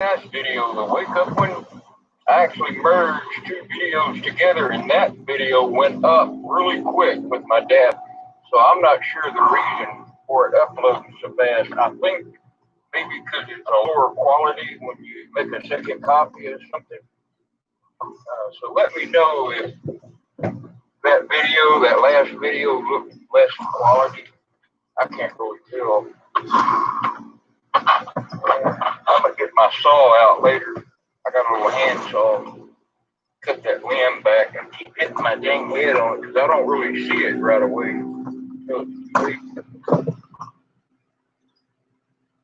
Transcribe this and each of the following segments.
last video, the wake up one, I actually merged two videos together, and that video went up really quick with my dad. So I'm not sure the reason for it uploading so fast. I think maybe because it's a lower quality when you make a second copy or something. So let me know if that last video, looked less quality. I can't really tell. I'm gonna get my saw out later. I got a little hand saw. Cut that limb back and keep hitting my dang head on it because I don't really see it right away.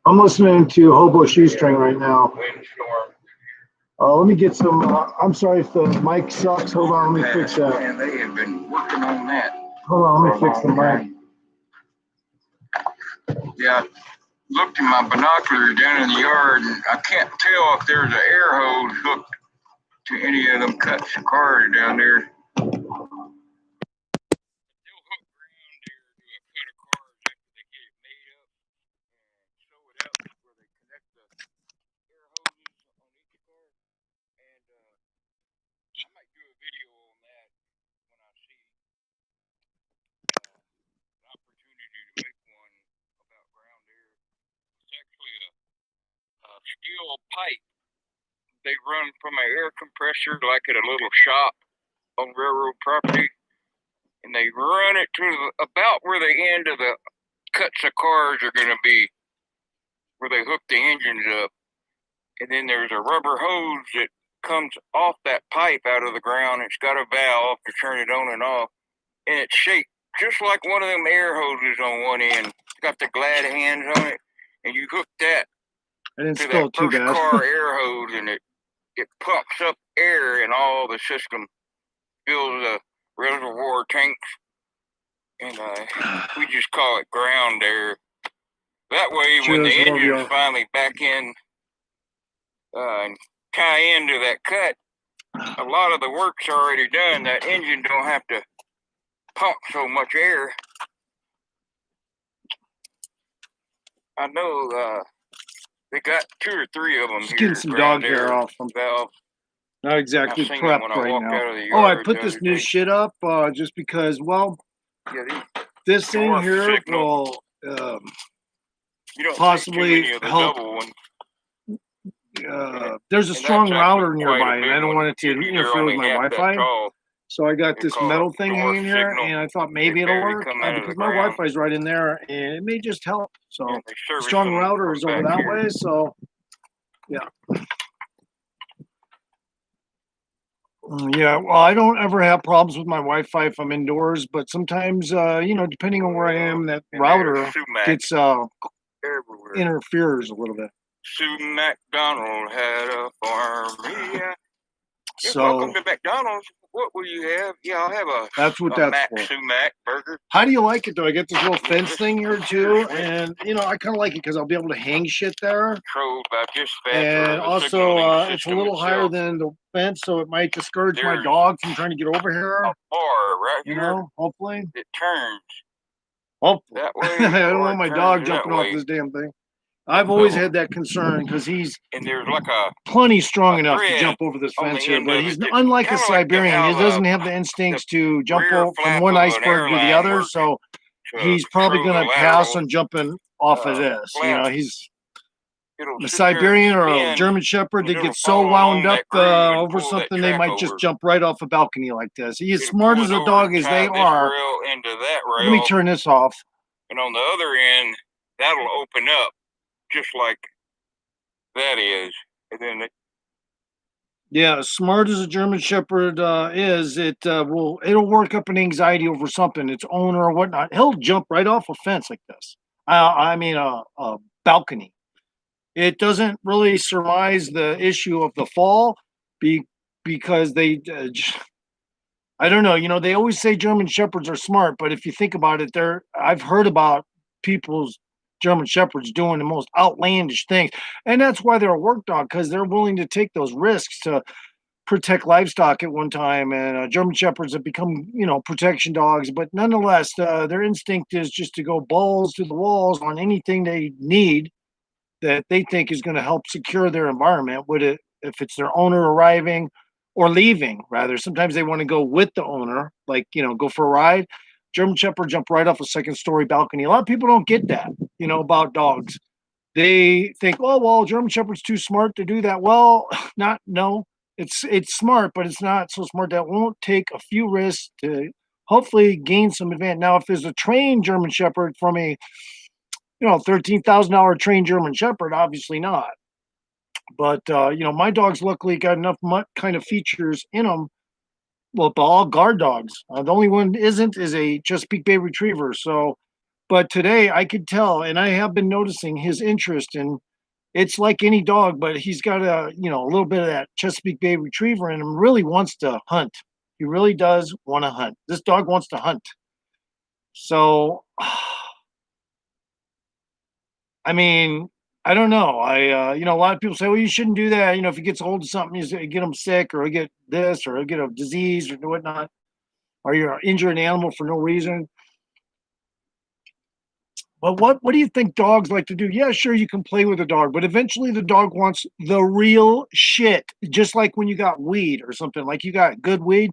I'm listening to Hobo Shoestring right now. Windstorm. Let me get some. I'm sorry if the mic sucks. Hold on, let me fix that. Man, they have been working on that. Hold on, let me fix the mic. Yeah, I looked in my binoculars down in the yard, and I can't tell if there's an air hose hooked to any of them cuts of cars down there. They'll hook ground there to a cut of cars after they get it made up and sew it up where they connect the air hoses on each car. And I might do a video on that when I see an opportunity to make one about ground air. It's actually a steel pipe. They run from an air compressor like at a little shop on railroad property, and they run it to about where the end of the cuts of cars are going to be, where they hook the engines up. And then there's a rubber hose that comes off that pipe out of the ground. It's got a valve to turn it on and off, and it's shaped just like one of them air hoses on one end. It's got the glad hands on it, and you hook that I didn't to spill that too first bad. car air hose, and it pumps up air in all the system, fills the reservoir tanks, and we just call it ground air. That way, when the engine's finally back in and tie into that cut, a lot of the work's already done. That engine don't have to pump so much air. I know they got 2 or 3 of them Just here. getting some dog hair off them. Valves. Not exactly prepped right now. Oh, I put this new shit up just because, well, this thing here will possibly help. There's a strong router nearby, and I don't want it to interfere with my Wi-Fi. So I got this metal thing hanging here, and I thought maybe it'll work because my Wi-Fi's right in there, and it may just help. So strong router is over that way, so yeah. Yeah, well, I don't ever have problems with my Wi-Fi if I'm indoors, but sometimes, depending on where I am, that router gets interferes a little bit. Sue McDonald had a farm. Yeah. So welcome to McDonald's. What will you have? Yeah, I'll have a. That's what that's for. Sumac burger. How do you like it though? I get this little fence thing here too, and I kind of like it because I'll be able to hang shit there. And also, it's a little higher than the fence, so it might discourage my dog from trying to get over here. A bar right here. Hopefully. It turns. Hopefully. That way. I don't want my dog jumping off this damn thing. I've always had that concern because he's plenty strong enough to jump over this fence here, but he's unlike a Siberian. He doesn't have the instincts to jump from one iceberg to the other, so he's probably going to pass on jumping off of this. He's a Siberian or a German Shepherd. They get so wound up over something, they might just jump right off a balcony like this. He's as smart as a dog as they are. Let me turn this off. And on the other end, that'll open up. Just like that is, and then yeah, as smart as a German Shepherd is, it'll work up an anxiety over something, its owner or whatnot. He'll jump right off a fence like this. I mean a balcony. It doesn't really surmise the issue of the fall, because they. I don't know. They always say German Shepherds are smart, but if you think about it, I've heard about people's German Shepherds doing the most outlandish things. And that's why they're a work dog, because they're willing to take those risks to protect livestock at one time. And German Shepherds have become, protection dogs. But nonetheless, their instinct is just to go balls to the walls on anything they need. that they think is going to help secure their environment. Would it, if it's their owner arriving or leaving, rather? Sometimes they want to go with the owner, like, go for a ride. German Shepherd jump right off a second story balcony. A lot of people don't get that, about dogs. They think, oh well, German Shepherd's too smart to do that. Well, not no. It's smart, but it's not so smart that won't take a few risks to hopefully gain some advantage. Now, if there's a trained German Shepherd from a $13,000 trained German Shepherd, obviously not. But my dogs luckily got enough kind of features in them. Well, all guard dogs. The only one isn't is a Chesapeake Bay Retriever. So, but today I could tell, and I have been noticing his interest in. It's like any dog, but he's got a little bit of that Chesapeake Bay Retriever in him. Really wants to hunt. He really does want to hunt. This dog wants to hunt. So, I mean, I don't know. A lot of people say, well, you shouldn't do that. If he gets hold of something, you get him sick, or he'll get this, or he'll get a disease, or whatnot, or you're injuring an animal for no reason. But what do you think dogs like to do? Yeah, sure, you can play with a dog, but eventually the dog wants the real shit. Just like when you got weed or something, like you got good weed,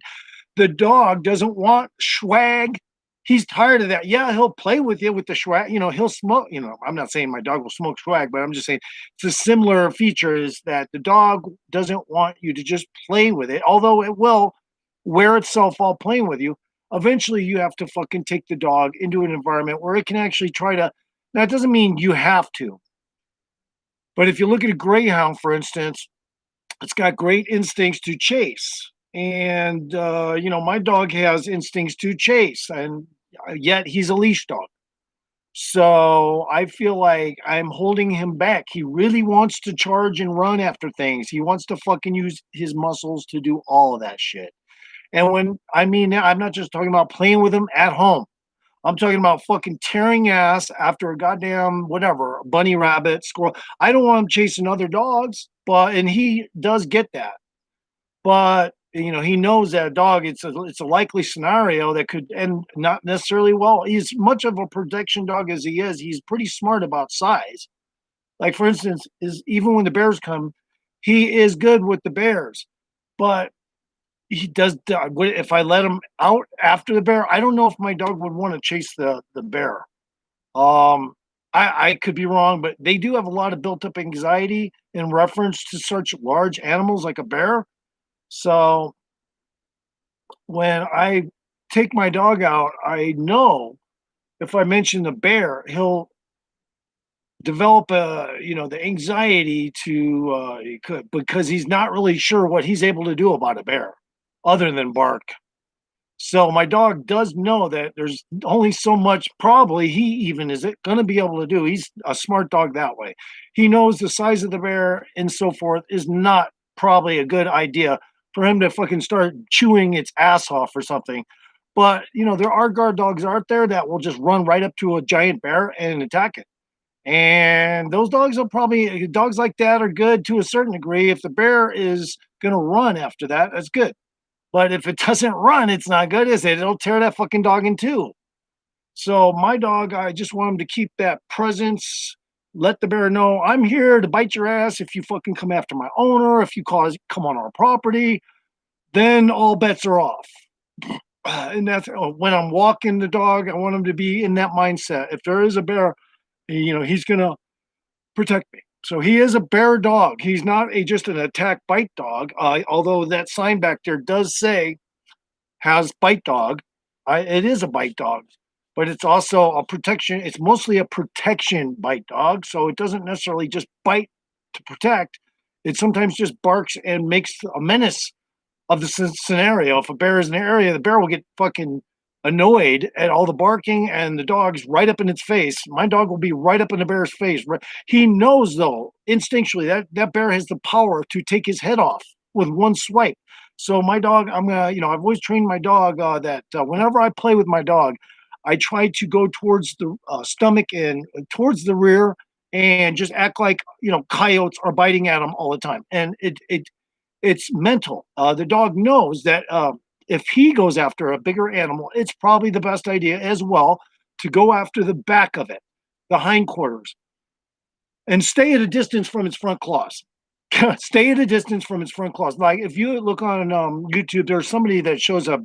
the dog doesn't want swag. He's tired of that. Yeah, he'll play with you with the swag. He'll smoke. I'm not saying my dog will smoke swag, but I'm just saying it's a similar feature is that the dog doesn't want you to just play with it, although it will wear itself out playing with you. Eventually, you have to fucking take the dog into an environment where it can actually try to. Now, it doesn't mean you have to, but if you look at a greyhound, for instance, it's got great instincts to chase. And, my dog has instincts to chase, and yet he's a leash dog. So I feel like I'm holding him back. He really wants to charge and run after things. He wants to fucking use his muscles to do all of that shit. And when I mean that, I'm not just talking about playing with him at home. I'm talking about fucking tearing ass after a goddamn whatever, bunny rabbit, squirrel. I don't want him chasing other dogs, and he does get that. But he knows that a dog, it's a likely scenario that could end not necessarily well. He's much of a protection dog as he is. He's pretty smart about size. Like for instance, is even when the bears come, he is good with the bears. But he does. If I let him out after the bear, I don't know if my dog would want to chase the bear. Um, I could be wrong, but they do have a lot of built up anxiety in reference to such large animals like a bear. So when I take my dog out, I know if I mention the bear, he'll develop the anxiety to he could because he's not really sure what he's able to do about a bear other than bark. So my dog does know that there's only so much probably he even is it going to be able to do. He's a smart dog that way. He knows the size of the bear and so forth is not probably a good idea for him to fucking start chewing its ass off or something. But there are guard dogs out there that will just run right up to a giant bear and attack it. And those dogs are probably dogs like that are good to a certain degree. If the bear is going to run after that, that's good. But if it doesn't run, it's not good, is it? It'll tear that fucking dog in two. So my dog, I just want him to keep that presence. Let the bear know I'm here to bite your ass if you fucking come after my owner, if you come on our property, then all bets are off. And that's when I'm walking the dog, I want him to be in that mindset. If there is a bear, he's gonna protect me. So he is a bear dog. He's not just an attack bite dog. Although that sign back there does say has bite dog. It is a bite dog, but it's also a protection. It's mostly a protection bite dog. So it doesn't necessarily just bite to protect. It sometimes just barks and makes a menace of the scenario. If a bear is in the area, the bear will get fucking annoyed at all the barking and the dog's right up in its face. My dog will be right up in the bear's face. He knows though, instinctually, that bear has the power to take his head off with one swipe. So my dog, I've always trained my dog that whenever I play with my dog, I try to go towards the stomach and towards the rear and just act like, coyotes are biting at him all the time. And it's mental. The dog knows that if he goes after a bigger animal, it's probably the best idea as well to go after the back of it, the hindquarters. and stay at a distance from its front claws. Stay at a distance from its front claws. Like if you look on YouTube, there's somebody that shows a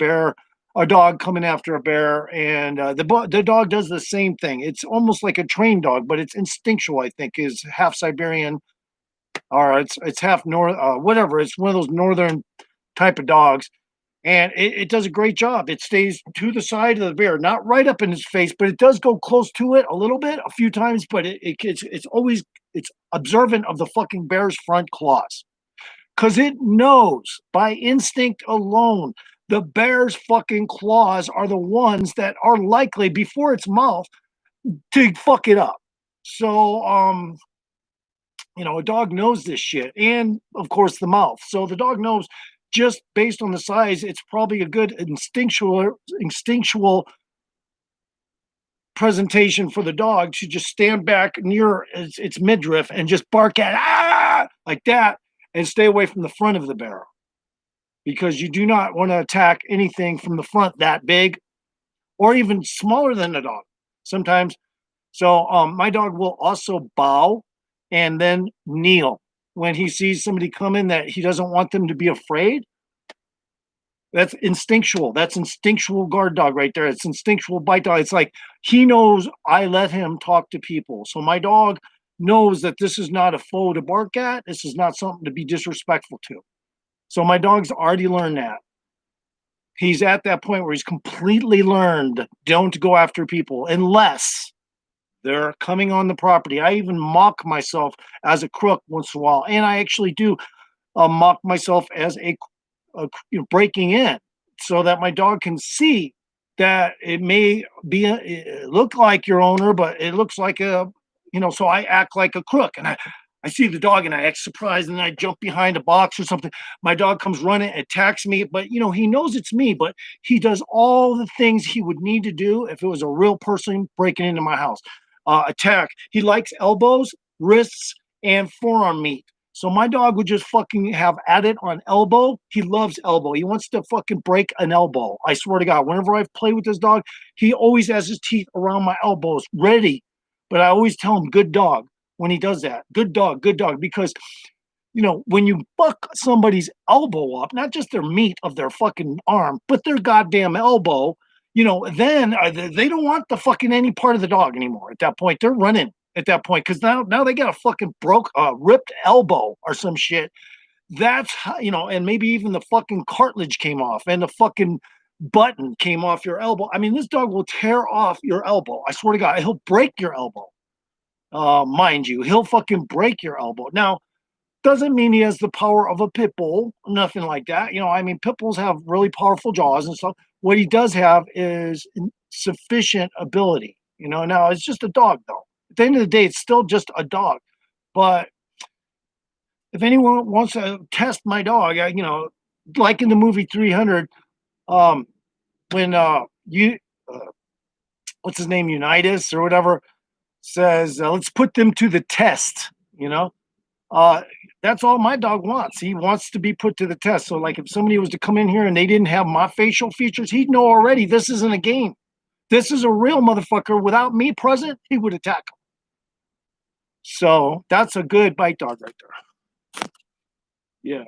dog coming after a bear, and the dog does the same thing. It's almost like a trained dog, but it's instinctual. I think is half Siberian, or it's half north, whatever. It's one of those northern type of dogs, and it does a great job. It stays to the side of the bear, not right up in his face, but it does go close to it a little bit, a few times. But it's always it's observant of the fucking bear's front claws, because it knows by instinct alone the bear's fucking claws are the ones that are likely before its mouth to fuck it up. So a dog knows this shit, and of course the mouth. So the dog knows just based on the size, it's probably a good instinctual presentation for the dog to just stand back near its midriff and just bark at like that and stay away from the front of the bear, because you do not want to attack anything from the front that big or even smaller than the dog sometimes. So my dog will also bow and then kneel when he sees somebody coming that he doesn't want them to be afraid. That's instinctual. That's instinctual guard dog right there. It's instinctual bite dog. It's like he knows I let him talk to people. So my dog knows that this is not a foe to bark at. This is not something to be disrespectful to. So my dog's already learned that. He's at that point where he's completely learned don't go after people unless they're coming on the property. I even mock myself as a crook once in a while. And I actually do mock myself as a breaking in, so that my dog can see that it may be look like your owner, but it looks like so I act like a crook, and I see the dog and I act surprised, and I jump behind a box or something. My dog comes running, attacks me, but he knows it's me, but he does all the things he would need to do if it was a real person breaking into my house. Attack. He likes elbows, wrists, and forearm meat. So my dog would just fucking have at it on elbow. He loves elbow. He wants to fucking break an elbow. I swear to God, whenever I play with this dog, he always has his teeth around my elbows, ready. But I always tell him, good dog, when he does that. Good dog, because, when you fuck somebody's elbow up, not just their meat of their fucking arm, but their goddamn elbow, then they don't want the fucking any part of the dog anymore. At that point, they're running. At that point, because now they got a fucking ripped elbow or some shit. That's how, and maybe even the fucking cartilage came off and the fucking button came off your elbow. I mean, this dog will tear off your elbow. I swear to God, he'll break your elbow. Mind you, he'll fucking break your elbow. Now, doesn't mean he has the power of a pit bull, nothing like that. I mean, pit bulls have really powerful jaws and stuff. What he does have is sufficient ability. Now it's just a dog though. At the end of the day, it's still just a dog. But if anyone wants to test my dog, like in the movie 300, when what's his name, Unitas or whatever, says, let's put them to the test, that's all my dog wants. He wants to be put to the test. So like if somebody was to come in here and they didn't have my facial features, he'd know already this isn't a game. This is a real motherfucker. Without me present, he would attack him. So that's a good bite dog right there. Yeah.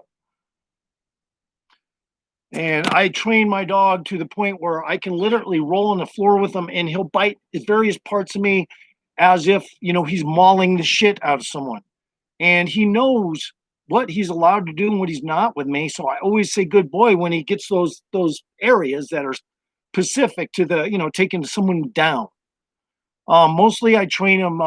And I train my dog to the point where I can literally roll on the floor with him and he'll bite various parts of me as if, he's mauling the shit out of someone. And he knows what he's allowed to do and what he's not with me. So I always say good boy when he gets those areas that are specific to the, taking someone down. Mostly I train him,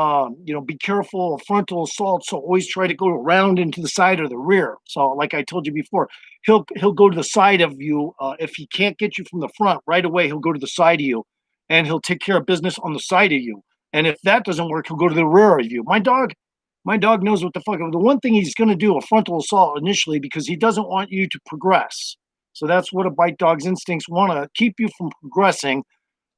be careful of frontal assault. So always try to go around into the side or the rear. So like I told you before, he'll go to the side of you. If he can't get you from the front right away, he'll go to the side of you and he'll take care of business on the side of you. And if that doesn't work, he'll go to the rear of you. My dog knows what the fuck. The one thing he's going to do a frontal assault initially because he doesn't want you to progress. So that's what a bite dog's instincts want to keep you from progressing.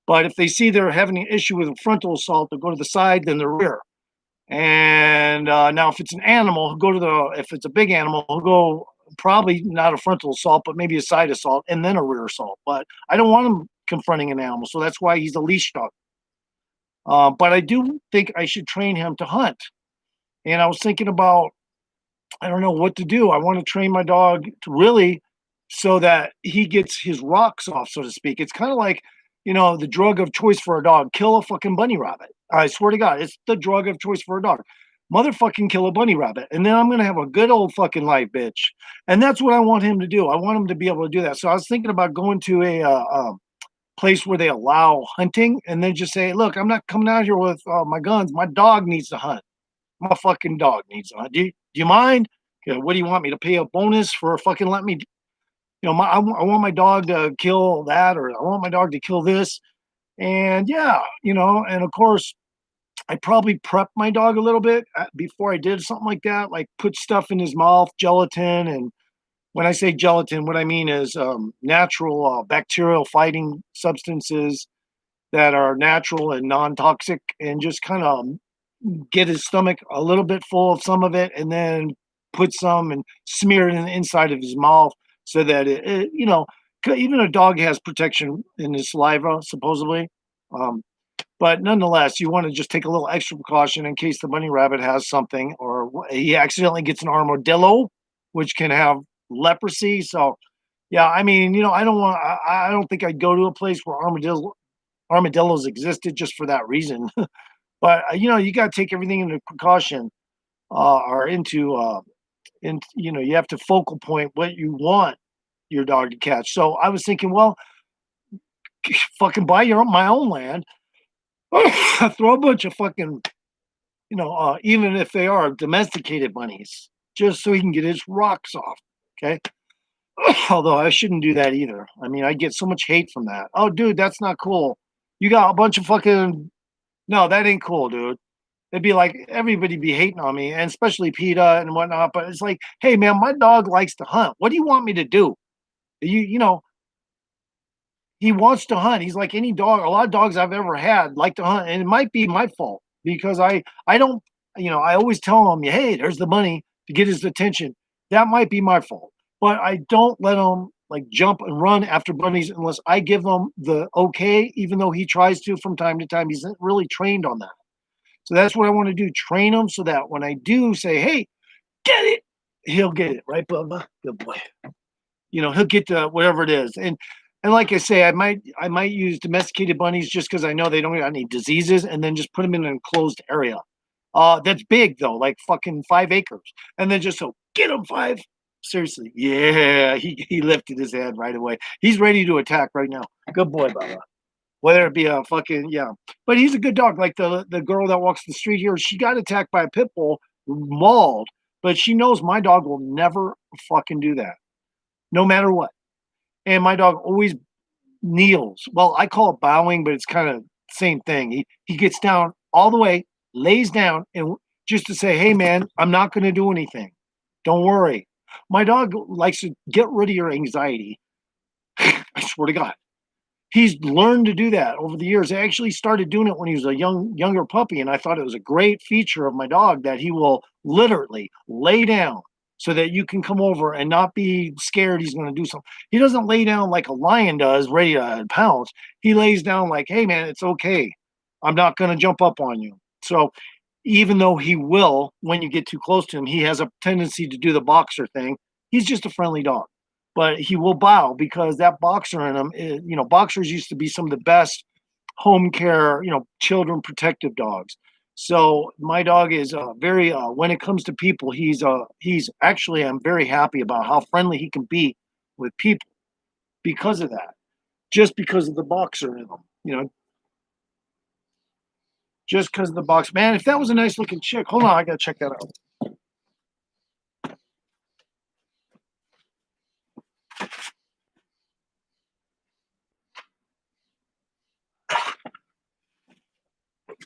But if they see they're having an issue with a frontal assault, they'll go to the side, then the rear. And now if it's an animal, he'll go to if it's a big animal, he'll go probably not a frontal assault, but maybe a side assault and then a rear assault. But I don't want him confronting an animal. So that's why he's a leash dog. But I do think I should train him to hunt. And I was thinking about, I don't know what to do. I want to train my dog to really so that he gets his rocks off, so to speak. It's kind of like, the drug of choice for a dog. Kill a fucking bunny rabbit. I swear to God, it's the drug of choice for a dog. Motherfucking kill a bunny rabbit. And then I'm going to have a good old fucking life, bitch. And that's what I want him to do. I want him to be able to do that. So I was thinking about going to a place where they allow hunting and then just say, look, I'm not coming out here with my guns. My dog needs to hunt. My fucking dog needs to hunt. Do you mind? What do you want me to pay a bonus for fucking let me? I want my dog to kill that, or I want my dog to kill this. And yeah, and of course, I probably prep my dog a little bit before I did something like that, like put stuff in his mouth, gelatin. And when I say gelatin, what I mean is natural bacterial fighting substances that are natural and non toxic, and just kind of get his stomach a little bit full of some of it, and then put some and smear it in the inside of his mouth so that even a dog has protection in his saliva, supposedly. Um, but nonetheless, you want to just take a little extra precaution in case the bunny rabbit has something, or he accidentally gets an armadillo, which can have leprosy. So, yeah, I mean, I don't want. I don't think I'd go to a place where armadillos existed just for that reason. But you got to take everything into precaution, or you have to focal point what you want your dog to catch. So I was thinking, well, fucking buy my own land, throw a bunch of fucking, even if they are domesticated bunnies, just so he can get his rocks off. Okay. Although I shouldn't do that either. I mean, I get so much hate from that. Oh, dude, that's not cool. You got a bunch of fucking. No, that ain't cool, dude. It'd be like everybody be hating on me, and especially PETA and whatnot. But it's like, hey man, my dog likes to hunt. What do you want me to do? You know, he wants to hunt. He's like any dog. A lot of dogs I've ever had like to hunt, and it might be my fault because I don't. I always tell him, hey, there's the money to get his attention. That might be my fault, but I don't let him like jump and run after bunnies unless I give him the okay. Even though he tries to from time to time, he's not really trained on that. So that's what I want to do. Train him so that when I do say, hey, get it, he'll get it, right, Bubba? Good boy. He'll get the whatever it is. And like I say, I might use domesticated bunnies just because I know they don't got any diseases, and then just put them in an enclosed area. That's big though, like fucking 5 acres. And then just so get him five. Seriously. Yeah, he lifted his head right away. He's ready to attack right now. Good boy, Bubba. Whether it be a fucking yeah. But he's a good dog. Like the girl that walks the street here, she got attacked by a pit bull, mauled, but she knows my dog will never fucking do that, no matter what. And my dog always kneels. Well, I call it bowing, but it's kind of same thing. He gets down all the way, lays down, and just to say, "Hey, man, I'm not going to do anything. Don't worry." My dog likes to get rid of your anxiety. I swear to God, he's learned to do that over the years. I actually started doing it when he was a younger puppy, and I thought it was a great feature of my dog that he will literally lay down so that you can come over and not be scared he's going to do something. He doesn't lay down like a lion does, ready to pounce. He lays down like, "Hey man, it's okay. I'm not going to jump up on you." So even though he will, when you get too close to him, he has a tendency to do the boxer thing. He's just a friendly dog, but he will bow because that boxer in him, boxers used to be some of the best home care, children protective dogs. So my dog is very, when it comes to people, he's actually, I'm very happy about how friendly he can be with people because of that, just because of the boxer in him, just because of the box. Man, if that was a nice looking chick, hold on, I got to check that out.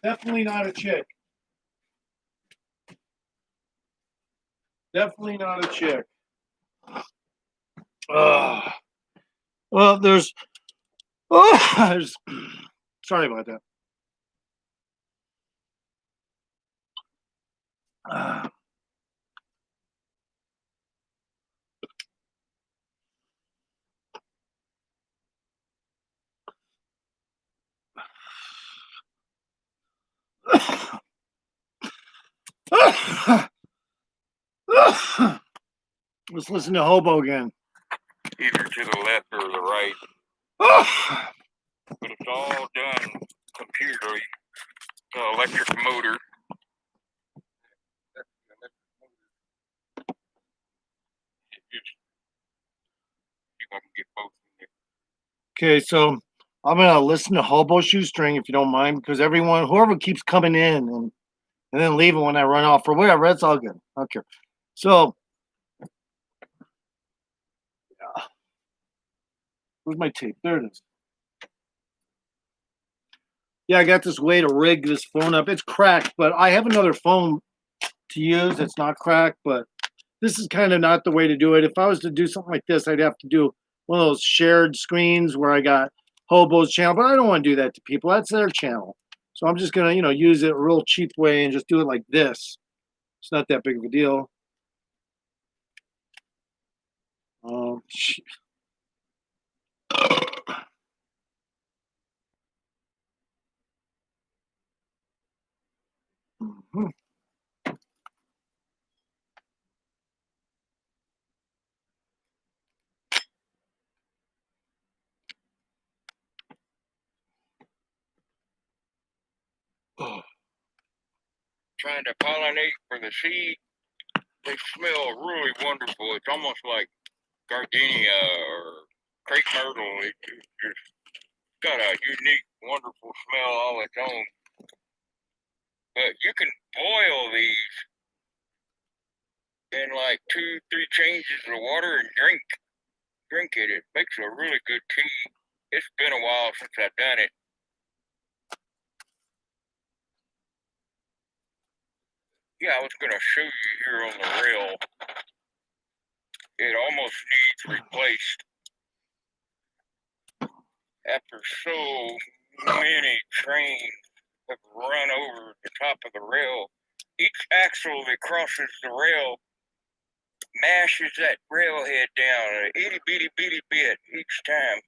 Definitely not a chick. Definitely not a chick. Uh, well, there's, sorry about that. Uh, Let's listen to Hobo again. either to the left or the right. But it's all done computer, electric motor. See if I can get both in there. Okay, so I'm gonna listen to Hobo Shoestring if you don't mind, because everyone, whoever keeps coming in and then leaving when I run off or whatever, that's all good. I don't care. So, where's my tape? There it is. Yeah, I got this way to rig this phone up. It's cracked, but I have another phone to use. It's not cracked, but this is kind of not the way to do it. If I was to do something like this, I'd have to do one of those shared screens where I got Hobo's channel, but I don't want to do that to people. That's their channel. So I'm just gonna, use it a real cheap way and just do it like this. It's not that big of a deal. Um, mhm. Trying to pollinate for the seed. They smell really wonderful. It's almost like gardenia or crepe myrtle. It just got a unique, wonderful smell all its own. But you can boil these in like 2-3 changes of water and drink it. It makes a really good tea. It's been a while since I've done it. Yeah, I was gonna show you here on the rail. It almost needs replaced. After so many trains have run over the top of the rail, each axle that crosses the rail mashes that railhead down an itty bitty bit each time.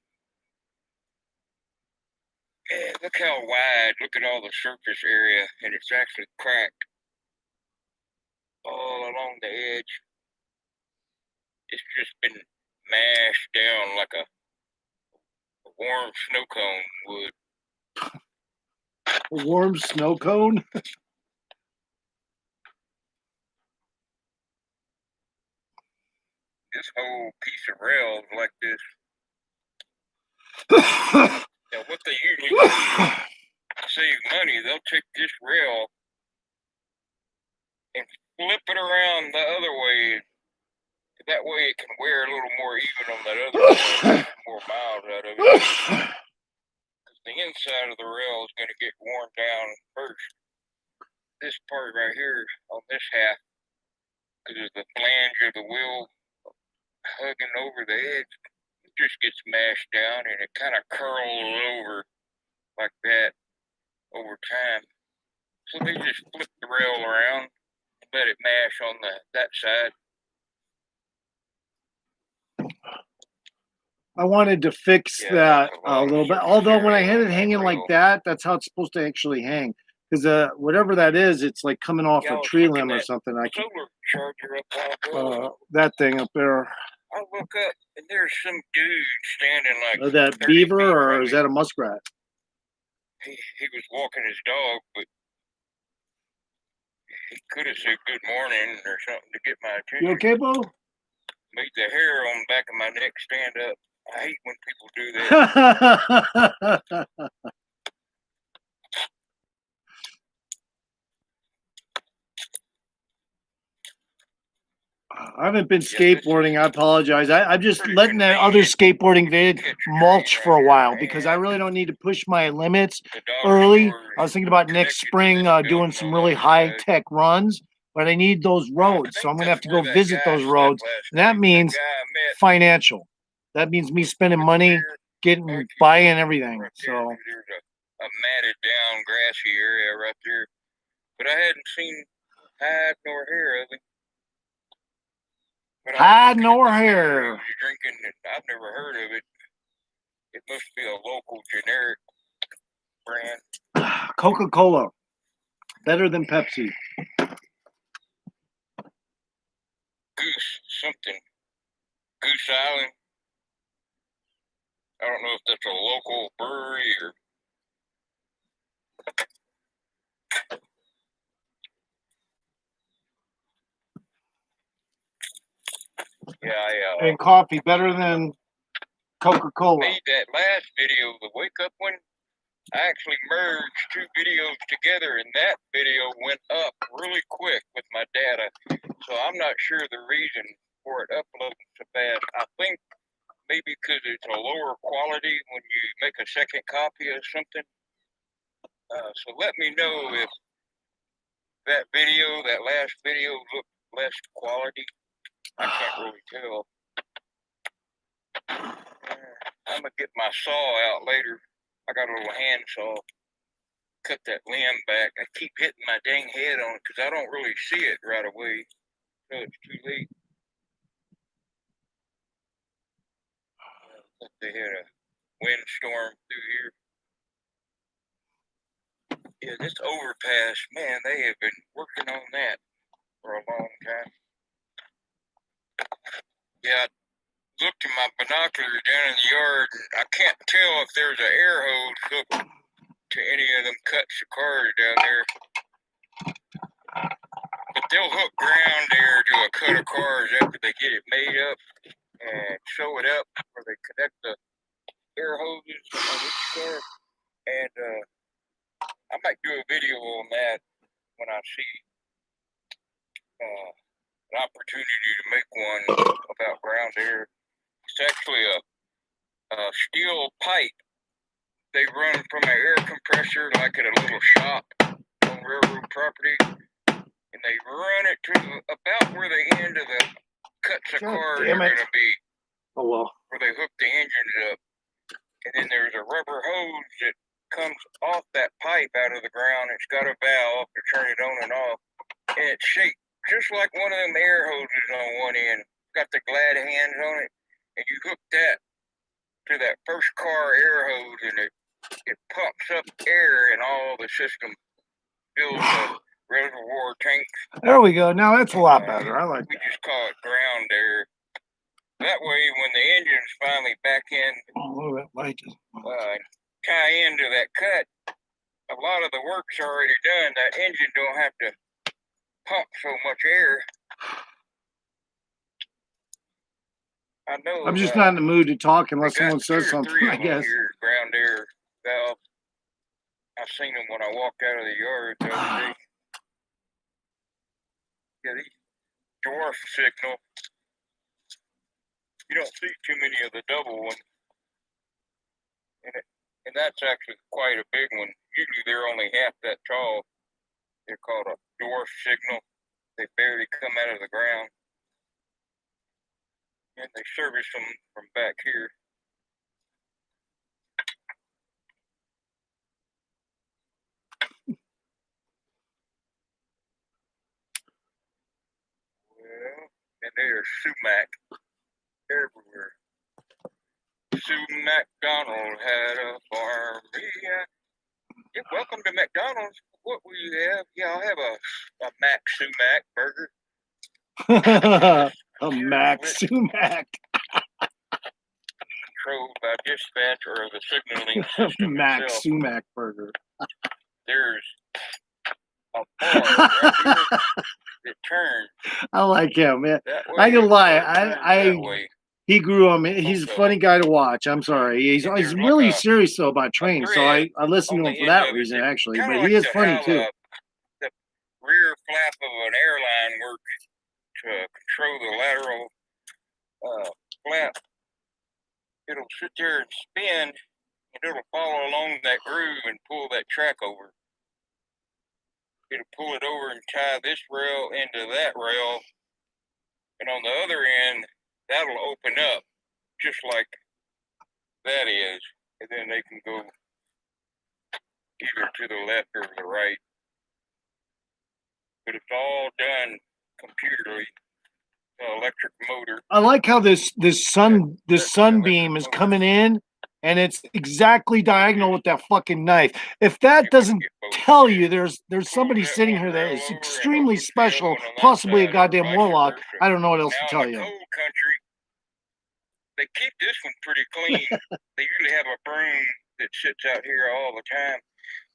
Yeah, look how wide, look at all the surface area, and it's actually cracked all along the edge. It's just been mashed down like a warm snow cone would. A warm snow cone? This whole piece of rail is like this. Now, what they usually do to save money, they'll take this rail and flip it around the other way. That way it can wear a little more even on that other side, more miles out of it. Because the inside of the rail is going to get worn down first. This part right here on this half, because of the flange of the wheel hugging over the edge, it just gets mashed down and it kind of curls over like that over time. So they just flip the rail around and let it mash on that side. I wanted to fix that a little bit. Although when I had it hanging like that, that's how it's supposed to actually hang. Because whatever that is, it's like coming off a tree limb or something. I can, solar charger up that thing up there. I look up and there's some dude standing like That beaver, or is that a muskrat? He was walking his dog, but he could have said good morning or something to get my attention. You okay, Bo? Made the hair on the back of my neck stand up. I hate when people do that. I haven't been skateboarding. I apologize. I'm just letting that other skateboarding vid mulch for a while because I really don't need to push my limits early. I was thinking about next spring doing some really high tech runs, but I need those roads. So I'm going to have to go visit those roads. And that means financial. That means me spending money, buying everything. So there's a matted down grassy area right there, but I hadn't seen hide nor hair of it. Hide nor hair. Drinking, I've never heard of it. It must be a local generic brand. Coca-Cola, better than Pepsi. Goose something. Goose Island. I don't know if that's a local brewery or. Yeah, And coffee better than Coca-Cola. made that last video, the wake up one. I actually merged two videos together, and that video went up really quick with my data. So I'm not sure the reason for it uploading so fast. I think maybe because it's a lower quality when you make a second copy of something. So let me know if that video, that last video, looked less quality. I can't really tell. I'm gonna get my saw out later. I got a little hand saw. Cut that limb back. I keep hitting my dang head on it because I don't really see it right away. So it's too late. They had a windstorm through here. Yeah, this overpass, man, they have been working on that for a long time. Yeah, I looked in my binocular down in the yard, and I can't tell if there's an air hose hooked to any of them cuts of cars down there. But they'll hook ground there to a cut of cars after they get it made up and sew it up where they connect the air hoses on each car. And I might do a video on that when I see an opportunity to make one about ground air. It's actually a steel pipe. They run from an air compressor like at a little shop on railroad property, and they run it to about where the end of the cuts of cars are going to be. Oh well. Where they hook the engines up. And then there's a rubber hose that comes off that pipe out of the ground. It's got a valve to turn it on and off. And it's shaped just like one of them air hoses on one end. Got the glad hands on it. And you hook that to that first car air hose, and it pumps up air in all the system. Fills the reservoir tanks. There we go. Now that's a lot better. I like we that. We just call it ground air. That way, when the engine's finally back in, tie into that cut, a lot of the work's already done. That engine don't have to pump so much air. I know. I'm just not in the mood to talk unless someone says something, I guess. Here, ground air valve. I seen them when I walked out of the yard the other day. Yeah, these dwarf signal. You don't see too many of the double ones. And that's actually quite a big one. Usually they're only half that tall. They're called a dwarf signal. They barely come out of the ground. And they service them from back here. Well, and they are sumac everywhere. Sue McDonald had a farm. Yeah, welcome to McDonald's. What will you have? Yeah, I'll have a Mac Sumac burger. A Mac Sumac. Controlled by dispatch or the signaling system Mac itself. Sumac burger. There's a bar right here that turns. I like him, man. I can lie. He grew on me. He's a funny guy to watch. I'm sorry. He's really serious though about trains. So I listen to him for that reason actually. But he is funny too. The rear flap of an airline works to control the lateral flap. It'll sit there and spin, and it'll follow along that groove and pull that track over. It'll pull it over and tie this rail into that rail, and on the other end, that'll open up just like that is, and then they can go either to the left or the right. But it's all done computerly, electric motor. I like how this sunbeam is coming in and it's exactly diagonal with that fucking knife. If that doesn't tell you there's somebody sitting here that is extremely special, possibly a goddamn warlock, I don't know what else to tell you. Now in the cold country, they keep this one pretty clean. They usually have a broom that sits out here all the time.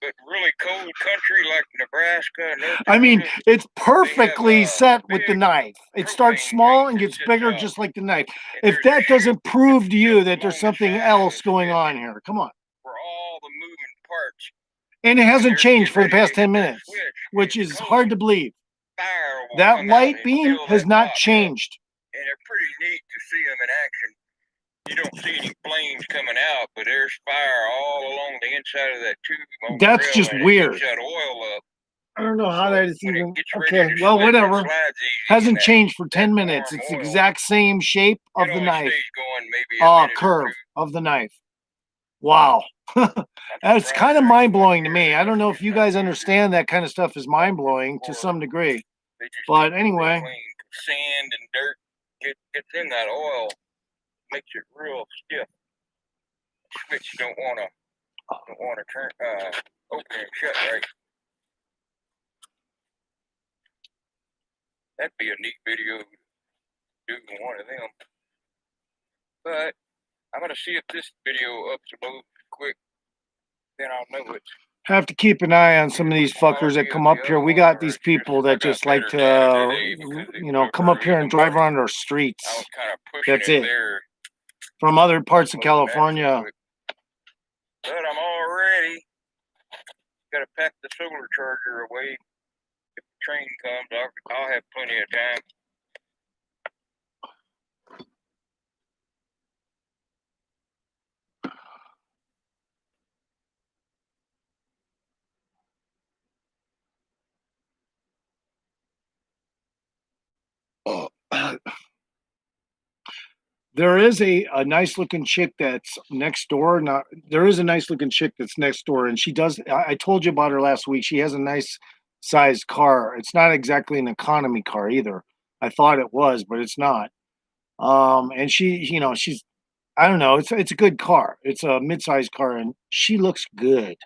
But really cold country like Nebraska, North Dakota, I mean, it's perfectly set with the knife. It starts small and gets bigger just like the knife. If that doesn't prove to you that there's something else going on here, come on. For all the moving parts. And it hasn't changed for the past 10 minutes, which is hard to believe. That light beam has not changed. And they're pretty neat to see them in action. You don't see any flames coming out, but there's fire all along the inside of that tube. That's just weird. That oil up. I don't know how that is even okay. Well, whatever. Hasn't changed for 10 minutes. It's the exact same shape of the knife. Curve of the knife. Wow. That's kind of mind blowing to me. I don't know if you guys understand that kind of stuff is mind blowing to some degree. But anyway. Sand and dirt gets in that oil, makes it real stiff. Switch don't wanna turn open and shut right. That'd be a neat video to do one of them. But I'm gonna see if this video uploads quick, then I'll know it. Have to keep an eye on some of these fuckers that come up here. We got these people that just like to, come up here and drive around our streets. That's it. From other parts of California. But I'm all ready. Gotta pack the solar charger away. If the train comes, I'll have plenty of time. There is a nice looking chick that's next door. There is a nice looking chick that's next door, and she does. I told you about her last week. She has a nice sized car. It's not exactly an economy car either. I thought it was, but it's not. And she's I don't know. It's a good car. It's a mid-sized car, and she looks good.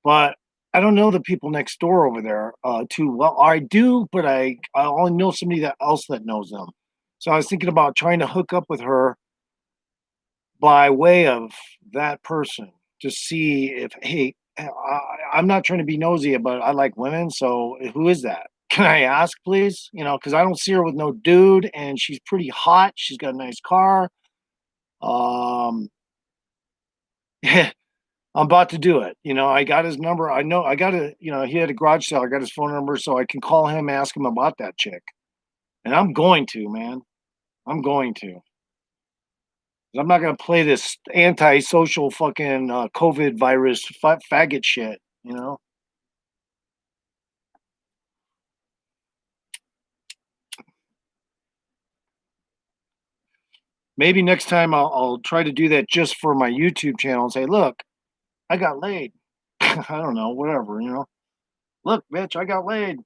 But I don't know the people next door over there too well. I do, but I only know somebody else that knows them. So I was thinking about trying to hook up with her by way of that person to see if, hey, I'm not trying to be nosy, but I like women. So who is that? Can I ask, please? Because I don't see her with no dude, and she's pretty hot. She's got a nice car. Yeah, I'm about to do it. I got his number. I know I got he had a garage sale. I got his phone number so I can call him, ask him about that chick. And I'm going to, man. I'm going to. I'm not going to play this anti-social fucking COVID virus faggot shit, Maybe next time I'll try to do that just for my YouTube channel and say, look, I got laid. I don't know, whatever, Look, bitch, I got laid.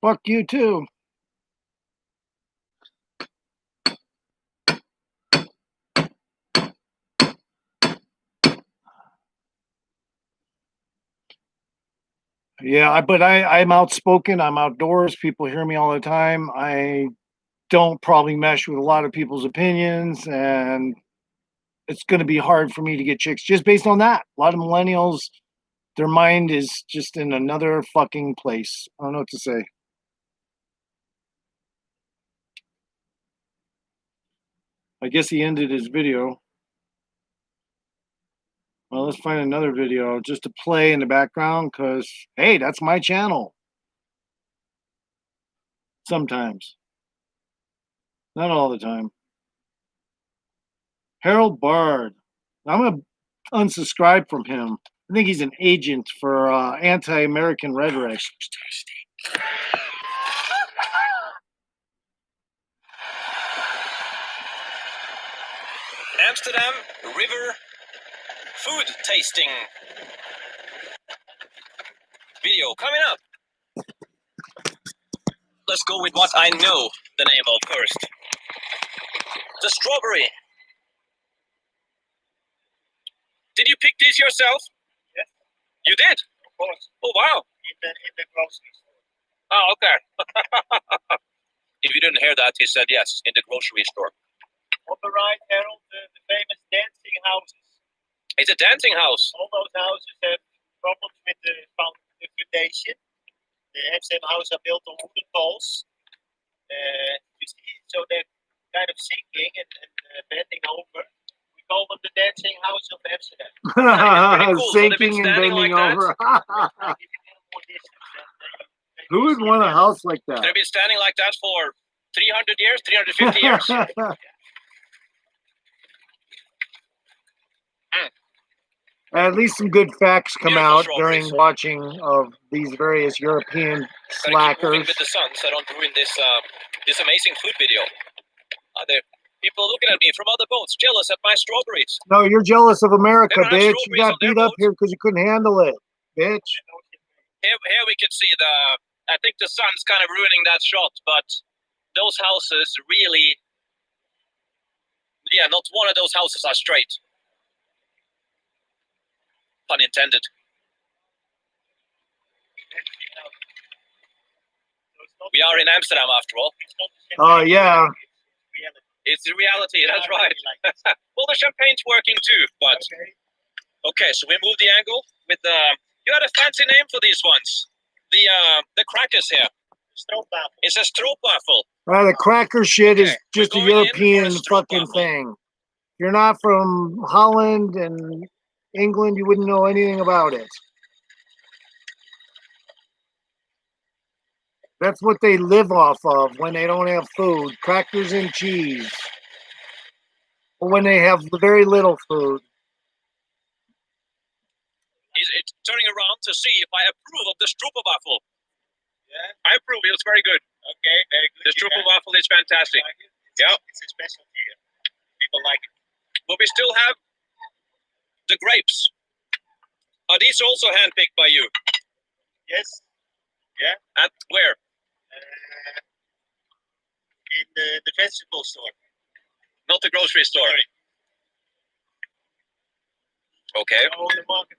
Fuck you too. Yeah, but I'm outspoken. I'm outdoors. People hear me all the time. I don't probably mesh with a lot of people's opinions, and it's going to be hard for me to get chicks just based on that. A lot of millennials, their mind is just in another fucking place. I don't know what to say. I guess he ended his video. Well, let's find another video just to play in the background because, hey, that's my channel. Sometimes. Not all the time. Harold Bard. I'm going to unsubscribe from him. I think he's an agent for anti-American rhetoric. Amsterdam River food tasting video coming up. Let's go with what I know the name of first. The strawberry. Did you pick these yourself? Yes. You did? Of course. Oh, wow. In the grocery store. Oh, okay. If you didn't hear that, he said yes, in the grocery store. On the right, Harold, the famous dancing houses. It's a dancing house. All those houses have problems with the foundation. The same houses are built on wooden poles. You see, so they're kind of sinking and bending over. We call them the dancing house of Amsterdam. Pretty cool. So they've been Sinking and standing bending like that? over. Like if you have more distance, then Who would want a house like that? They've been standing like that for 300 years, 350 years. At least some good facts come Beautiful out strawberries. during watching of these various European Gotta keep moving slackers. with the sun so I don't ruin this this amazing food video. There people looking at me from other boats, jealous at my strawberries. No, you're jealous of America, They don't have bitch. You strawberries got on their beat up boats. here because you couldn't handle it, bitch. Here we can see I think the sun's kind of ruining that shot, but those houses really, yeah, not one of those houses are straight. Pun intended. We are in Amsterdam after all. Oh, yeah. It's the reality, that's right. Well, the champagne's working too, but okay. So we move the angle with the. You had a fancy name for these ones. The crackers here. It's a stroopwafel. The cracker shit is Okay, just a we're going in for a European fucking stroopwafel. thing. If you're not from Holland and England, you wouldn't know anything about it. That's what they live off of when they don't have food. Crackers and cheese. Or when they have very little food. It's turning around to see if I approve of the stroopwafel. Yeah. I approve. It's very good. Okay, very good. The stroopwafel is fantastic. Yeah. It's a specialty here. People like it. But we still have the grapes. Are these also handpicked by you? Yes. At where? In the vegetable store. Not the grocery store. Okay. Oh, the market.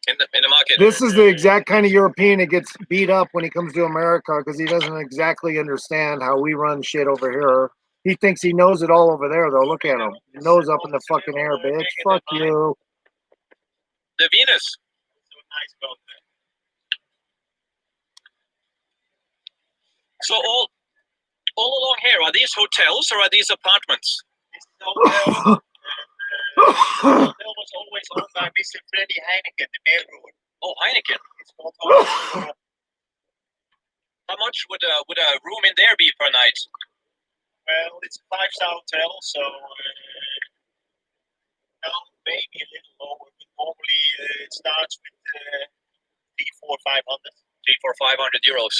In the market. This is the exact kind of European that gets beat up when he comes to America because he doesn't exactly understand how we run shit over here. He thinks he knows it all over there, though. Look at him. Nose up in the fucking air, bitch. Fuck you. The Venus. So nice boat there. So all along here, are these hotels or are these apartments? This is hotel. The hotel was always owned by Mr. Freddy Heineken, the mayor brewer. Oh, Heineken. It's called Hotel. How much would a room in there be per night? Well, it's a 5-star hotel, so well, maybe a little lower, but normally it starts with 3, 4, 500. 300, 400, 500 euros.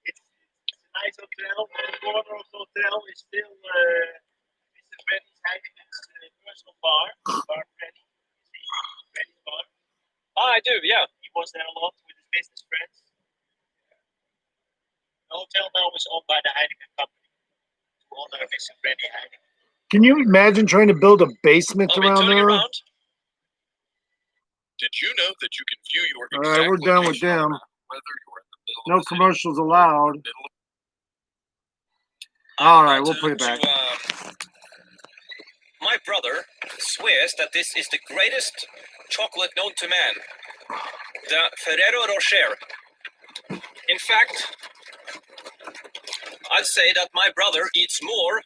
It's a nice hotel. The corner of the hotel is still Mr. Freddy Heineken's personal bar. Bar Freddy. See, Freddy's bar. Ah, I do, yeah. He was there a lot with his business friends. The hotel now is owned by the Heineken company. The owner of Mr. Freddy Heineken. Can you imagine trying to build a basement Are we around turning there? around? Did you know that you can view your All right, we're done with them. whether you're in the middle No of the city, commercials allowed. middle of- All I'm right, about we'll put it to, back. My brother swears that this is the greatest chocolate known to man. The Ferrero Rocher. In fact, I'd say that my brother eats more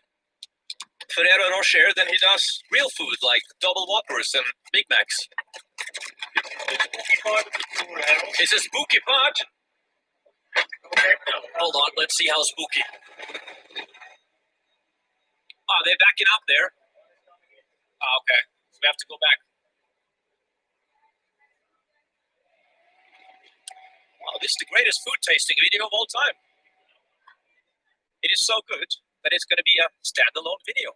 Ferrero Rocher than he does real food like double whoppers and Big Macs. It's a spooky part. Hold on, let's see how spooky. Oh, they're backing up there. Oh, okay. So we have to go back. Wow, this is the greatest food tasting video of all time. It is so good that it's going to be a standalone video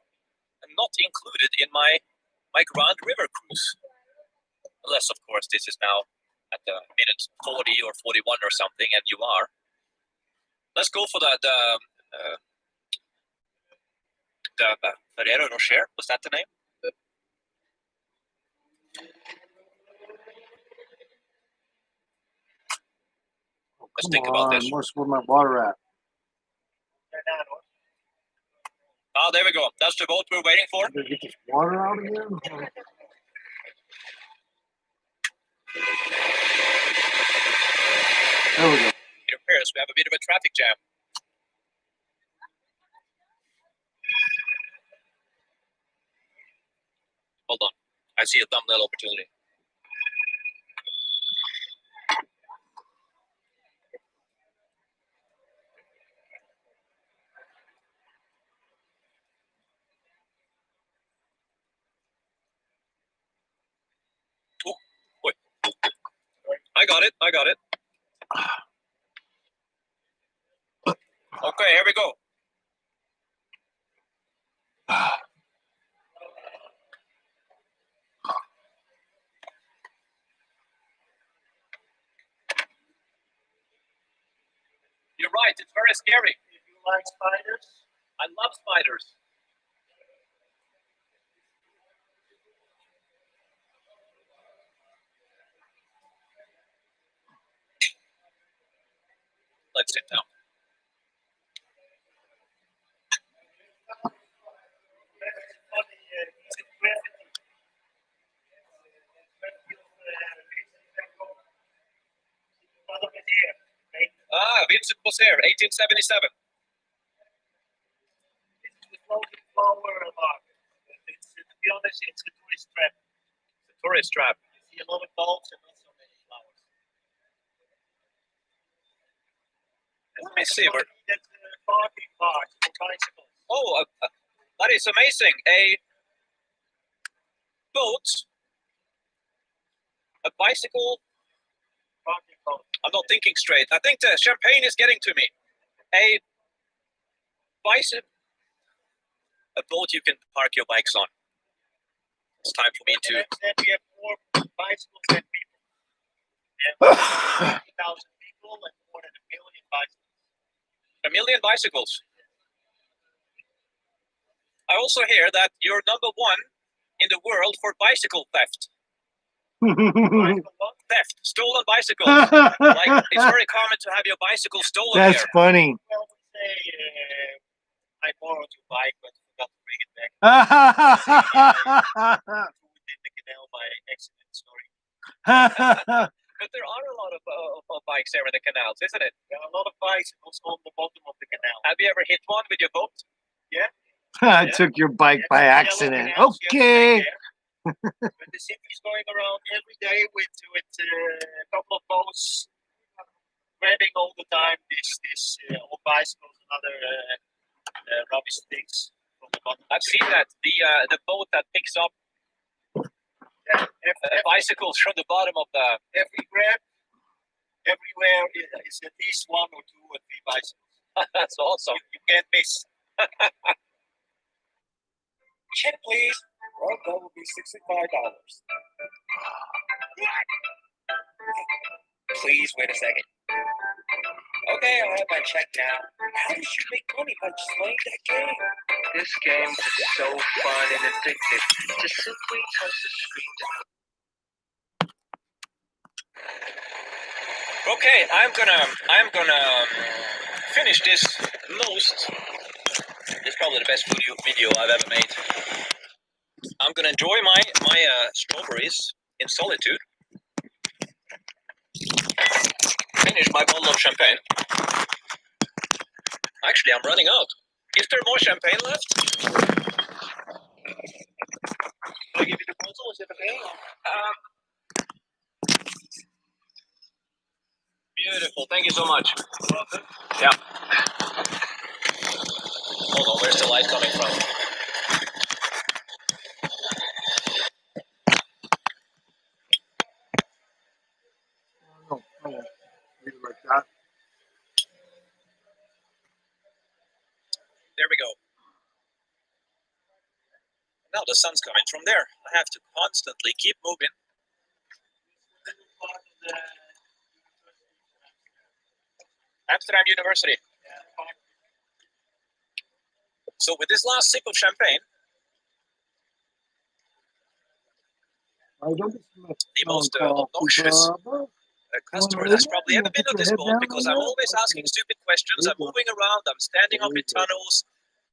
and not included in my Grand River cruise. Unless, of course, this is now at the minute 40 or 41 or something, and you are. Let's go for the Ferrero Rocher. Was that the name? Let's Come think about this. on, where's where my water at? Ah, there we go. That's the boat we're waiting for. Did I get this water out again? There we go. It appears we have a bit of a traffic jam. Hold on. I see a thumbnail opportunity. Oh, wait. I got it. Okay, here we go. You're right. It's very scary. Do you like spiders? I love spiders. Let's sit down. Ah, Vincent was here, 1877. It's the floating flower mark. To be honest, it's a tourist trap. The tourist trap. You see a lot of bulbs and not so many flowers. Let me see. That's a parking park for bicycles. Oh, that is amazing. A boat, a bicycle. Parking park. I'm not thinking straight. I think the champagne is getting to me. A bicycle, a boat you can park your bikes on. It's time for me to. And then we have more bicycles than people. We have 50,000 people and more than 1 million bicycles. 1 million bicycles. I also hear that you're number one in the world for bicycle theft. Theft, stolen bicycles. Like it's very common to have your bicycle stolen That's here. funny. Well, we say I borrowed your bike but forgot to bring it back. Threw it in the canal by accident. Sorry. But there are a lot of bikes there in the canals, isn't it? There are a lot of bicycles on the bottom of the canal. Have you ever hit one with your boat? I took your bike by accident. Okay. But the city is going around every day with a couple of boats, grabbing all the time these old bicycles and other rubbish things from the bottom. I've seen that the boat that picks up bicycles from the bottom of the. Everywhere is at least 1 or 2 or 3 bicycles. That's awesome. You can't miss. Check, please. Well, that will be $65. Please wait a second. Okay, I'll have my check now. How did you make money by just playing that game? This game is so fun and addictive. Just simply touch the screen to. Okay, I'm gonna finish this most. It's probably the best video I've ever made. I'm gonna enjoy my strawberries in solitude. Finish my bottle of champagne. Actually, I'm running out. Is there more champagne left? I'll give you the bottle. Is it okay? Beautiful. Thank you so much. Yeah. Hold on. Where's the light coming from? Like that. There we go. Now the sun's coming from there. I have to constantly keep moving. Amsterdam University. So with this last sip of champagne, the most obnoxious customer that's probably ever been on this boat, because I'm always asking stupid questions. I'm moving around. I'm standing up in tunnels.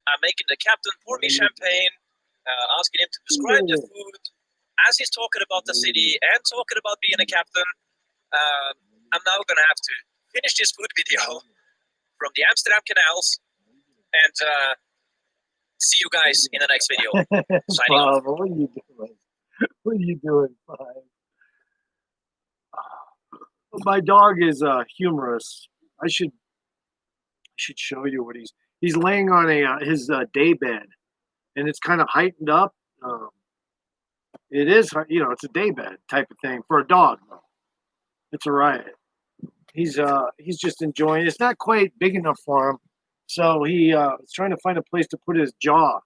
I'm making the captain pour me champagne, asking him to describe the food as he's talking about the city and talking about being a captain. I'm now going to have to finish this food video from the Amsterdam canals and see you guys in the next video. Signing off. Bob, what are you doing? What are you doing, Bob? My dog is humorous. I should show you what he's laying on his day bed, and it's kind of heightened up. It is, it's a day bed type of thing for a dog. It's all right. He's just enjoying it. It's not quite big enough for him, so he is trying to find a place to put his jaw.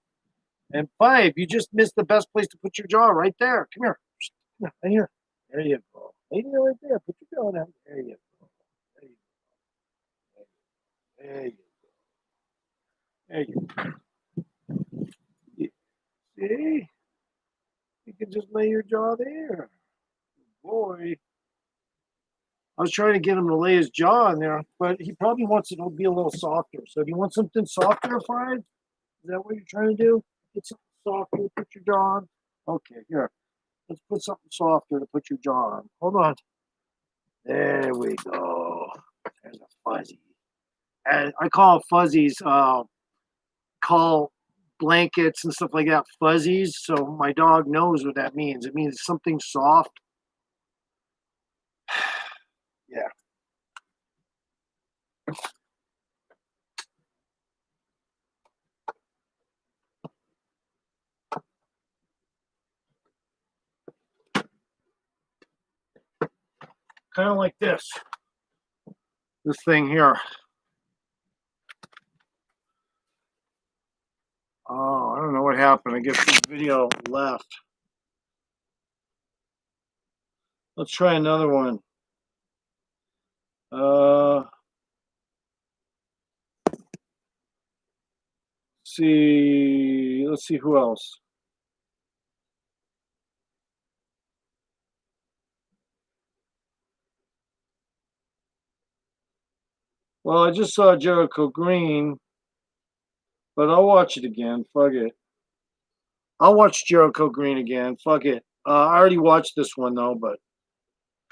And Five, you just missed the best place to put your jaw right there. Come here. Right here. There you go. Right there, right there. Put your jaw down. There you go. There you go. There you go. See? You can just lay your jaw there. Boy. I was trying to get him to lay his jaw in there, but he probably wants it to be a little softer. So do you want something softer, Five? Is that what you're trying to do? Get something softer to put your jaw on? Okay, here. Let's put something softer to put your jaw on. Hold on. There we go. There's a fuzzy. And I call fuzzies, call blankets and stuff like that fuzzies. So my dog knows what that means. It means something soft. Yeah. Kind of like this. This thing here. Oh, I don't know what happened. I guess this video left. Let's try another one. Let's see who else. Well, I just saw Jericho Green, but I'll watch it again. Fuck it. I'll watch Jericho Green again. Fuck it. I already watched this one though, but.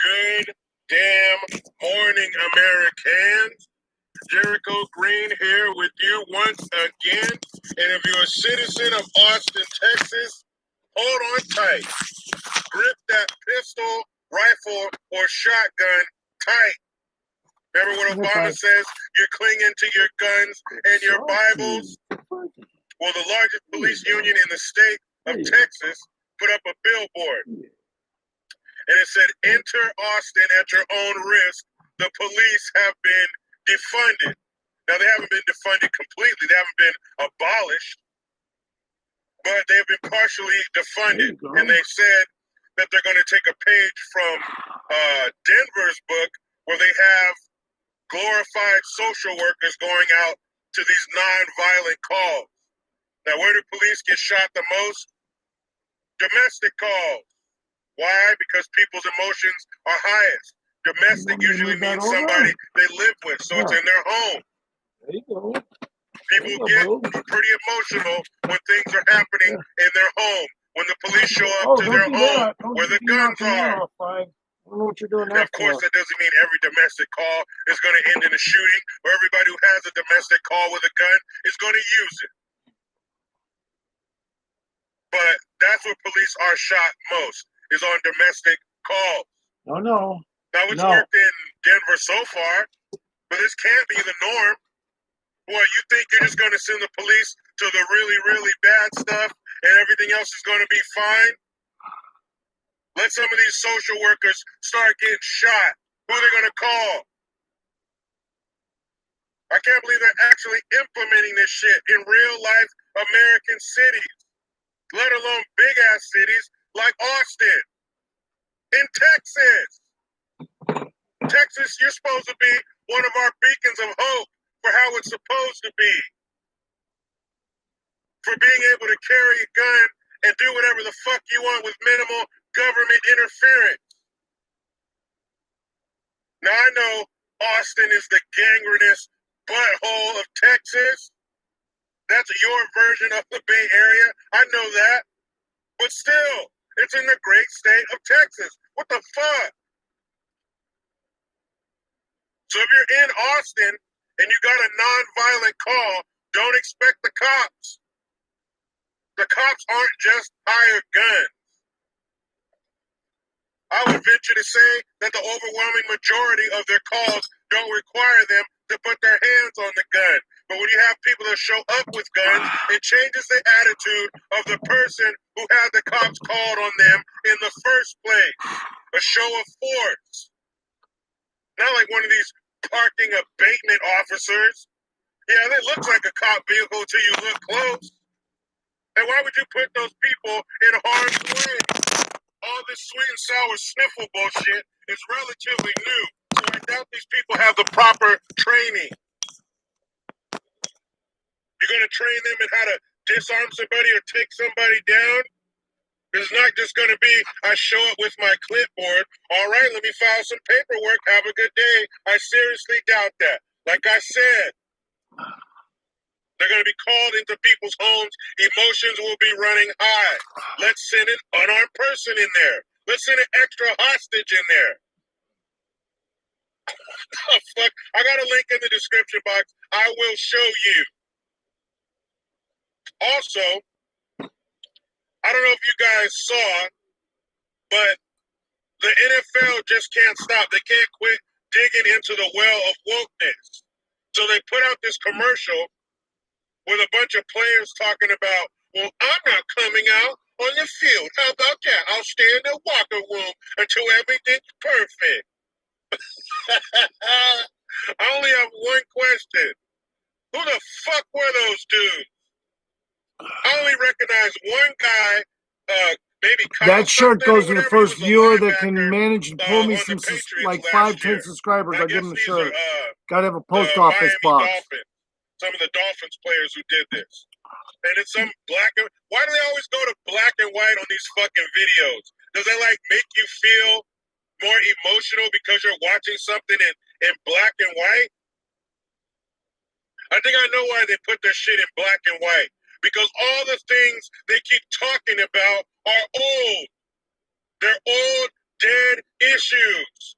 Good damn morning, Americans. Jericho Green here with you once again. And if you're a citizen of Austin, Texas, hold on tight. Grip that pistol, rifle, or shotgun tight. Remember what Obama says? You're clinging to your guns and your Bibles. Well, the largest police union in the state of Texas put up a billboard. And it said, enter Austin at your own risk. The police have been defunded. Now, they haven't been defunded completely. They haven't been abolished. But they've been partially defunded. And they said that they're going to take a page from Denver's book where they have glorified social workers going out to these nonviolent calls. Now, where do police get shot the most? Domestic calls. Why? Because people's emotions are highest. Domestic usually means somebody they live with, so it's in their home. There you go. People get pretty emotional when things are happening in their home. When the police show up to their home where the guns are. I don't know what you're doing Now, of course, that doesn't mean every domestic call is going to end in a shooting, or everybody who has a domestic call with a gun is going to use it. But that's where police are shot most, is on domestic calls. No. Now, it's worked in Denver so far, but this can't be the norm. What, you think you're just going to send the police to the really, really bad stuff and everything else is going to be fine? Let some of these social workers start getting shot. Who are they going to call? I can't believe they're actually implementing this shit in real life American cities, let alone big ass cities like Austin. In Texas. Texas, you're supposed to be one of our beacons of hope for how it's supposed to be. For being able to carry a gun and do whatever the fuck you want with minimal government interference. Now I know Austin is the gangrenous butthole of Texas. That's your version of the Bay Area. I know that. But still, it's in the great state of Texas. What the fuck? So if you're in Austin and you got a non-violent call, don't expect the cops. The cops aren't just hired guns. I would venture to say that the overwhelming majority of their calls don't require them to put their hands on the gun. But when you have people that show up with guns, it changes the attitude of the person who had the cops called on them in the first place. A show of force. Not like one of these parking abatement officers. Yeah, that looks like a cop vehicle till you look close. And why would you put those people in harm's way? All this sweet and sour sniffle bullshit is relatively new, so I doubt these people have the proper training. You're going to train them in how to disarm somebody or take somebody down? It's not just going to be, I show up with my clipboard, all right, let me file some paperwork, have a good day. I seriously doubt that. Like I said, they're going to be called into people's homes. Emotions will be running high. Let's send an unarmed person in there. Let's send an extra hostage in there. Oh, fuck. I got a link in the description box. I will show you. Also, I don't know if you guys saw, but the NFL just can't stop. They can't quit digging into the well of wokeness. So they put out this commercial with a bunch of players talking about, well, I'm not coming out on the field. How about that? I'll stay in the locker room until everything's perfect. I only have one question. Who the fuck were those dudes? I only recognize one guy, maybe Kyle That shirt something or goes to the whatever. He first was a viewer that can linebacker, manage to pull me on some, the Patriots like last 5, 10 year. subscribers. I I'll give guess him a these shirt. are Gotta have a the post office Miami box. Dolphins. Some of the Dolphins players who did this. And it's some black and why do they always go to black and white on these fucking videos? Does it like make you feel more emotional because you're watching something in black and white? I think I know why they put their shit in black and white. Because all the things they keep talking about are old. They're old, dead issues.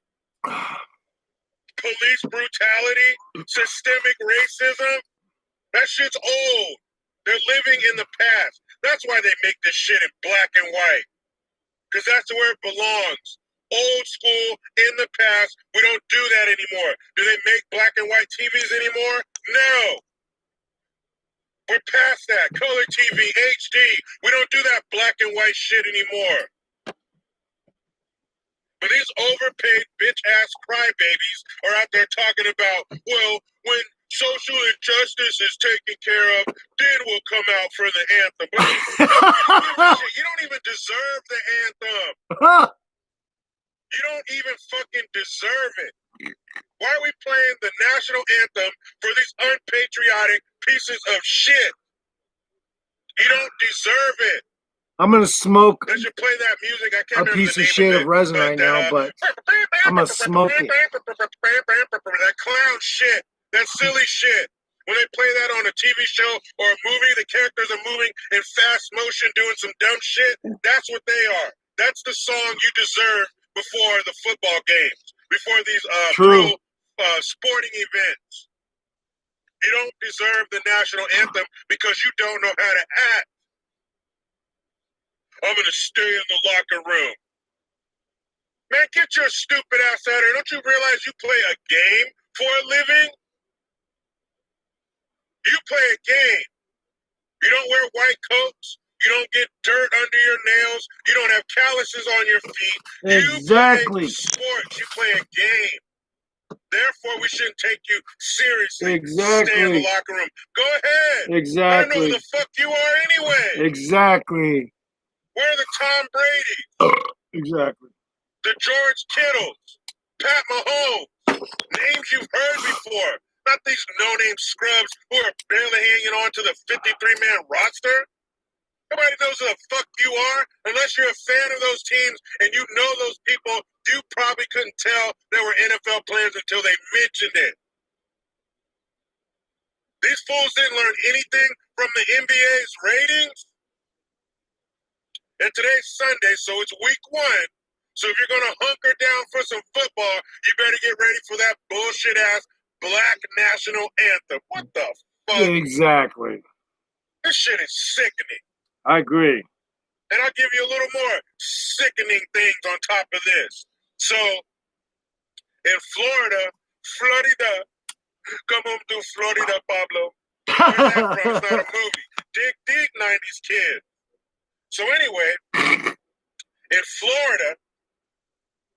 Police brutality, systemic racism, that shit's old. They're living in the past. That's why they make this shit in black and white. Because that's where it belongs. Old school, in the past. We don't do that anymore. Do they make black and white TVs anymore? No. We're past that. Color TV, HD. We don't do that black and white shit anymore. But these overpaid bitch-ass crybabies are out there talking about, well, when social injustice is taken care of, then we'll come out for the anthem. But you don't even deserve the anthem. You don't even fucking deserve it. Why are we playing the national anthem for these unpatriotic pieces of shit? You don't deserve it. I'm gonna smoke They should play that music. I can't a remember piece the of name shit of of it, resin but right now, but I'm gonna smoke it. That clown shit, that silly shit. When they play that on a TV show or a movie, the characters are moving in fast motion doing some dumb shit. That's what they are. That's the song you deserve before the football games, before these True. pro sporting events. You don't deserve the national anthem because you don't know how to act. I'm going to stay in the locker room. Man, get your stupid ass out of here. Don't you realize you play a game for a living? You play a game. You don't wear white coats. You don't get dirt under your nails. You don't have calluses on your feet. Exactly. You play sports. You play a game. Therefore, we shouldn't take you seriously. Exactly. Stay in the locker room. Go ahead. Exactly. I know who the fuck you are anyway. Exactly. We're the Tom Brady. Exactly. The George Kittles, Pat Mahomes, names you've heard before, not these no-name scrubs who are barely hanging on to the 53-man roster. Nobody knows who the fuck you are unless you're a fan of those teams and you know those people you probably couldn't tell there were NFL players until they mentioned it. These fools didn't learn anything from the NBA's ratings. And today's Sunday, so it's week 1. So if you're going to hunker down for some football, you better get ready for that bullshit-ass Black National Anthem. What the fuck? Exactly. This shit is sickening. I agree. And I'll give you a little more sickening things on top of this. So, in Florida, come home to Florida, Pablo. Where's that from? It's not a movie. Dig, 90s kid. So anyway, in Florida,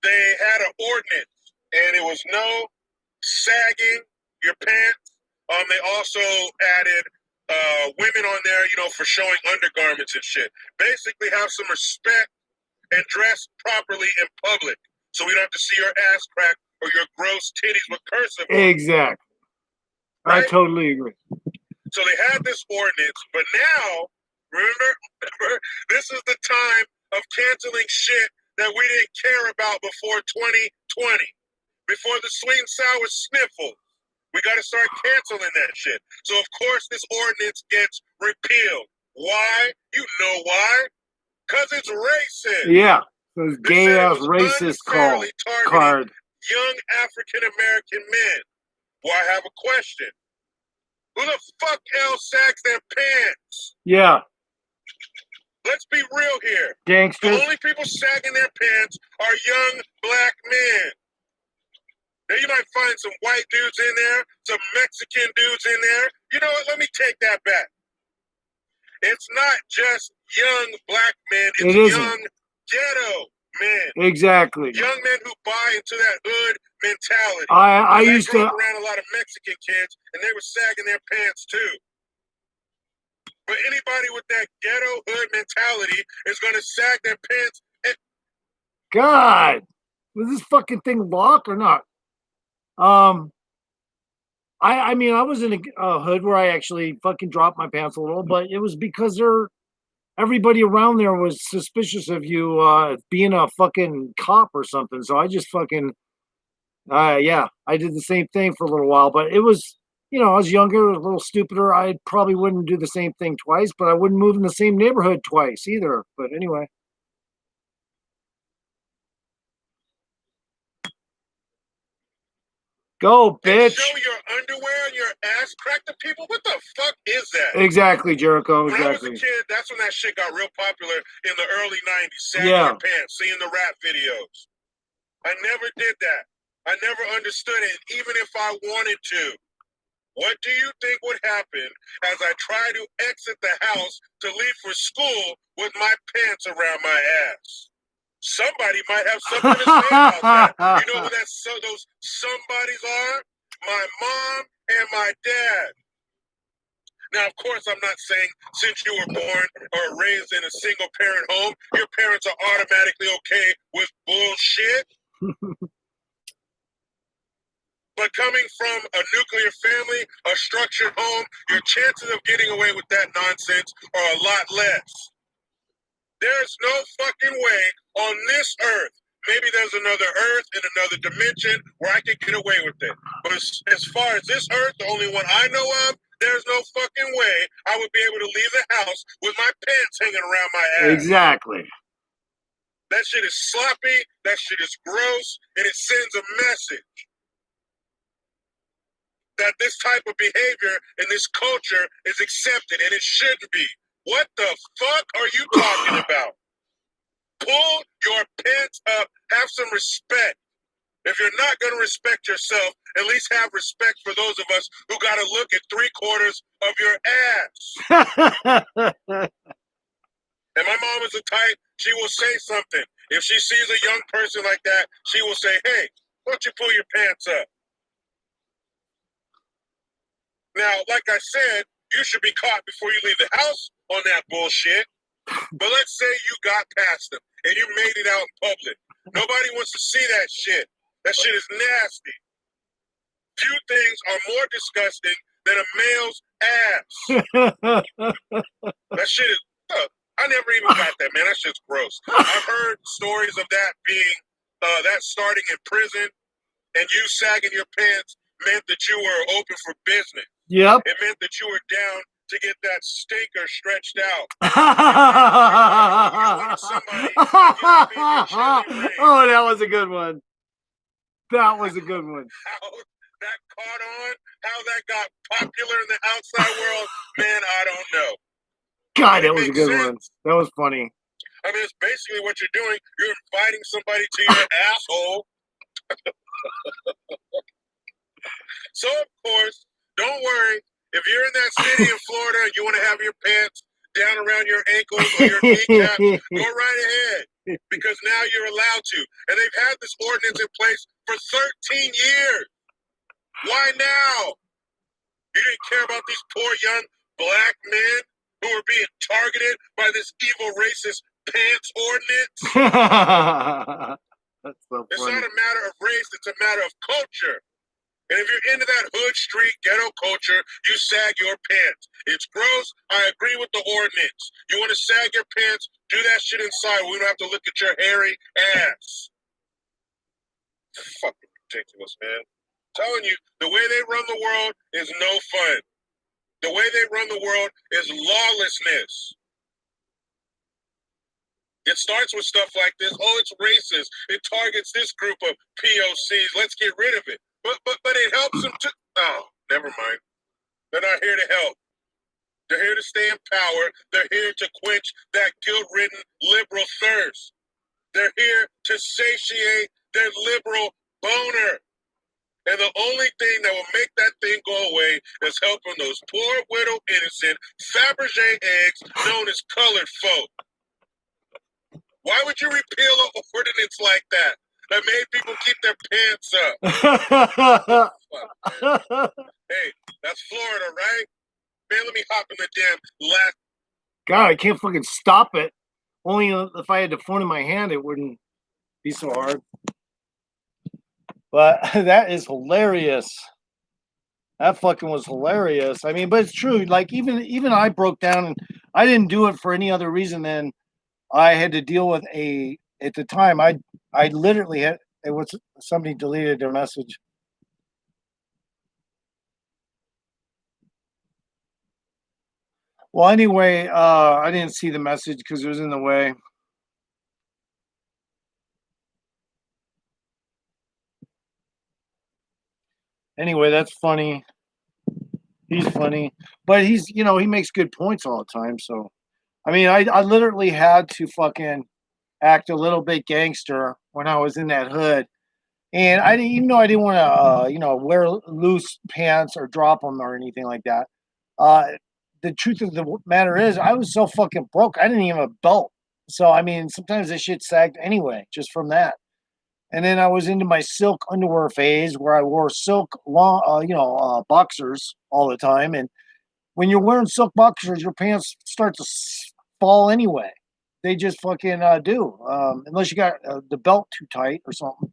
they had an ordinance, and it was no sagging your pants. They also added women on there, for showing undergarments and shit. Basically, have some respect and dress properly in public, so we don't have to see your ass crack or your gross titties with cursive. Exactly. Right? I totally agree. So they had this ordinance, but now, remember, this is the time of canceling shit that we didn't care about before 2020, before the sweet and sour sniffle. We got to start canceling that shit. So, of course, this ordinance gets repealed. Why? You know why? Because it's racist. Yeah. Those They gay said it ass was racist unfairly targeting card. young African-American men. Well, I have a question. Who the fuck else sags their pants? Yeah. Let's be real here. The Gangsters. only people sagging their pants are young black men. Now, you might find some white dudes in there, some Mexican dudes in there. You know what? Let me take that back. It's not just young black men. It's It isn't. young ghetto men. Exactly. Young men who buy into that hood mentality. I grew used to. up around a lot of Mexican kids, and they were sagging their pants too. But anybody with that ghetto hood mentality is going to sag their pants. God, was this fucking thing locked or not? I mean, I was in a hood where I actually fucking dropped my pants a little, but it was because everybody around there was suspicious of you being a fucking cop or something. So I just fucking, yeah, I did the same thing for a little while. But it was, I was younger, a little stupider. I probably wouldn't do the same thing twice, but I wouldn't move in the same neighborhood twice either. But anyway. Go, And bitch. show your underwear and your ass crack to people? What the fuck is that? Exactly, Jericho. When I was Exactly. a kid, that's when that shit got real popular in the early 90s. Sagging Yeah. your pants, seeing the rap videos. I never did that. I never understood it, even if I wanted to. What do you think would happen as I try to exit the house to leave for school with my pants around my ass? Somebody might have something to say about that. You know who those somebodies are? My mom and my dad. Now, of course, I'm not saying since you were born or raised in a single-parent home, your parents are automatically okay with bullshit. But coming from a nuclear family, a structured home, your chances of getting away with that nonsense are a lot less. There's no fucking way on this earth. Maybe there's another earth in another dimension where I can get away with it. But as far as this earth, the only one I know of, there's no fucking way I would be able to leave the house with my pants hanging around my ass. Exactly. That shit is sloppy, that shit is gross, and it sends a message that this type of behavior in this culture is accepted, and it shouldn't be. What the fuck are you talking about? Pull your pants up, have some respect. If you're not going to respect yourself, at least have respect for those of us who got to look at 3/4 of your ass. And my mom is the type, she will say something. If she sees a young person like that, she will say, hey, why don't you pull your pants up? Now, like I said, you should be caught before you leave the house on that bullshit. But let's say you got past them and you made it out in public. Nobody wants to see that shit. That shit is nasty. Few things are more disgusting than a male's ass. That shit is, I never even got that, man. That shit's gross. I've heard stories of that being that starting in prison and you sagging your pants meant that you were open for business. Yep. It meant that you were down to get that stinker stretched out. Oh, that was a good one. That was a good one. How that caught on, how that got popular in the outside world, man, I don't know. God, that was a good one. That was funny. I mean, it's basically what you're doing. You're inviting somebody to your asshole. So, of course, don't worry. If you're in that city in Florida and you want to have your pants down around your ankles or your kneecaps, go right ahead. Because now you're allowed to. And they've had this ordinance in place for 13 years. Why now? You didn't care about these poor young black men who were being targeted by this evil racist pants ordinance? That's so It's funny. not a matter of race, it's a matter of culture. And if you're into that hood street ghetto culture, you sag your pants. It's gross. I agree with the ordinance. You want to sag your pants? Do that shit inside. We don't have to look at your hairy ass. Fucking ridiculous, man. I'm telling you, the way they run the world is no fun. The way they run the world is lawlessness. It starts with stuff like this. Oh, it's racist. It targets this group of POCs. Let's get rid of it. But it helps them to. Oh, never mind. They're not here to help. They're here to stay in power. They're here to quench that guilt-ridden liberal thirst. They're here to satiate their liberal boner. And the only thing that will make that thing go away is helping those poor, widow, innocent Fabergé eggs known as colored folk. Why would you repeal an ordinance like that made people keep their pants up? Hey, that's Florida, right? Man, let me hop in the damn last. God, I can't fucking stop it. Only if I had the phone in my hand, it wouldn't be so hard. But that is hilarious. That fucking was hilarious. I mean, but it's true. Like even I broke down, and I didn't do it for any other reason than I had to deal with at the time. I literally had it was somebody deleted their message. Well, anyway, I didn't see the message because it was in the way. Anyway, that's funny. He's funny, but he makes good points all the time. So, I mean, I literally had to fucking act a little bit gangster when I was in that hood. And I didn't, even though I didn't want to, wear loose pants or drop them or anything like that. The truth of the matter is, I was so fucking broke. I didn't even have a belt. So, I mean, sometimes this shit sagged anyway, just from that. And then I was into my silk underwear phase where I wore silk long, boxers all the time. And when you're wearing silk boxers, your pants start to fall anyway. They just fucking do, unless you got the belt too tight or something.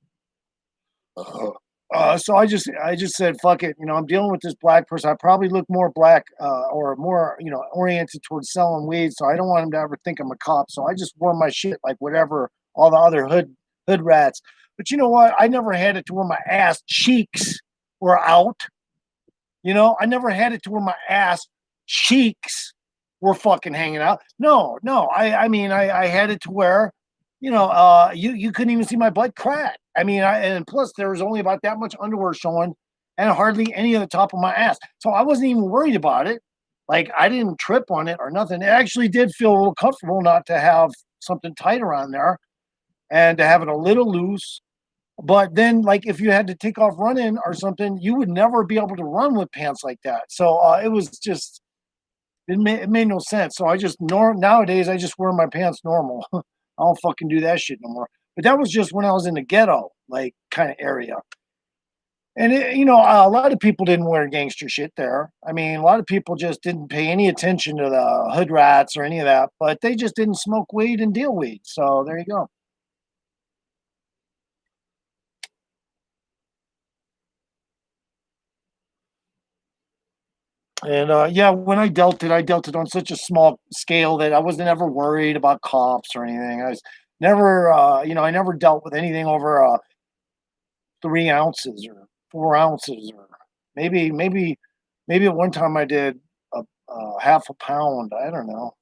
So I just said, fuck it. I'm dealing with this black person. I probably look more black or more, oriented towards selling weed. So I don't want him to ever think I'm a cop. So I just wore my shit like whatever all the other hood rats. But you know what? I never had it to where my ass cheeks were out. I never had it to where my ass cheeks were fucking hanging out. No. I mean, I had it to where, you couldn't even see my butt crack. I mean, and plus there was only about that much underwear showing and hardly any of the top of my ass. So I wasn't even worried about it. Like I didn't trip on it or nothing. It actually did feel a little comfortable not to have something tight around there and to have it a little loose. But then, like, if you had to take off running or something, you would never be able to run with pants like that. So it was just, it made no sense. So I just, nowadays, I just wear my pants normal. I don't fucking do that shit no more. But that was just when I was in the ghetto, like, kind of area. And, a lot of people didn't wear gangster shit there. I mean, a lot of people just didn't pay any attention to the hood rats or any of that. But they just didn't smoke weed and deal weed. So there you go. And when I dealt it on such a small scale that I wasn't ever worried about cops or anything. Never, I never dealt with anything over 3 ounces or 4 ounces, or maybe at one time I did a half a pound. I don't know.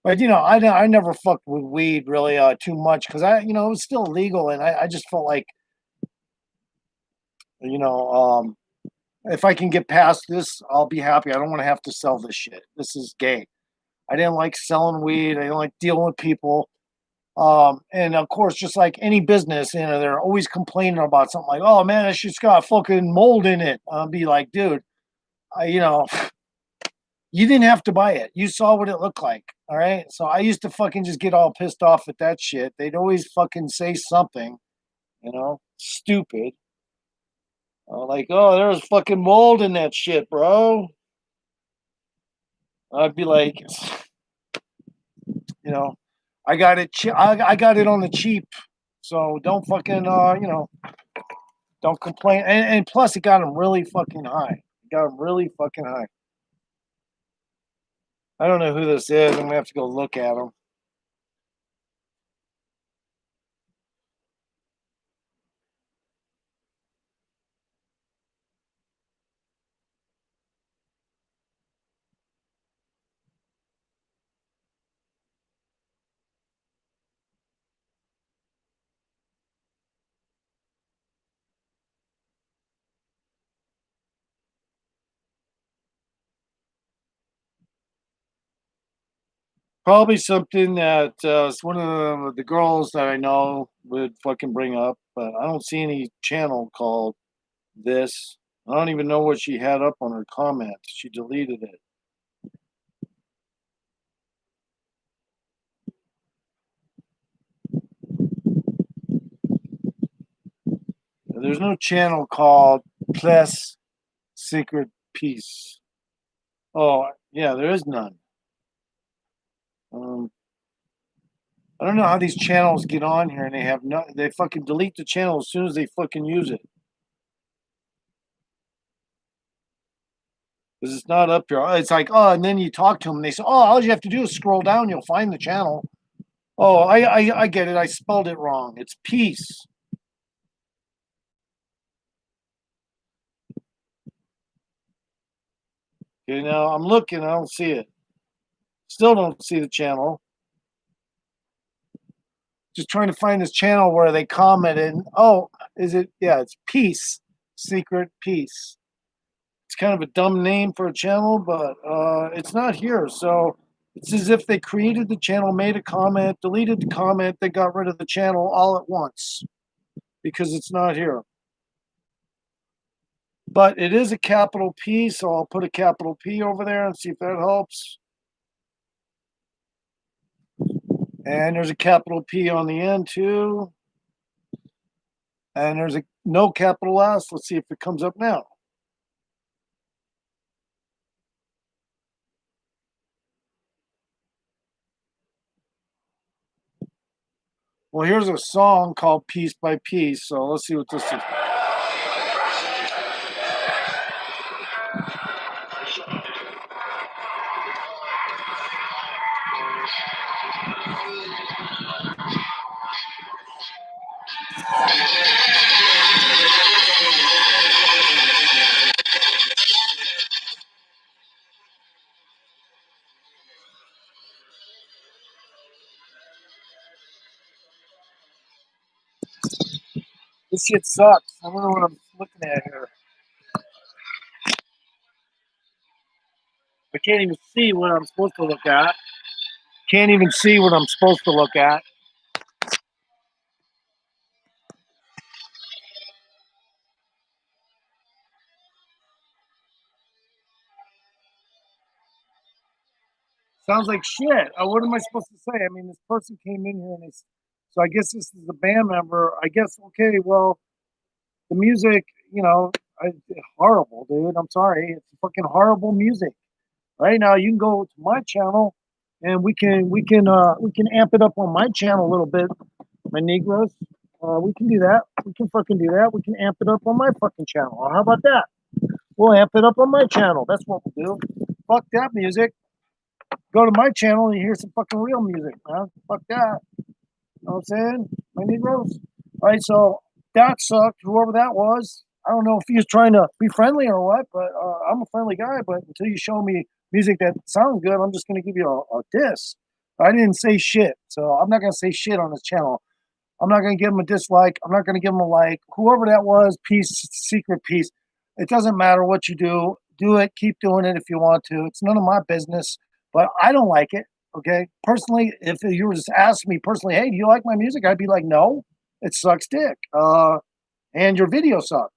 But I never fucked with weed really too much because it was still legal, and I just felt like you know if I can get past this, I'll be happy. I don't want to have to sell this shit. This is gay. I didn't like selling weed. I didn't like dealing with people. And of course, just like any business, they're always complaining about something like, "Oh man, that shit's got fucking mold in it." I'll be like, "Dude, you didn't have to buy it. You saw what it looked like. All right." So I used to fucking just get all pissed off at that shit. They'd always fucking say something, stupid. Like, "Oh, there's fucking mold in that shit, bro." I'd be like, you know, I got it. I got it on the cheap. So don't fucking, don't complain. And plus, it got them really fucking high. It got them really fucking high. I don't know who this is. I'm gonna have to go look at him. Probably something that it's one of the girls that I know would fucking bring up, but I don't see any channel called this. I don't even know what she had up on her comment. She deleted it. There's no channel called Plus Secret Peace. Oh, yeah, there is none. I don't know how these channels get on here and they fucking delete the channel as soon as they fucking use it. Because it's not up here. It's like, oh, and then you talk to them and they say, oh, all you have to do is scroll down, you'll find the channel. Oh, I get it. I spelled it wrong. It's peace. Okay, now I'm looking, I don't see it. Still don't see the channel. Just trying to find this channel where they commented. Oh, is it? Yeah, it's Peace. Secret Peace. It's kind of a dumb name for a channel, but it's not here. So it's as if they created the channel, made a comment, deleted the comment, they got rid of the channel all at once because it's not here. But it is a capital P, so I'll put a capital P over there and see if that helps. And there's a capital P on the end too. And there's a no capital S. Let's see if it comes up now. Well, here's a song called Piece by Piece. So let's see what this is. This shit sucks. I don't know what I'm looking at here. I can't even see what I'm supposed to look at. Can't even see what I'm supposed to look at. Sounds like shit. What am I supposed to say? I mean, this person came in here and so I guess this is a band member. I guess, okay, well, the music, horrible, dude. I'm sorry. It's fucking horrible music. Right now, you can go to my channel and we can amp it up on my channel a little bit, my Negros. We can do that. We can fucking do that. We can amp it up on my fucking channel. How about that? We'll amp it up on my channel. That's what we'll do. Fuck that music. Go to my channel and you hear some fucking real music, man. Fuck that. know what I'm saying? My Negroes. All right, so that sucked. Whoever that was, I don't know if he was trying to be friendly or what, but I'm a friendly guy. But until you show me music that sounds good, I'm just going to give you a diss. I didn't say shit, so I'm not going to say shit on this channel. I'm not going to give him a dislike. I'm not going to give him a like. Whoever that was, peace, secret peace. It doesn't matter what you do. Do it. Keep doing it if you want to. It's none of my business, but I don't like it. Okay. Personally, if you were just asking me personally, hey, do you like my music? I'd be like, no, it sucks dick. And your video sucked.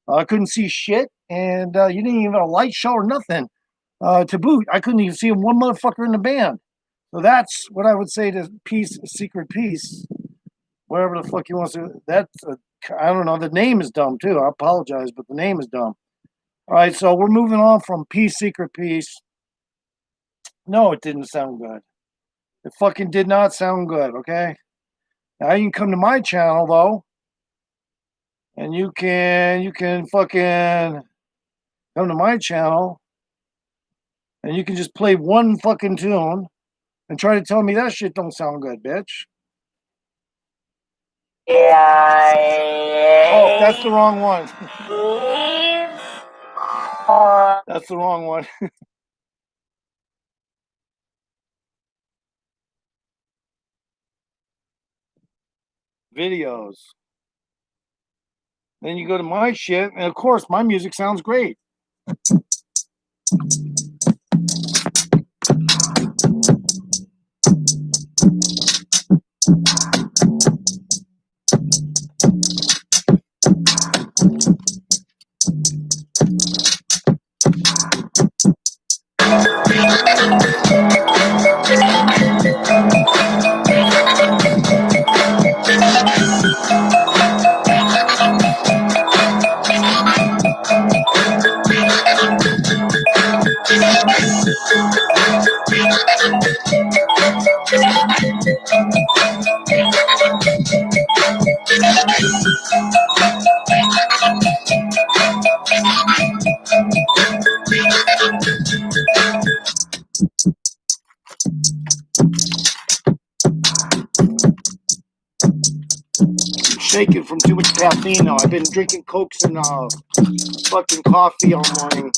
I couldn't see shit, and you didn't even have a light show or nothing. To boot, I couldn't even see one motherfucker in the band. So that's what I would say to peace, secret peace. Whatever the fuck you want to. That's I don't know. The name is dumb too. I apologize, but the name is dumb. All right, so we're moving on from peace, secret peace. No, it didn't sound good. It fucking did not sound good. Okay. Now you can come to my channel though, and you can fucking come to my channel, and you can just play one fucking tune, and try to tell me that shit don't sound good, bitch. Oh, that's the wrong one. That's the wrong one. Videos. Then you go to my shit, and of course, my music sounds great. Shaking from too much caffeine now. I've been drinking Cokes and fucking coffee all morning.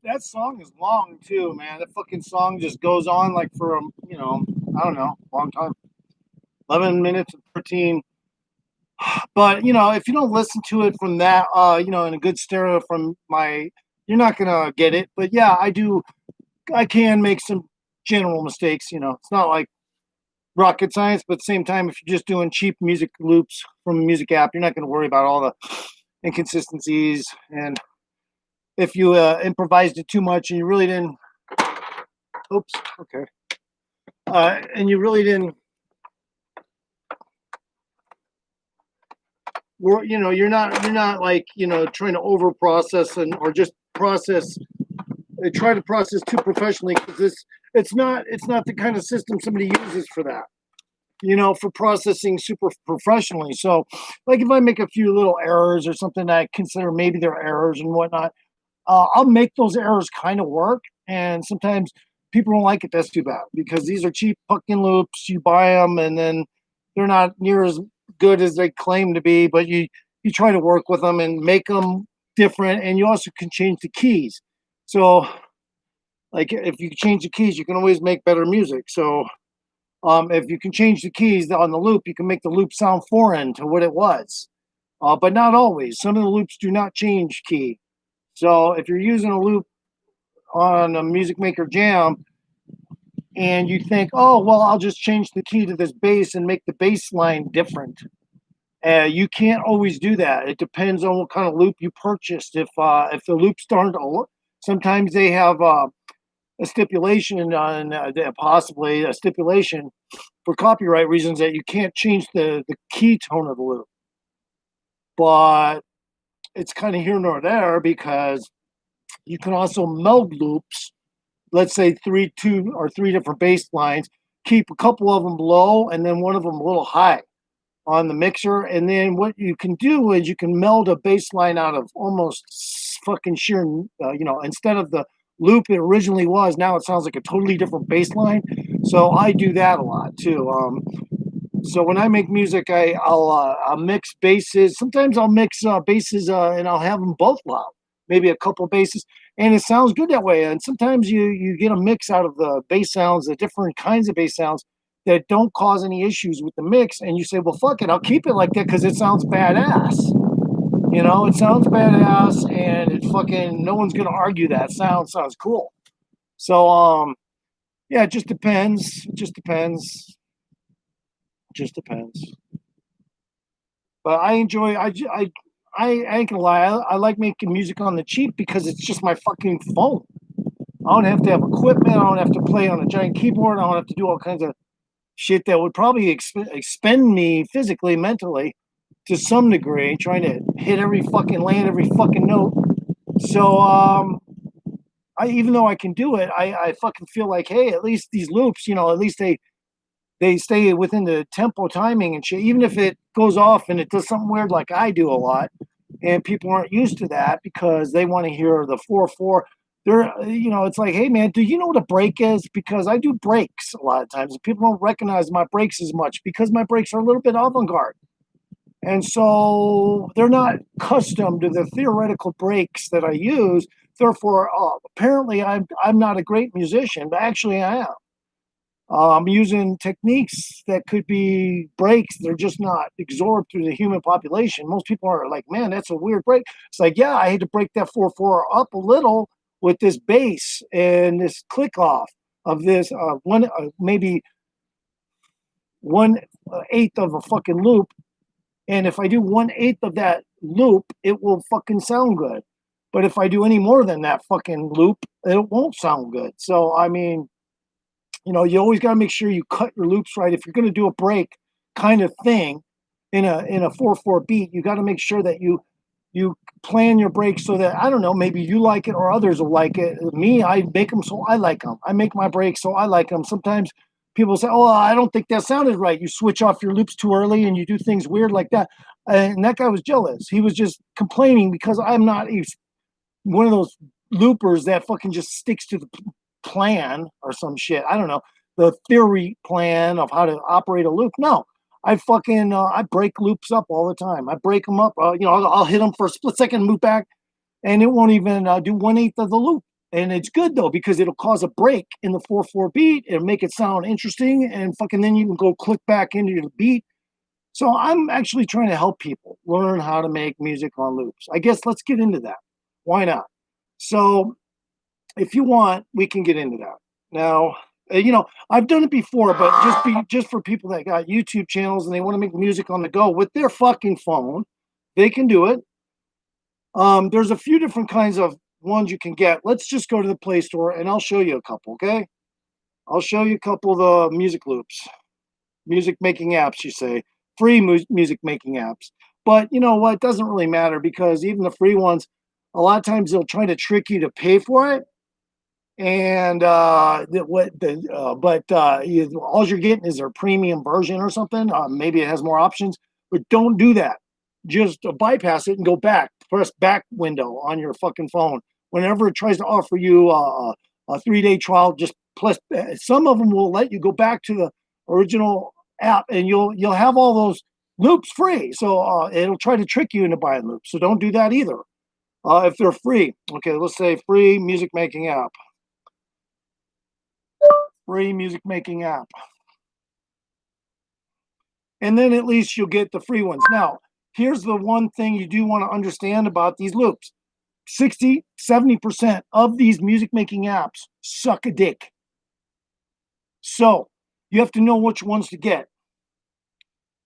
That song is long too, man. That fucking song just goes on like for I don't know, long time. 11 minutes and 13. But if you don't listen to it from that, in a good stereo from you're not gonna get it. But yeah, I can make some general mistakes. It's not like rocket science, but at the same time, if you're just doing cheap music loops from a music app, you're not gonna worry about all the inconsistencies. And if you improvised it too much and you really didn't, oops, okay, and you really didn't. You're not like trying to over process or just process. Try to process too professionally because it's not the kind of system somebody uses for that. For processing super professionally. So, like if I make a few little errors or something that I consider maybe they're errors and whatnot, I'll make those errors kind of work. And sometimes people don't like it. That's too bad because these are cheap fucking loops. You buy them and then they're not near as good as they claim to be, but you try to work with them and make them different, and you also can change the keys. So, like, if you change the keys, you can always make better music. So, if you can change the keys on the loop, you can make the loop sound foreign to what it was. But not always. Some of the loops do not change key. So, if you're using a loop on a Music Maker Jam, and you think, oh, well, I'll just change the key to this bass and make the bass line different. You can't always do that. It depends on what kind of loop you purchased. If the loops aren't, sometimes they have a stipulation on possibly a stipulation for copyright reasons that you can't change the key tone of the loop. But it's kind of here nor there because you can also meld loops. Let's say three different bass lines. Keep a couple of them low and then one of them a little high on the mixer. And then what you can do is you can meld a bass line out of almost fucking sheer, instead of the loop it originally was, now it sounds like a totally different bass line. So I do that a lot too. So when I make music, I'll mix basses. Sometimes I'll mix basses and I'll have them both loud, maybe a couple basses, and it sounds good that way. And sometimes you get a mix out of the bass sounds, the different kinds of bass sounds that don't cause any issues with the mix. And you say, well, fuck it, I'll keep it like that because it sounds badass. It sounds badass, and it fucking no one's gonna argue that sounds cool. So yeah, it just depends. It just depends. Just depends. But I enjoy. I ain't gonna lie. I like making music on the cheap because it's just my fucking phone. I don't have to have equipment. I don't have to play on a giant keyboard. I don't have to do all kinds of shit that would probably expend me physically, mentally, to some degree, trying to hit every fucking land, every fucking note. So I even though I can do it, I fucking feel like, hey, at least these loops, at least they stay within the tempo timing and shit. Even if it goes off and it does something weird like I do a lot, and people aren't used to that because they want to hear the 4/4. It's like, hey man, do you know what a break is? Because I do breaks a lot of times, and people don't recognize my breaks as much because my breaks are a little bit avant-garde, and so they're not accustomed to the theoretical breaks that I use. Therefore, apparently, I'm not a great musician, but actually I am. I'm using techniques that could be breaks. They're just not absorbed through the human population. Most people are like, man, that's a weird break. It's like, yeah, I had to break that 4/4 up a little with this bass and this click off of this maybe 1/8 of a fucking loop. And if I do 1/8 of that loop, it will fucking sound good. But if I do any more than that fucking loop, it won't sound good. So, I mean, you always got to make sure you cut your loops right. If you're going to do a break kind of thing in a 4/4 beat, you got to make sure that you plan your breaks so that, I don't know, maybe you like it or others will like it. Me, I make them so I like them. I make my breaks so I like them. Sometimes people say, oh, I don't think that sounded right. You switch off your loops too early and you do things weird like that. And that guy was jealous. He was just complaining because I'm not one of those loopers that fucking just sticks to the plan or some shit. I don't know, the theory plan of how to operate a loop. No, I fucking I break loops up all the time. I break them up. I'll hit them for a split second, move back, and it won't even do 1/8 of the loop. And it's good though because it'll cause a break in the 4/4 beat. It'll make it sound interesting, and fucking then you can go click back into the beat. So I'm actually trying to help people learn how to make music on loops. I guess let's get into that. Why not? So if you want, we can get into that. Now, I've done it before, but just for people that got YouTube channels and they want to make music on the go with their fucking phone, they can do it. There's a few different kinds of ones you can get. Let's just go to the Play Store and I'll show you a couple, okay? I'll show you a couple of the music loops, music making apps, you say, free music making apps. But you know what? It doesn't really matter because even the free ones, a lot of times they'll try to trick you to pay for it. And all you're getting is their premium version or something. Maybe it has more options, but don't do that. Just bypass it and go back. Press back window on your fucking phone. Whenever it tries to offer you a 3-day trial, just plus. Some of them will let you go back to the original app, and you'll have all those loops free. So it'll try to trick you into buying loops. So don't do that either. if they're free. Okay, let's say free music making app. Free music making app. And then at least you'll get the free ones. Now, here's the one thing you do want to understand about these loops. 60, 70% of these music making apps suck a dick. So you have to know which ones to get.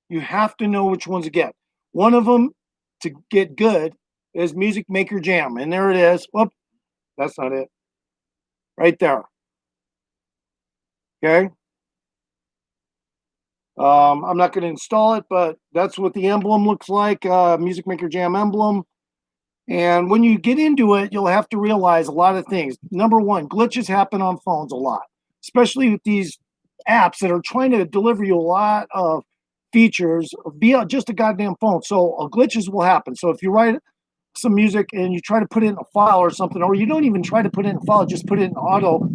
You have to know which ones to get. One of them to get good is Music Maker Jam. And there it is. Whoop, that's not it. Right there. Okay. I'm not going to install it, but that's what the emblem looks like. Music Maker Jam emblem. And when you get into it, you'll have to realize a lot of things. Number one, glitches happen on phones a lot, especially with these apps that are trying to deliver you a lot of features via just a goddamn phone. So glitches will happen. So if you write some music and you try to put it in a file or something, or you don't even try to put it in a file, just put it in auto,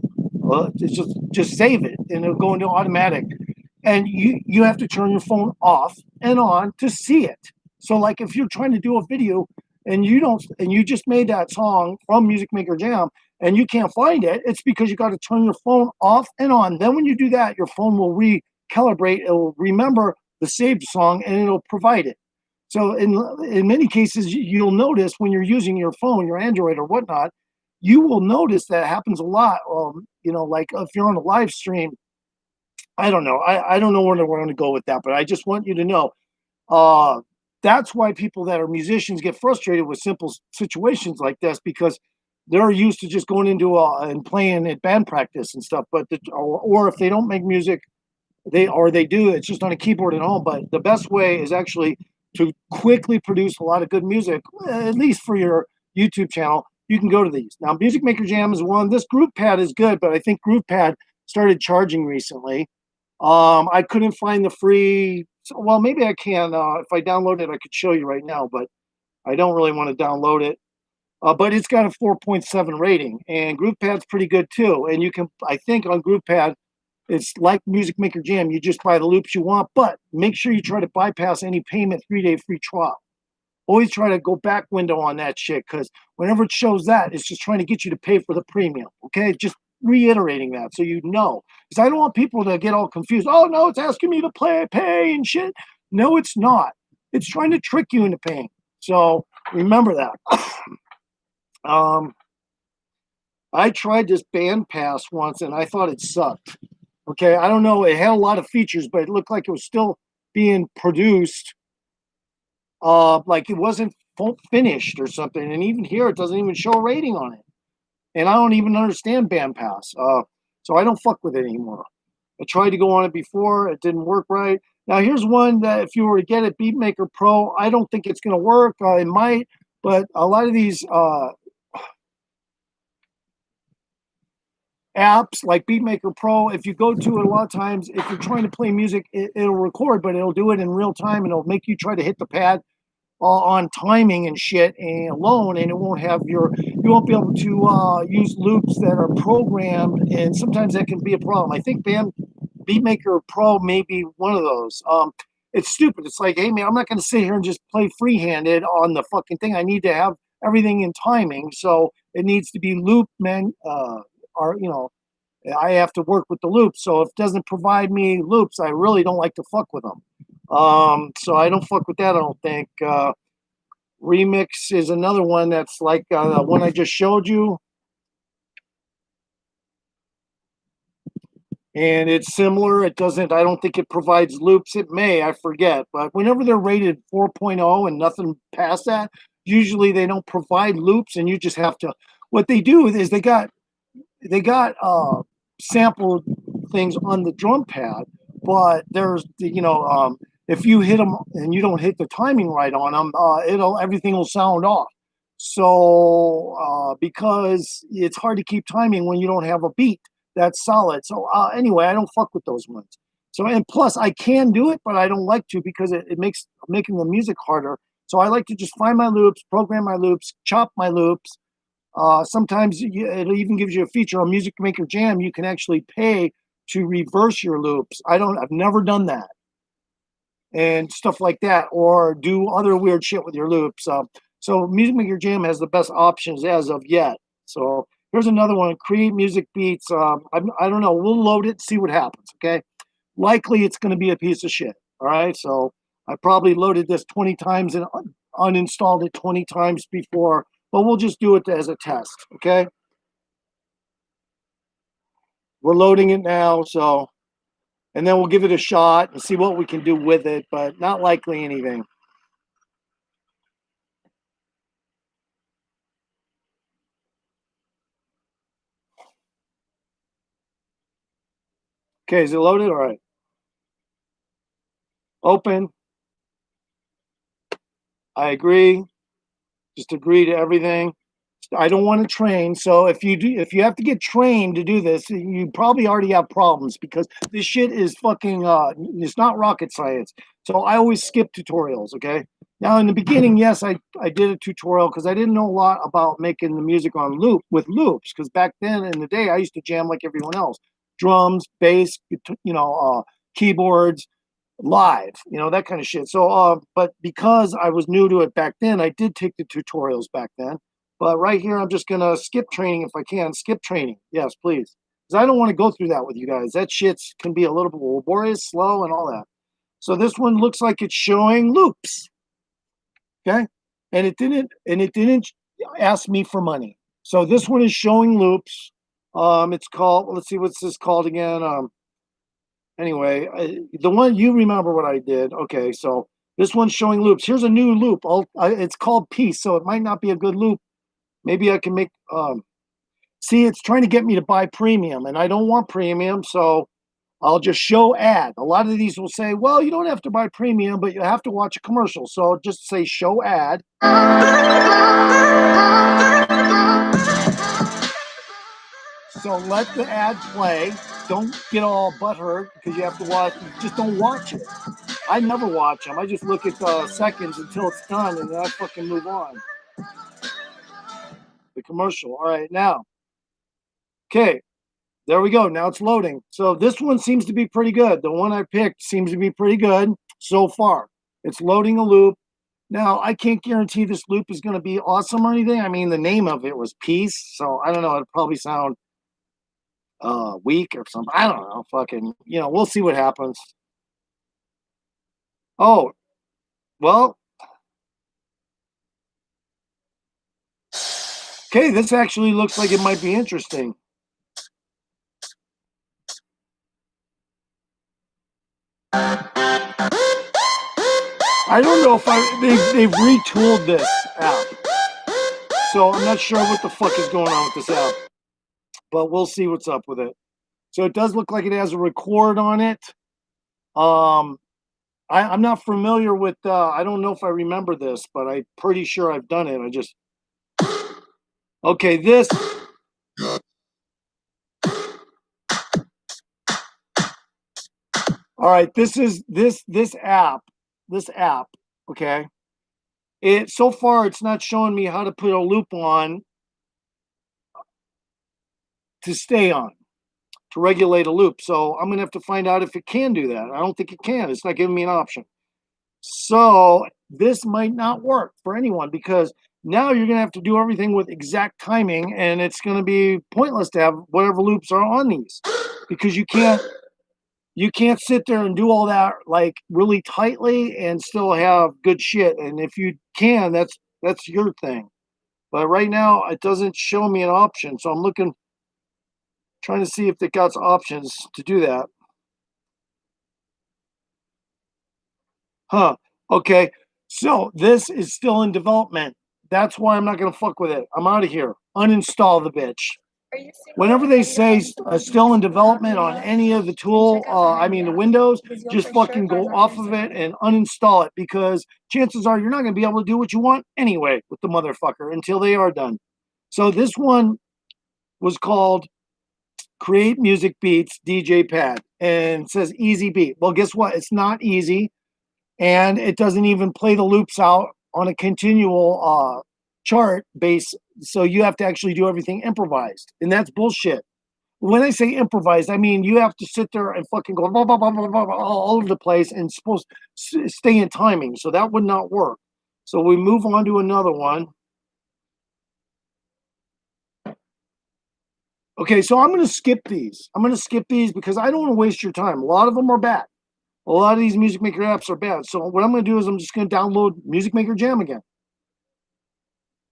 just save it and it'll go into automatic. And you have to turn your phone off and on to see it. So like if you're trying to do a video and you just made that song from Music Maker Jam and you can't find it, it's because you got to turn your phone off and on. Then when you do that, your phone will recalibrate, it will remember the saved song and it'll provide it. So in many cases, you'll notice when you're using your phone, your Android or whatnot, you will notice that happens a lot. Like if you're on a live stream, I don't know. I don't know where we're going to go with that, but I just want you to know that's why people that are musicians get frustrated with simple situations like this, because they're used to just going into and playing at band practice and stuff. But or if they don't make music, they do, it's just on a keyboard at home. But the best way is actually to quickly produce a lot of good music, at least for your YouTube channel. You can go to these. Now, Music Maker Jam is one. This GroovePad is good, but I think GroovePad started charging recently. I couldn't find the free. Well, maybe I can. If I download it, I could show you right now, but I don't really want to download it. But it's got a 4.7 rating, and GroovePad's pretty good too. And you can, I think, on GroovePad, it's like Music Maker Jam. You just buy the loops you want, but make sure you try to bypass any payment 3-day free trial. Always try to go back window on that shit, because whenever it shows that, it's just trying to get you to pay for the premium. Okay, just reiterating that so you know, because I don't want people to get all confused. Oh no, it's asking me to pay and shit. No, it's not. It's trying to trick you into paying. So remember that. I tried this band pass once and I thought it sucked. Okay, I don't know. It had a lot of features, but it looked like it was still being produced. Like it wasn't finished or something. And even here, it doesn't even show a rating on it. And I don't even understand Bandpass. So I don't fuck with it anymore. I tried to go on it before. It didn't work right. Now, here's one that if you were to get it, Beatmaker Pro, I don't think it's going to work. It might, but a lot of these apps like Beatmaker Pro, if you go to it a lot of times, if you're trying to play music, it'll record, but it'll do it in real time and it'll make you try to hit the pad on timing and shit and alone, and it won't have you won't be able to use loops that are programmed, and sometimes that can be a problem. I think Beatmaker Pro may be one of those. It's stupid. It's like, hey man, I'm not going to sit here and just play free-handed on the fucking thing. I need to have everything in timing, so it needs to be loop, man. I have to work with the loops. So if it doesn't provide me loops, I really don't like to fuck with them. So I don't fuck with that, I don't think. Remix is another one that's like the one I just showed you. And it's similar. It doesn't, I don't think it provides loops. It may, I forget. But whenever they're rated 4.0 and nothing past that, usually they don't provide loops, and you just have to, what they do is they got sampled things on the drum pad, but there's, if you hit them and you don't hit the timing right on them, everything will sound off. So because it's hard to keep timing when you don't have a beat that's solid. So anyway, I don't fuck with those ones. So, and plus I can do it, but I don't like to, because it makes making the music harder. So I like to just find my loops, program my loops, chop my loops. Sometimes it even gives you a feature on Music Maker Jam. You can actually pay to reverse your loops. I've never done that, and stuff like that, or do other weird shit with your loops. So Music Maker Jam has the best options as of yet. So here's another one, create music beats. I don't know, we'll load it, see what happens, okay? Likely it's gonna be a piece of shit, all right? So I probably loaded this 20 times and uninstalled it 20 times before, but we'll just do it as a test, okay? We're loading it now, so, and then we'll give it a shot and see what we can do with it, but not likely anything. Okay, is it loaded? All right. Open. I agree. Just agree to everything. I don't want to train. So if you have to get trained to do this, you probably already have problems because this shit is fucking it's not rocket science. So I always skip tutorials, okay? Now in the beginning, yes, I did a tutorial because I didn't know a lot about making the music on loop with loops, because back then in the day I used to jam like everyone else. Drums, bass, keyboards, live, that kind of shit. So but because I was new to it back then, I did take the tutorials back then. But right here, I'm just gonna skip training if I can. Skip training, yes, please, because I don't want to go through that with you guys. That shit can be a little bit laborious, slow, and all that. So this one looks like it's showing loops, okay, and it didn't ask me for money. So this one is showing loops. It's called. Let's see, what's this called again? Anyway, the one you remember what I did. Okay, so this one's showing loops. Here's a new loop. It's called Peace, so it might not be a good loop. Maybe I can make, see, it's trying to get me to buy premium, and I don't want premium, so I'll just show ad. A lot of these will say, well, you don't have to buy premium, but you have to watch a commercial. So I'll just say show ad. So let the ad play. Don't get all butthurt because you have to watch. Just don't watch it. I never watch them. I just look at the seconds until it's done, and then I fucking move on. The commercial. All right, now. Okay, there we go. Now it's loading. So this one seems to be pretty good. The one I picked seems to be pretty good so far. It's loading a loop. Now, I can't guarantee this loop is going to be awesome or anything. I mean, the name of it was Peace, so I don't know. It'd probably sound weak or something. I don't know. Fucking, we'll see what happens. Oh, well. Okay, this actually looks like it might be interesting. I don't know if they've retooled this app. So I'm not sure what the fuck is going on with this app. But we'll see what's up with it. So it does look like it has a record on it. I'm not familiar with, I don't know if I remember this, but I'm pretty sure I've done it. Okay, this. All right, this is this app, okay? So far it's not showing me how to put a loop on to stay on, to regulate a loop. So I'm gonna have to find out if it can do that. I don't think it can. It's not giving me an option. So this might not work for anyone because now you're gonna have to do everything with exact timing, and it's gonna be pointless to have whatever loops are on these because you can't sit there and do all that like really tightly and still have good shit. And if you can, that's your thing. But right now it doesn't show me an option, so I'm trying to see if it got options to do that. Huh. Okay. So this is still in development. That's why I'm not gonna fuck with it. I'm out of here. Uninstall the bitch. Whenever they say still in development on any of the the Windows, just fucking go off of it and uninstall it because chances are you're not going to be able to do what you want anyway with the motherfucker until they are done. So this one was called Create Music Beats DJ Pad and it says easy beat. Well, guess what? It's not easy and it doesn't even play the loops out on a continual chart base, so you have to actually do everything improvised, and that's bullshit. When I say improvised, I mean you have to sit there and fucking go blah, blah, blah, blah, blah, all over the place and supposed to stay in timing, so that would not work. So we move on to another one. Okay, so I'm going to skip these. I'm going to skip these because I don't want to waste your time. A lot of them are bad. A lot of these Music Maker apps are bad. So what I'm going to do is I'm just going to download Music Maker Jam again.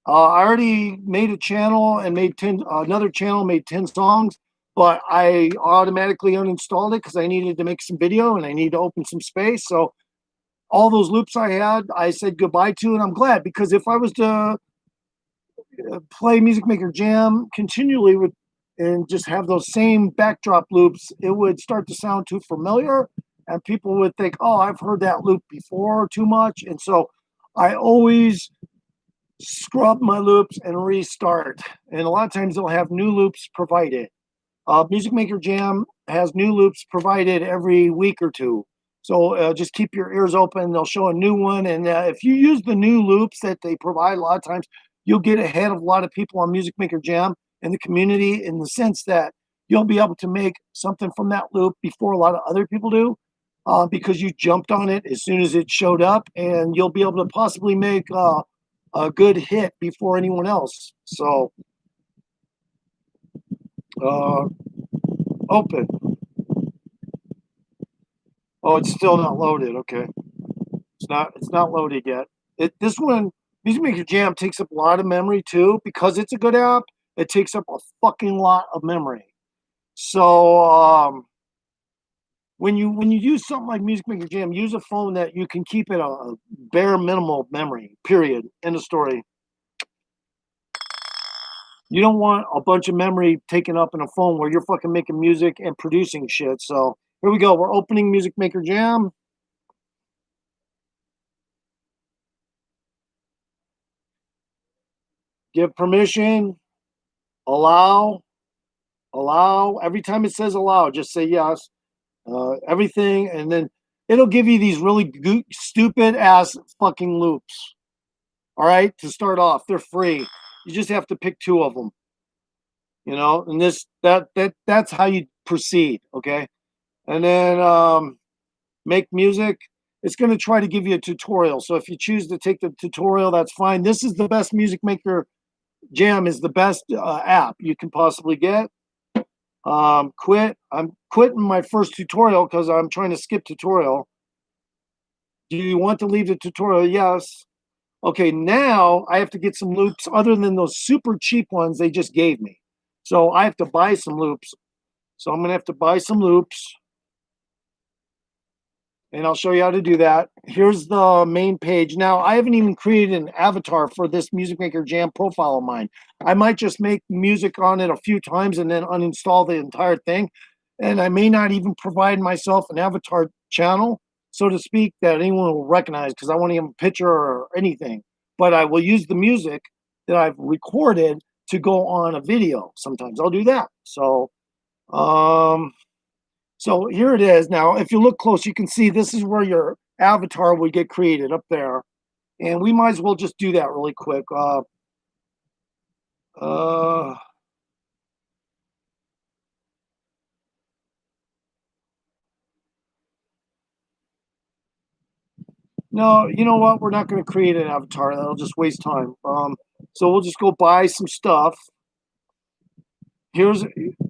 I already made a channel and made another channel, made 10 songs, but I automatically uninstalled it because I needed to make some video and I needed to open some space. So all those loops I had, I said goodbye to, and I'm glad, because if I was to play Music Maker Jam continually with and just have those same backdrop loops, it would start to sound too familiar, and people would think, oh, I've heard that loop before too much. And so I always scrub my loops and restart. And a lot of times they'll have new loops provided. Music Maker Jam has new loops provided every week or two. So just keep your ears open. They'll show a new one. And if you use the new loops that they provide, a lot of times you'll get ahead of a lot of people on Music Maker Jam in the community, in the sense that you'll be able to make something from that loop before a lot of other people do, because you jumped on it as soon as it showed up, and you'll be able to possibly make a good hit before anyone else. So open. Oh, it's still not loaded. Okay, it's not loaded yet. This one, Music Maker Jam, takes up a lot of memory too, because it's a good app. It takes up a fucking lot of memory. So when you use something like Music Maker Jam, use a phone that you can keep it a bare minimal memory. Period. End of story. You don't want a bunch of memory taken up in a phone where you're fucking making music and producing shit. So here we go. We're opening Music Maker Jam. Give permission. Allow. Allow. Every time it says allow, just say yes. Everything. And then it'll give you these really stupid ass fucking loops. All right. To start off, they're free. You just have to pick two of them. You know, and that's how you proceed. Okay. And then make music. It's going to try to give you a tutorial. So if you choose to take the tutorial, that's fine. This is the best. Music Maker Jam is the best app you can possibly get. Quit. I'm quitting my first tutorial because I'm trying to skip tutorial. Do you want to leave the tutorial? Yes. Okay, now I have to get some loops other than those super cheap ones they just gave me. So I have to buy some loops. So I'm going to have to buy some loops. And I'll show you how to do that. Here's the main page. Now, I haven't even created an avatar for this Music Maker Jam profile of mine. I might just make music on it a few times and then uninstall the entire thing. And I may not even provide myself an avatar channel, so to speak, that anyone will recognize, because I won't even picture or anything. But I will use the music that I've recorded to go on a video. Sometimes I'll do that. So here it is. Now, if you look close, you can see this is where your avatar would get created up there. And we might as well just do that really quick. No, you know what? We're not going to create an avatar. That'll just waste time. So we'll just go buy some stuff. Here's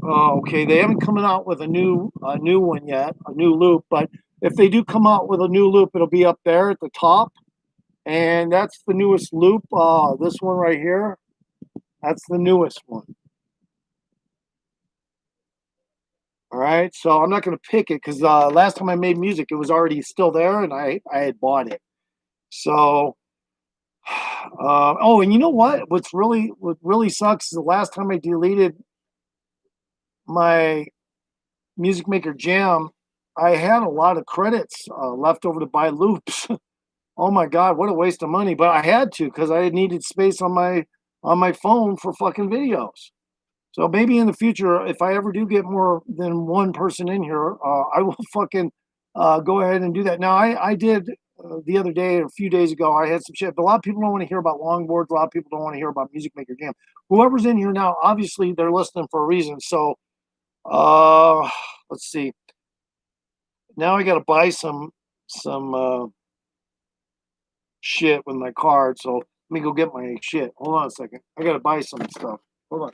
okay. They haven't come out with a new one yet, a new loop. But if they do come out with a new loop, it'll be up there at the top. And that's the newest loop. This one right here. That's the newest one. All right. So I'm not going to pick it because last time I made music, it was already still there and I had bought it. So, oh, and you know what? What really sucks is the last time I deleted my Music Maker Jam, I had a lot of credits left over to buy loops. Oh my God, what a waste of money. But I had to because I needed space on my phone for fucking videos. So maybe in the future, if I ever do get more than one person in here, I will fucking go ahead and do that. Now, I did the other day, a few days ago, I had some shit, but a lot of people don't want to hear about longboards. A lot of people don't want to hear about Music Maker Jam. Whoever's in here now, obviously they're listening for a reason. So let's see. Now I got to buy some shit with my card. So let me go get my shit. Hold on a second. I gotta buy some stuff. Hold on.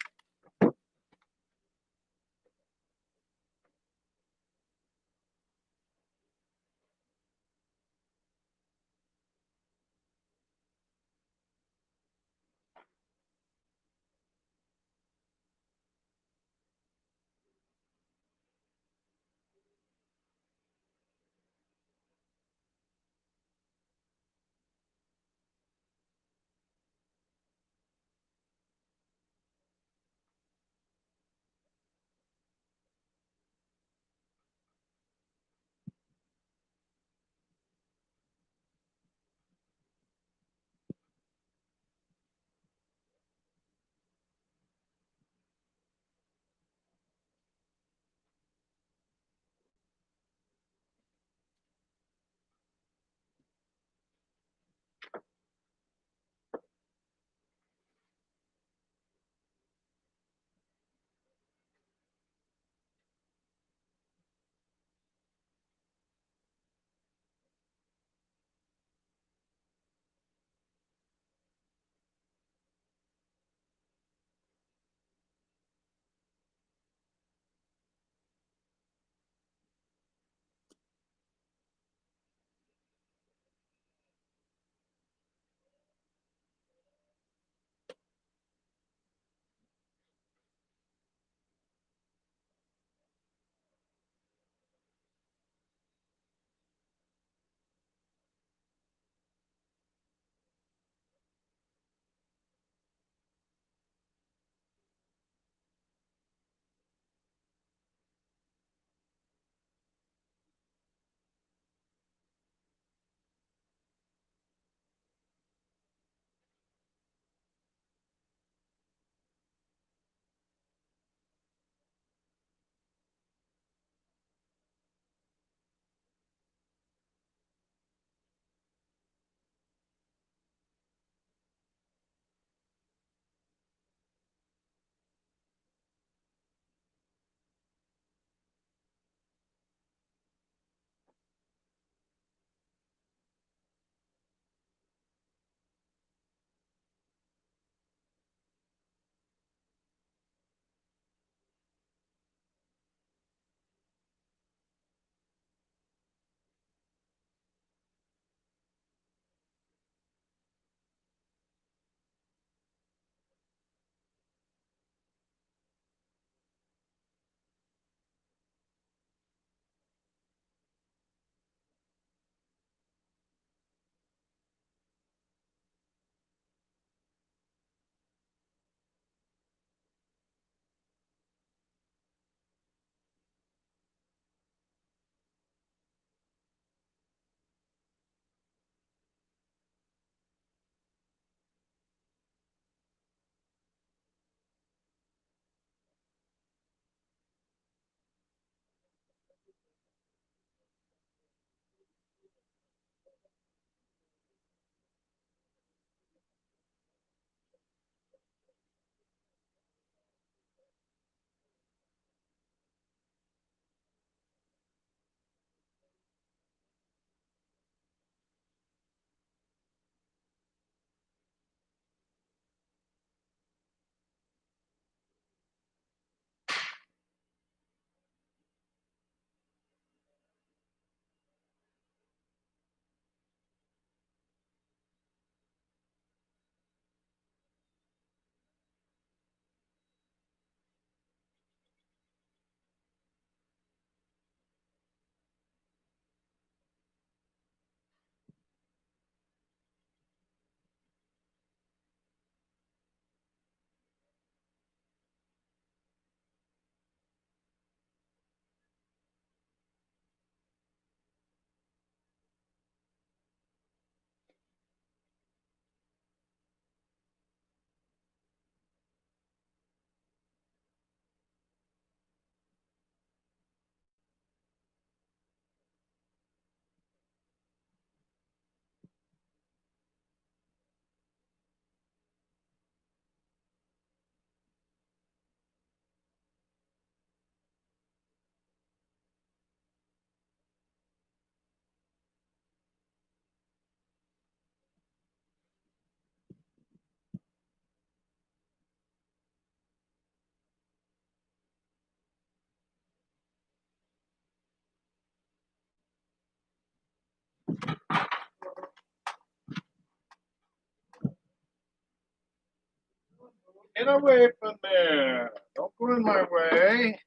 Get away from there. Don't go in my way.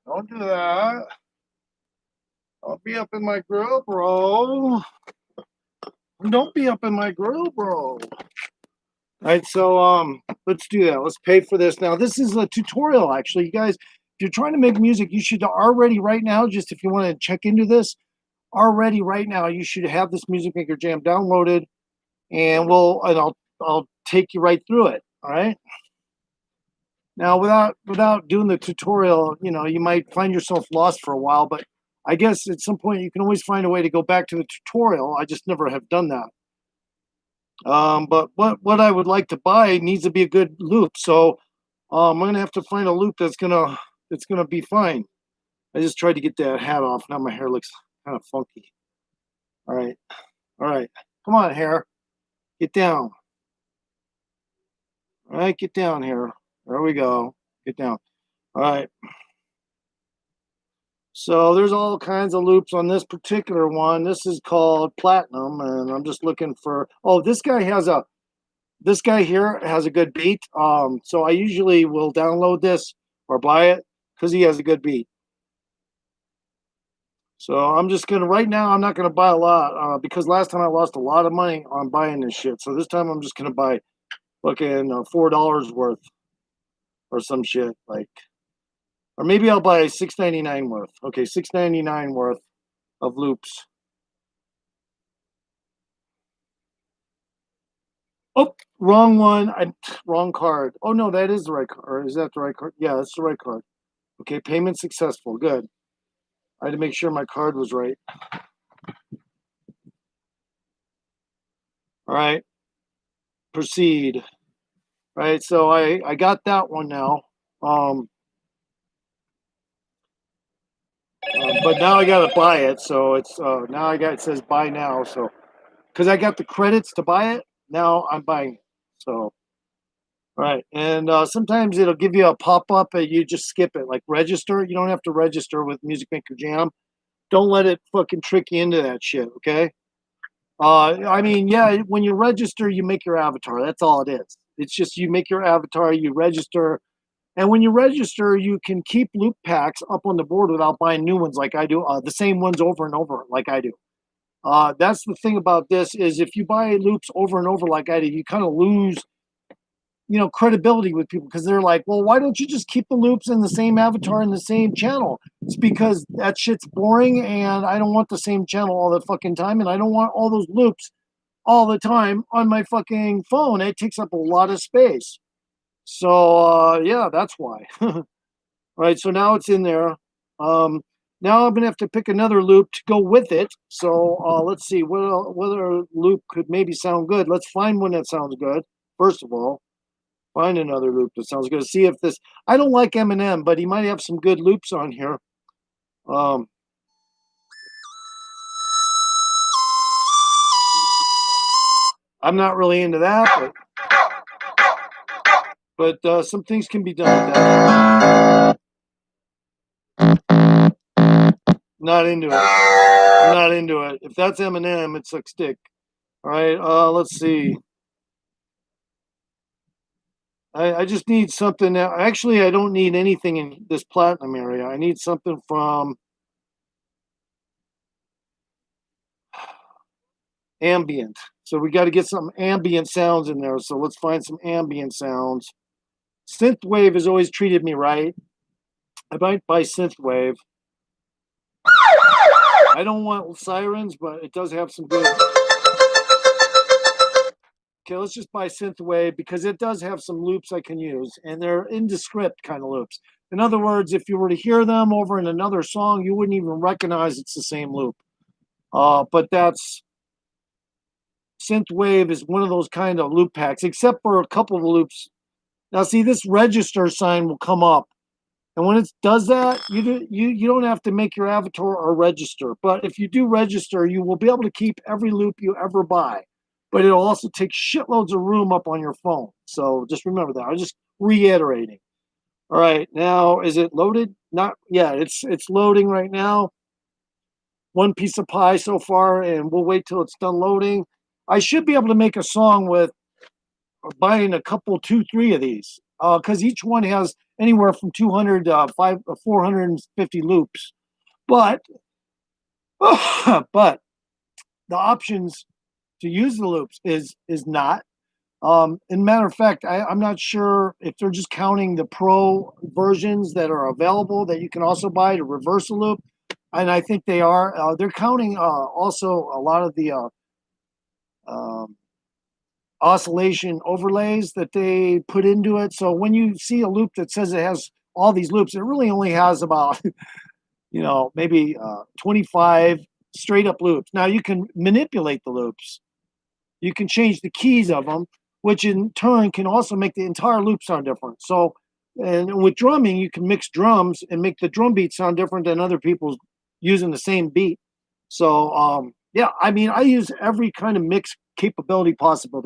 Don't do that. Don't be up in my grill, bro. Don't be up in my grill, bro. All right, so let's do that. Let's pay for this. Now, this is a tutorial, actually. You guys, if you're trying to make music, you should already right now, just if you want to check into this, already right now, you should have this Music Maker Jam downloaded, and I'll take you right through it. All right. Now, without doing the tutorial, you know, you might find yourself lost for a while, but I guess at some point you can always find a way to go back to the tutorial. I just never have done that. But what I would like to buy needs to be a good loop. So I'm gonna have to find a loop that's gonna be fine. I just tried to get that hat off. Now my hair looks kind of funky. All right. All right. Come on, hair. Get down. All right, get down here. There we go. Get down. All right. So there's all kinds of loops on this particular one. This is called Platinum, and I'm just looking for. Oh, this guy here has a good beat. So I usually will download this or buy it because he has a good beat. So I'm just gonna right now. I'm not gonna buy a lot because last time I lost a lot of money on buying this shit. So this time I'm just gonna buy fucking $4 worth or some shit like. Or maybe I'll buy $6.99 worth. Okay, $6.99 worth of loops. Oh, wrong one. Wrong card. Oh no, that is the right card. Or is that the right card? Yeah, that's the right card. Okay, payment successful. Good. I had to make sure my card was right. All right. Proceed. All right, so I got that one now. But now I gotta buy it, so it's now it says buy now, so because I got the credits to buy it, now I'm buying it. So right, and sometimes it'll give you a pop-up and you just skip it, like register. You don't have to register with Music Maker Jam. Don't let it fucking trick you into that shit, okay? I mean, yeah, when you register, you make your avatar. That's all it is. It's just you make your avatar, you register, and when you register, you can keep loop packs up on the board without buying new ones like I do, the same ones over and over like I do. That's the thing about this is if you buy loops over and over like I do, you kind of lose, you know, credibility with people because they're like, well, why don't you just keep the loops in the same avatar in the same channel? It's because that shit's boring and I don't want the same channel all the fucking time and I don't want all those loops all the time on my fucking phone. It takes up a lot of space. So yeah, that's why. All right, so now it's in there. Now I'm gonna have to pick another loop to go with it. So let's see what other loop could maybe sound good. Let's find one that sounds good. First of all, find another loop that sounds good. See if this. I don't like Eminem, but he might have some good loops on here. I'm not really into that, but some things can be done with that. Not into it. I'm not into it. If that's Eminem, it sucks dick. All right, let's see. I just need something that actually I don't need anything in this platinum area. I need something from ambient. So we got to get some ambient sounds in there. So let's find some ambient sounds. Synthwave has always treated me right. I might buy Synthwave. I don't want sirens, but it does have some good. Okay, let's just buy Synthwave because it does have some loops I can use, and they're indescript kind of loops. In other words, if you were to hear them over in another song, you wouldn't even recognize it's the same loop. But that's Synthwave is one of those kind of loop packs, except for a couple of loops. Now, see, this register sign will come up, and when it does that, you don't have to make your avatar or register. But if you do register, you will be able to keep every loop you ever buy. But it'll also take shitloads of room up on your phone. So just remember that. I'm just reiterating. All right, now is it loaded? Not yeah, it's loading right now. one piece of pie so far, and we'll wait till it's done loading. I should be able to make a song with buying a couple, 2, 3 of these, because each one has anywhere from 200 450 loops. But but the options to use the loops is not. And matter of fact, I'm not sure if they're just counting the pro versions that are available that you can also buy to reverse a loop, and I think they are. They're counting also a lot of the um, oscillation overlays that they put into it. So when you see a loop that says it has all these loops, it really only has about maybe 25 straight up loops. Now you can manipulate the loops. You can change the keys of them, which in turn can also make the entire loop sound different. So, and with drumming, you can mix drums and make the drum beat sound different than other people's using the same beat. So, yeah, I mean, I use every kind of mix capability possible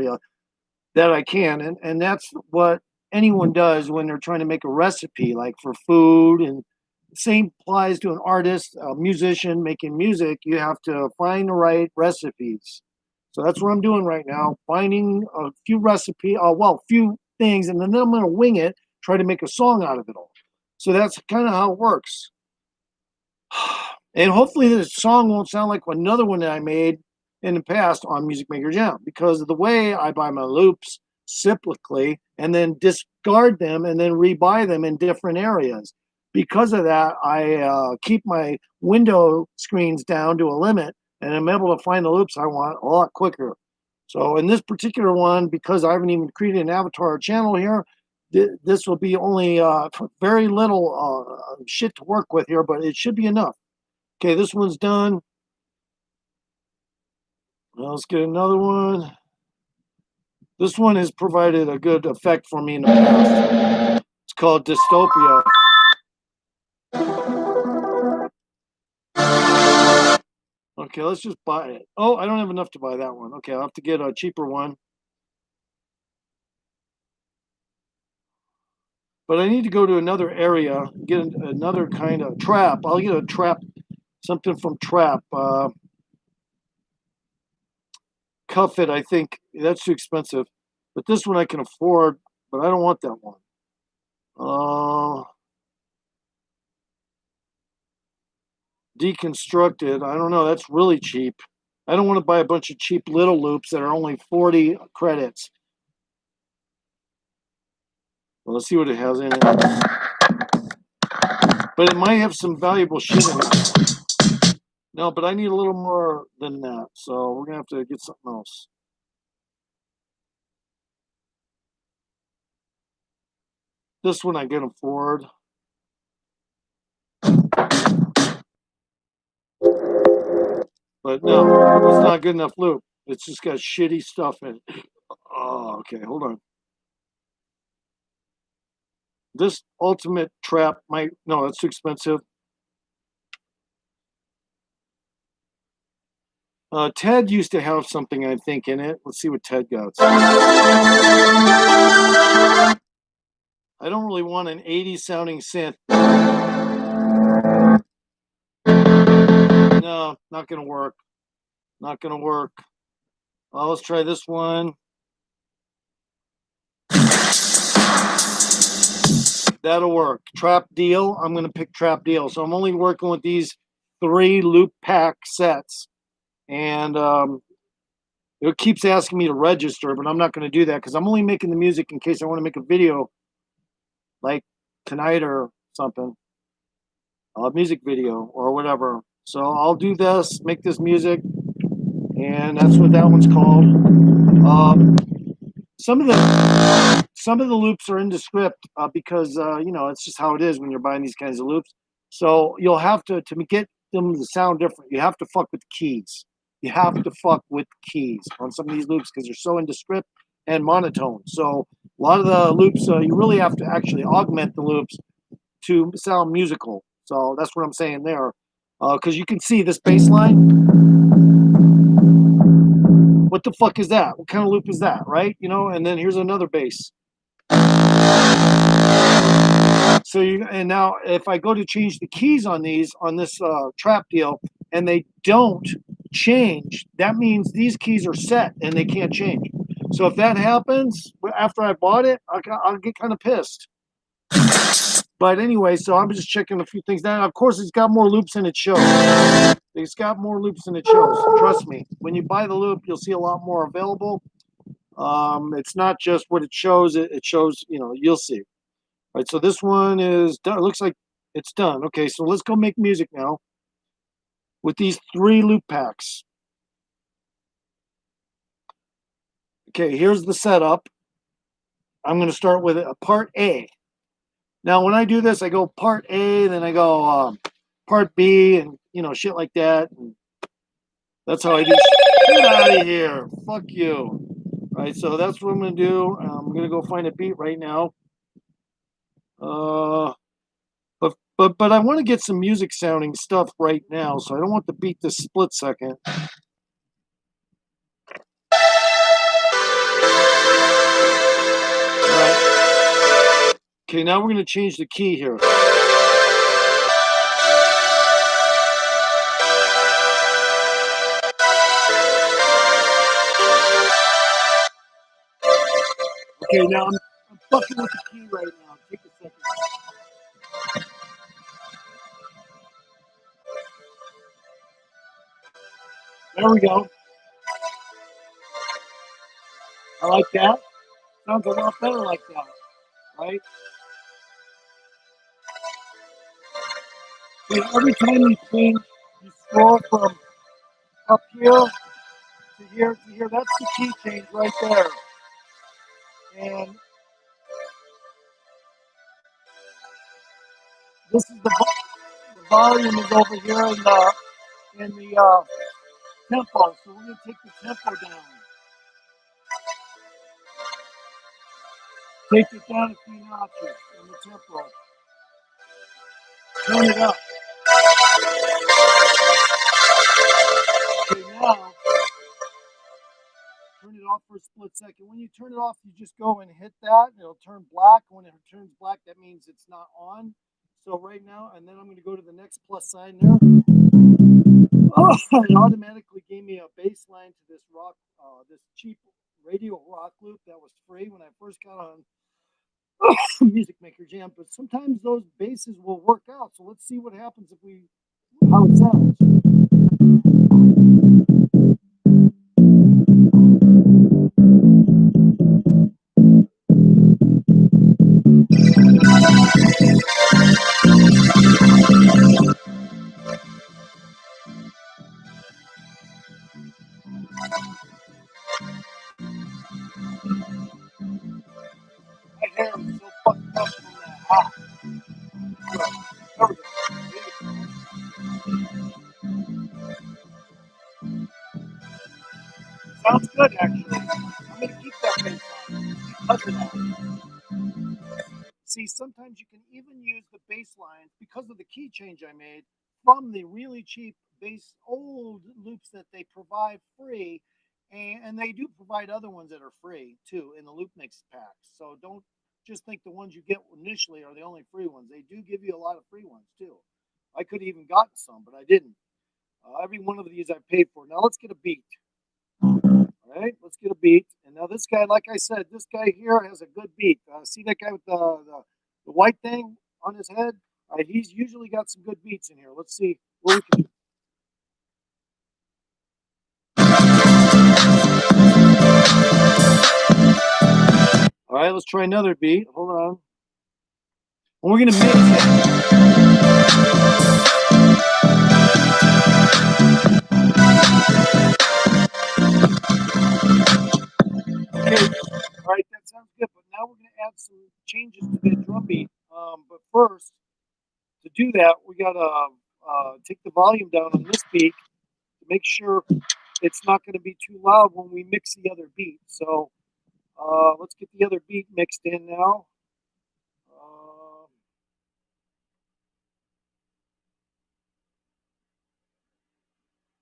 that I can, and that's what anyone does when they're trying to make a recipe, like for food. And same applies to an artist, a musician making music. You have to find the right recipes. So that's what I'm doing right now, finding a few few things, and then I'm going to wing it, try to make a song out of it all. So that's kind of how it works. And hopefully this song won't sound like another one that I made in the past on Music Maker Jam, because of the way I buy my loops cyclically and then discard them and then rebuy them in different areas. Because of that, I keep my window screens down to a limit, and I'm able to find the loops I want a lot quicker. So in this particular one, because I haven't even created an avatar channel here, this will be only very little shit to work with here, but it should be enough. Okay, this one's done. Well, let's get another one. This one has provided a good effect for me in the past. It's called Dystopia. Okay, let's just buy it. Oh, I don't have enough to buy that one. Okay, I'll have to get a cheaper one. But I need to go to another area, get another kind of trap. I'll get a trap, something from Trap. Cuff It, I think. That's too expensive. But this one I can afford, but I don't want that one. Deconstructed. I don't know. That's really cheap. I don't want to buy a bunch of cheap little loops that are only 40 credits. Well, let's see what it has in it. But it might have some valuable shit in it. No, but I need a little more than that. So we're going to have to get something else. This one I can afford. But no, it's not good enough loop. It's just got shitty stuff in it. Oh, okay, hold on. This ultimate trap might, no, that's too expensive. Ted used to have something, I think, in it. Let's see what Ted got. I don't really want an 80s sounding synth. No, not gonna work. Not gonna work. Let's try this one. That'll work. Trap Deal. I'm gonna pick Trap Deal. So I'm only working with these 3 loop pack sets. And it keeps asking me to register, but I'm not going to do that because I'm only making the music in case I want to make a video like tonight or something, a music video or whatever. So I'll do this, make this music, and that's what that one's called. Some of the loops are in the script because it's just how it is when you're buying these kinds of loops. So you'll have to get them to sound different. You have to fuck with the keys. You have to fuck with keys on some of these loops because they're so into script and monotone. So a lot of the loops, you really have to actually augment the loops to sound musical. So that's what I'm saying there. Because you can see this bass line. What the fuck is that? What kind of loop is that, right? And then here's another bass. So and now if I go to change the keys on this Trap Deal, and they don't change, that means these keys are set and they can't change. So if that happens after I bought it, I'll get kind of pissed. But anyway, so I'm just checking a few things now. Of course, it's got more loops than it shows. It's got more loops than it shows. Trust me. When you buy the loop, you'll see a lot more available. It's not just what it shows. It shows, you'll see. All right, so this one is done. It looks like it's done. Okay, so let's go make music now with these 3 loop packs. Okay, here's the setup. I'm going to start with a part A. Now, when I do this, I go part A, then I go part B, and shit like that. And that's how I do. Get out of here! Fuck you! All right, so that's what I'm going to do. I'm going to go find a beat right now. But I want to get some music sounding stuff right now, so I don't want the beat this split second. Right. Okay, now we're going to change the key here. Okay, now I'm fucking with the key right now. Take a second. There we go. I like that. Sounds a lot better like that, right? See, every time you change, you scroll from up here to here to here. That's the key change right there. And this is the volume is over here in the tempo. So we're going to take the tempo down. Take it down a few notches in the tempo. Turn it up. Okay, now turn it off for a split second. When you turn it off, you just go and hit that. It'll turn black. When it turns black, that means it's not on. So right now, and then I'm going to go to the next plus sign there. Oh, it automatically gave me a bass line to this this cheap radio rock loop that was free when I first got on Music Maker Jam. But sometimes those basses will work out. So let's see what happens how it sounds. My hair is so fucked up from that hot. There we go. Sounds good, actually. I'm going to keep that bass line because of that. See, sometimes you can even use the bass lines because of the key change I made from the really cheap old loops that they provide free. And they do provide other ones that are free, too, in the loop mix packs. So don't just think the ones you get initially are the only free ones. They do give you a lot of free ones, too. I could have even gotten some, but I didn't. Every one of these I paid for. Now let's get a beat. All right, let's get a beat. And now this guy, like I said, this guy here has a good beat. See that guy with the white thing on his head? All right, he's usually got some good beats in here. Let's see what we can. All right, let's try another beat. Hold on. And we're going to mix it. Okay, all right, that sounds good. But now we're going to add some changes to that drum beat. But first, to do that, we got to take the volume down on this beat to make sure it's not going to be too loud when we mix the other beat. So let's get the other beat mixed in now.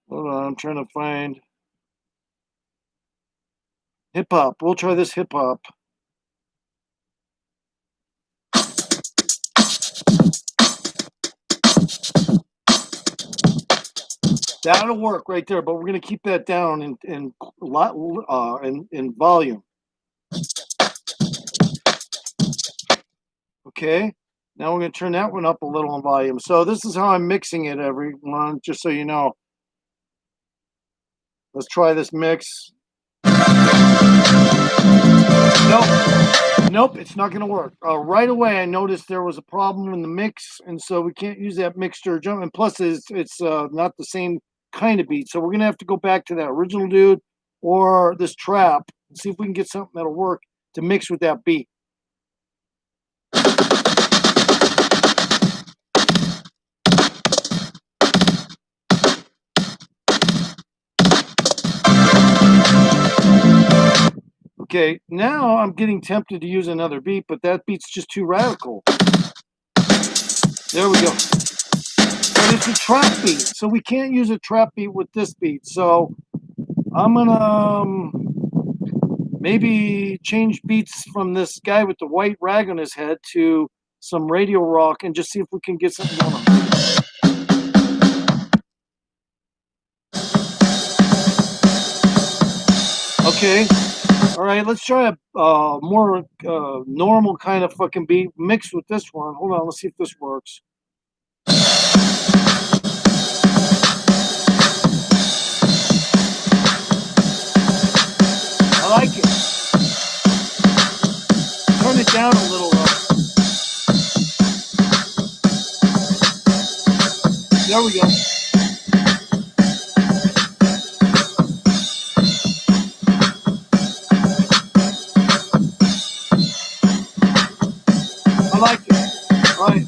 Hold on, I'm trying to find hip hop. We'll try this hip hop. That'll work right there, but we're gonna keep that down in volume. Okay. Now we're gonna turn that one up a little in volume. So this is how I'm mixing it, everyone, just so you know. Let's try this mix. Nope, it's not gonna work. Right away, I noticed there was a problem in the mix, and so we can't use that mixture jump. And plus, it's not the same kind of beat, so we're gonna have to go back to that original dude or this trap and see if we can get something that'll work to mix with that beat. Okay, now I'm getting tempted to use another beat, but that beat's just too radical. There we go. But it's a trap beat, so we can't use a trap beat with this beat. So I'm gonna maybe change beats from this guy with the white rag on his head to some radio rock and just see if we can get something going on. Okay. All right, let's try a more normal kind of fucking beat mixed with this one. Hold on, let's see if this works. I like it. Turn it down a little. There we go. I like it. All right.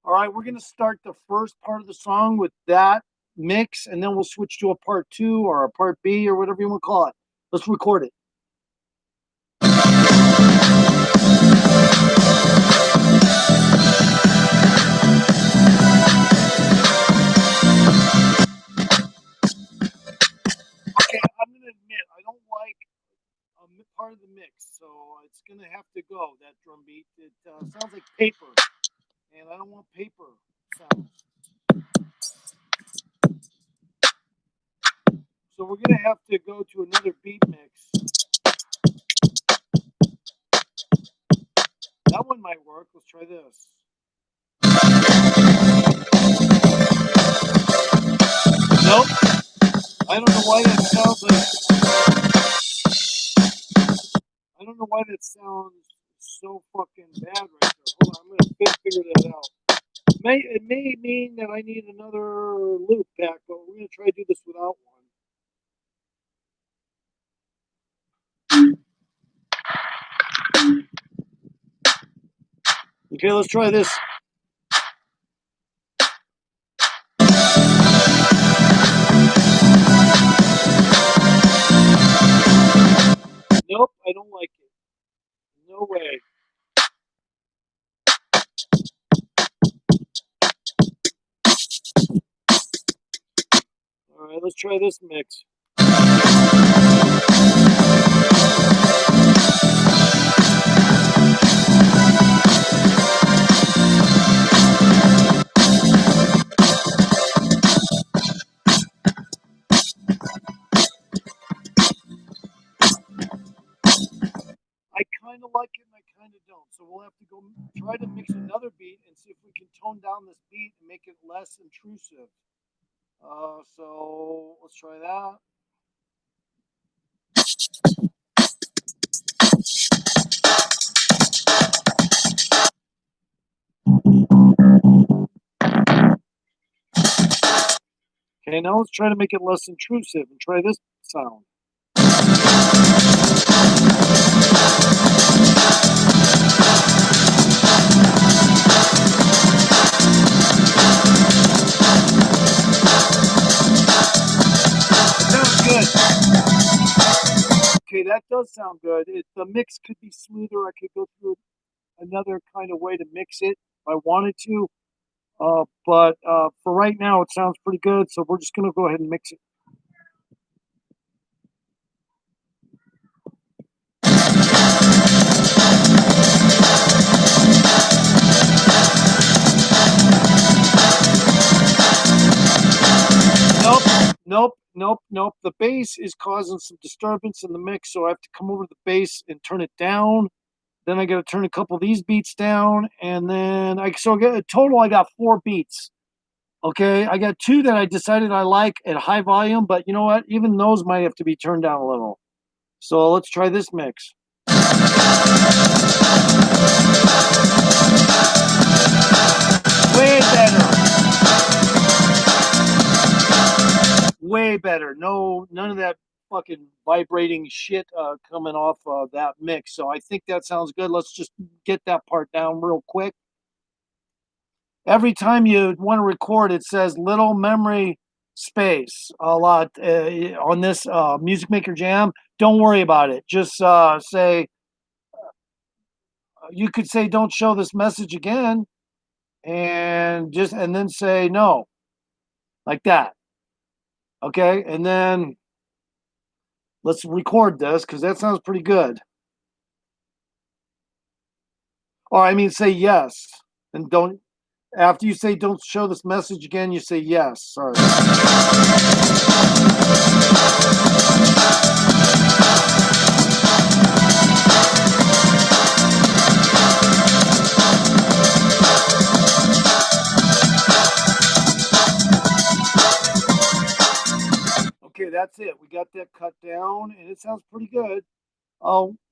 All right, we're going to start the first part of the song with that mix, and then we'll switch to a part 2 or a part B or whatever you want to call it. Let's record it. Okay, I'm going to admit, I don't like part of the mix, so it's going to have to go, that drum beat. It sounds like paper, and I don't want paper sounds. So we're going to have to go to another beat mix. That one might work. Let's try this. Nope. I don't know why that sounds like... I don't know why that sounds so fucking bad right there. Hold on, I'm going to figure that out. It may mean that I need another loop back, but we're going to try to do this without one. Okay, let's try this. Nope, I don't like it. No way. All right, let's try this mix. I kind of like it and I kind of don't. So we'll have to go try to mix another beat and see if we can tone down this beat and make it less intrusive. So let's try that. Okay, now let's try to make it less intrusive and try this sound. Sounds good. Okay, that does sound good. The mix could be smoother. I could go through another kind of way to mix it if I wanted to. But for right now, it sounds pretty good. So we're just going to go ahead and mix it. nope. The bass is causing some disturbance in the mix, so I have to come over to the bass and turn it down. Then I got to turn a couple of these beats down, and then I get a total. I got 4 beats. Okay, I got 2 that I decided I like at high volume, but you know what? Even those might have to be turned down a little. So let's try this mix. Way better. Way better. No, none of that fucking vibrating shit coming off that mix. So I think that sounds good. Let's just get that part down real quick. Every time you want to record, it says little memory space a lot on this Music Maker Jam. Don't worry about it. Just say, you could say, don't show this message again, and then say no, like that. Okay, and then let's record this because that sounds pretty good. Or I mean, say yes, and don't. After you say don't show this message again, you say yes. Sorry. Okay, that's it. We got that cut down, and it sounds pretty good.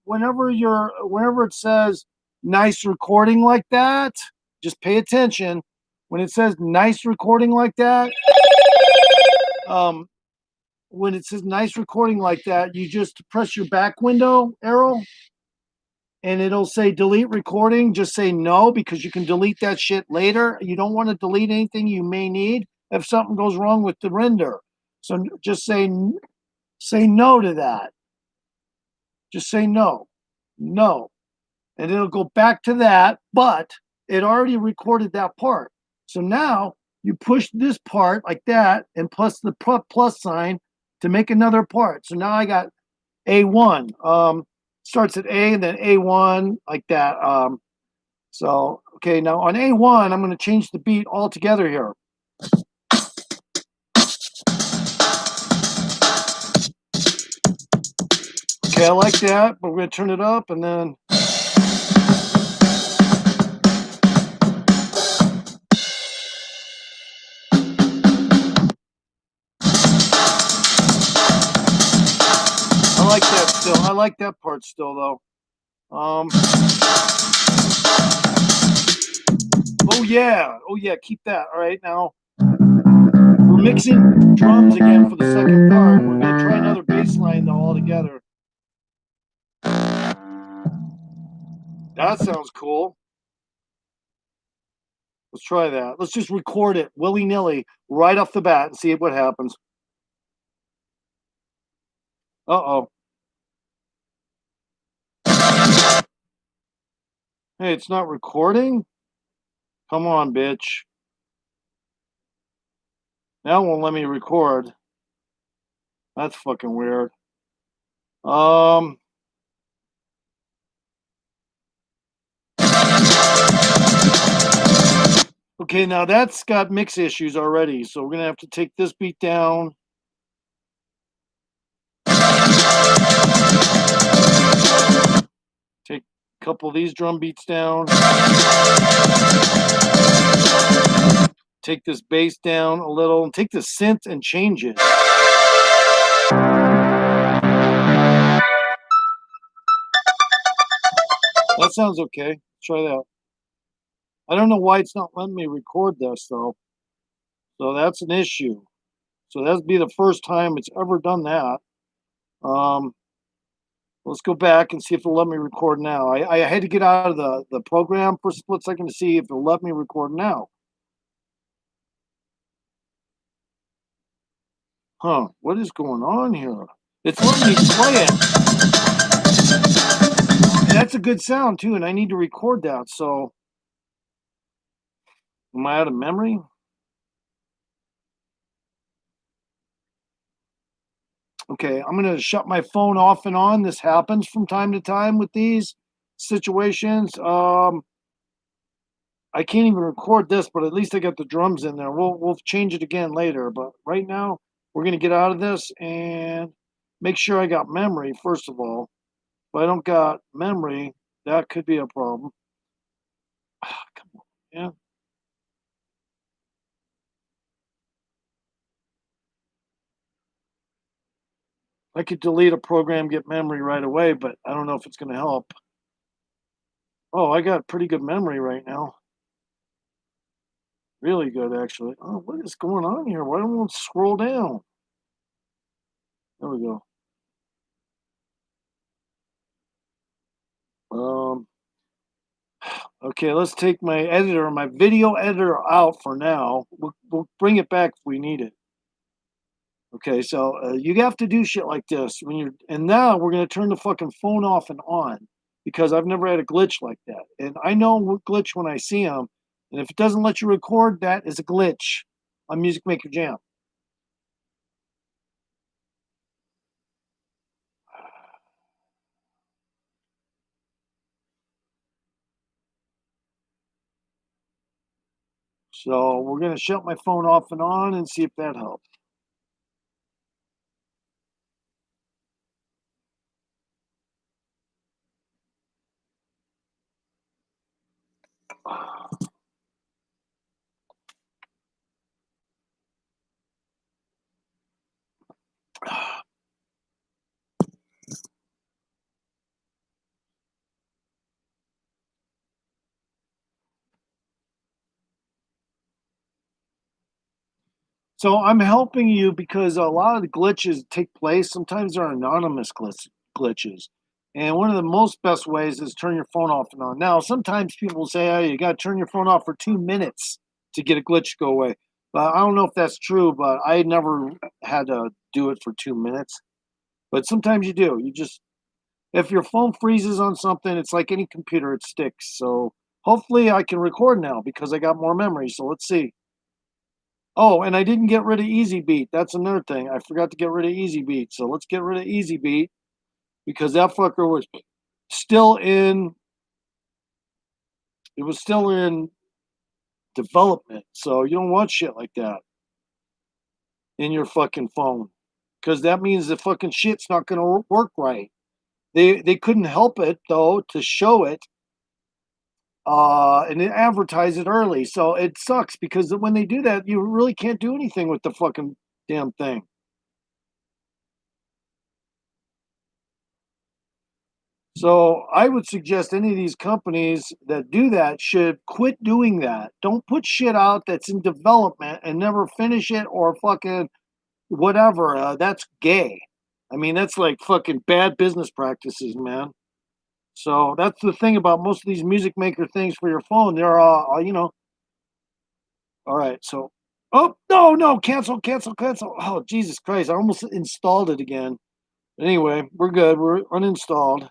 Whenever it says nice recording like that, just pay attention. When it says nice recording like that, you just press your back window arrow, and it'll say delete recording. Just say no, because you can delete that shit later. You don't want to delete anything you may need if something goes wrong with the render. So just say no to that. Just say no, and it'll go back to that, but it already recorded that part. So now you push this part like that and plus the plus sign to make another part. So now I got A1. Starts at A and then A1 like that. So, okay, now on A1, I'm going to change the beat altogether here. Okay, I like that, but we're going to turn it up and then. I like that still. I like that part still, though. Oh yeah, keep that. All right, now we're mixing drums again for the second part. We're gonna try another bass line though altogether. That sounds cool. Let's try that. Let's just record it willy-nilly right off the bat and see what happens. Uh-oh. Hey, it's not recording? Come on, bitch. Now it won't let me record. That's fucking weird. Okay, now that's got mix issues already, so we're gonna have to take this beat down. Take a couple of these drum beats down. Take this bass down a little, and take the synth and change it. That sounds okay. Try that. I don't know why it's not letting me record this though. So that's an issue. So that'd be the first time it's ever done that. Let's go back and see if it'll let me record now. I had to get out of the program for a split second to see if it'll let me record now. Huh, what is going on here? It's letting me play it. And that's a good sound too, and I need to record that, so am I out of memory? Okay, I'm gonna shut my phone off and on. This happens from time to time with these situations. I can't even record this, but at least I got the drums in there. We'll change it again later, but right now we're gonna get out of this and make sure I got memory, first of all. If I don't got memory, that could be a problem. Come on, yeah. I could delete a program, get memory right away, but I don't know if it's gonna help. Oh, I got pretty good memory right now. Really good, actually. Oh, what is going on here? Why don't we scroll down? There we go. Um, okay, let's take my editor, my video editor out for now. We'll bring it back if we need it. Okay, so you have to do shit like this when you're, and now we're gonna turn the fucking phone off and on because I've never had a glitch like that, and I know what glitch when I see them, and if it doesn't let you record, that is a glitch on Music Maker Jam. So we're gonna shut my phone off and on and see if that helps. So I'm helping you because a lot of the glitches take place. Sometimes they're anonymous glitches. And one of the most best ways is turn your phone off and on. Now, sometimes people will say, oh, you got to turn your phone off for 2 minutes to get a glitch to go away. But I don't know if that's true, but I never had to do it for 2 minutes. But sometimes you do. You just, if your phone freezes on something, it's like any computer, it sticks. So hopefully I can record now because I got more memory. So let's see. Oh, and I didn't get rid of Easy Beat. That's another thing. I forgot to get rid of Easy Beat. So let's get rid of Easy Beat because that fucker was still in, it was still in development. So you don't want shit like that in your fucking phone because that means the fucking shit's not going to work right. They couldn't help it though to show it and advertise it early. So it sucks because when they do that, you really can't do anything with the fucking damn thing. So I would suggest any of these companies that do that should quit doing that. Don't put shit out that's in development and never finish it or fucking whatever. That's gay. I mean, that's like fucking bad business practices, man. So that's the thing about most of these music maker things for your phone. They're all right. So, oh no, cancel. Oh Jesus Christ! I almost installed it again. Anyway, we're good. We're uninstalled.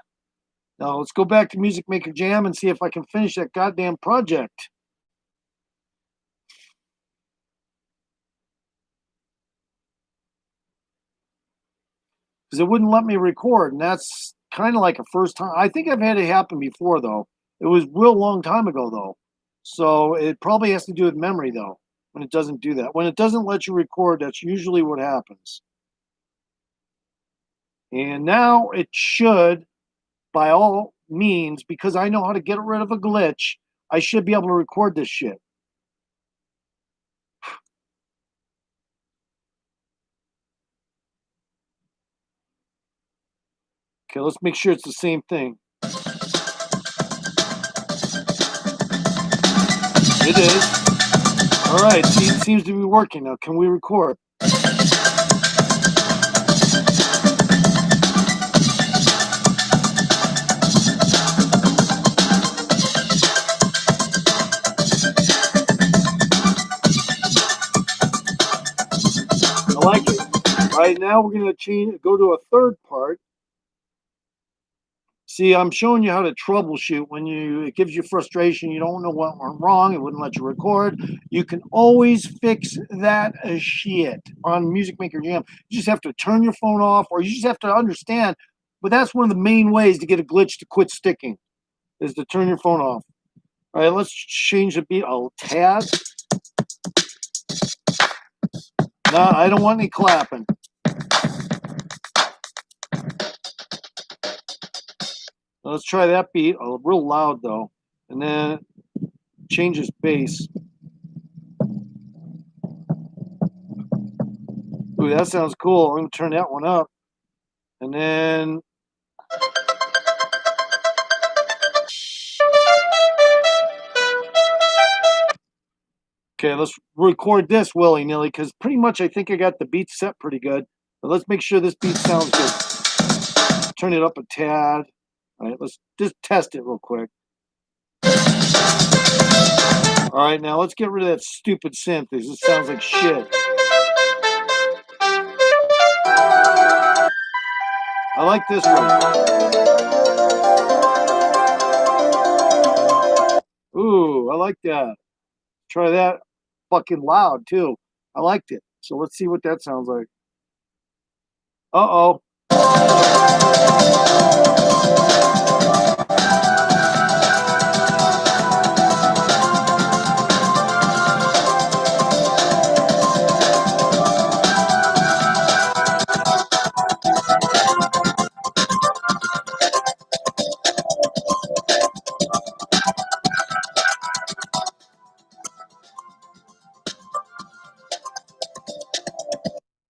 Now let's go back to Music Maker Jam and see if I can finish that goddamn project. Because it wouldn't let me record, and that's kind of like a first time. I think I've had it happen before, though. It was real long time ago, though. So it probably has to do with memory, though, when it doesn't do that. When it doesn't let you record, that's usually what happens. And now it should, by all means, because I know how to get rid of a glitch, I should be able to record this shit. Okay, let's make sure it's the same thing. It is. All right, see, it seems to be working now. Can we record? I like it. All right, now we're going to go to a third part. See, I'm showing you how to troubleshoot when it gives you frustration. You don't know what went wrong. It wouldn't let you record. You can always fix that shit on Music Maker Jam. You just have to turn your phone off, or you just have to understand. But that's one of the main ways to get a glitch to quit sticking, is to turn your phone off. All right, let's change the beat a tad. No, I don't want any clapping. Let's try that beat. Oh, real loud though. And then change his bass. Ooh, that sounds cool. I'm gonna turn that one up. And then okay, let's record this willy-nilly because pretty much I think I got the beat set pretty good. But let's make sure this beat sounds good. Turn it up a tad. All right, let's just test it real quick. All right, now let's get rid of that stupid synth. This sounds like shit. I like this one. Ooh, I like that. Try that fucking loud too. I liked it. So let's see what that sounds like. Uh-oh.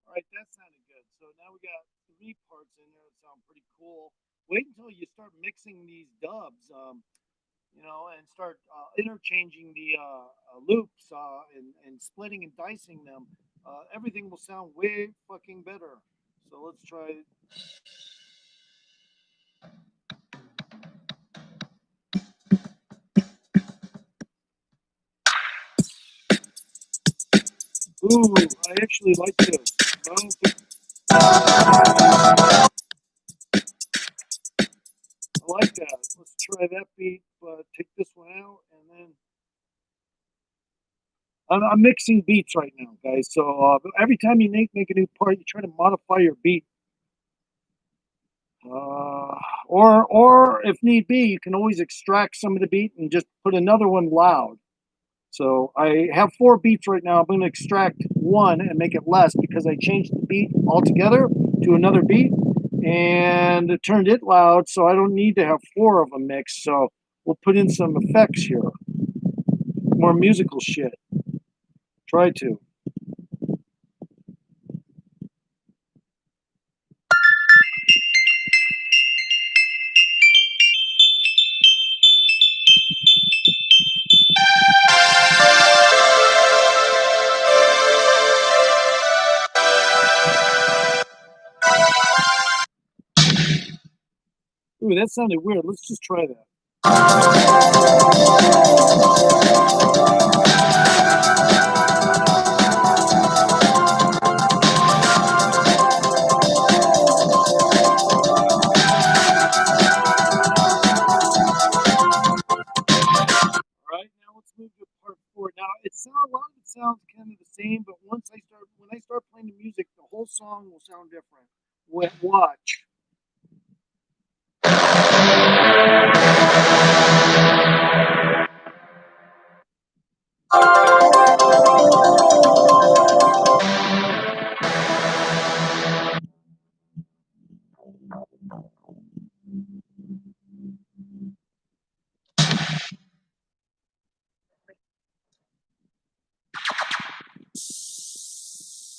All right, that sounded good. So now we got 3 parts in there that sound pretty cool. Wait until you start mixing these dubs, you know, and start interchanging the loops and splitting and dicing them. Everything will sound way fucking better. So let's try. Ooh, I actually like this. I don't think I like that. Let's try that beat, but take this one out, and then I'm mixing beats right now, guys. So every time you make a new part, you try to modify your beat, or if need be, you can always extract some of the beat and just put another one loud. So I have 4 beats right now. I'm going to extract one and make it less because I changed the beat altogether to another beat and it turned it loud. So I don't need to have 4 of them mixed. So we'll put in some effects here, more musical shit. Try to. Ooh, that sounded weird. Let's just try that. All right, now let's move to part 4. Now a lot of it sounds kind of the same, but when I start playing the music, the whole song will sound different. Watch.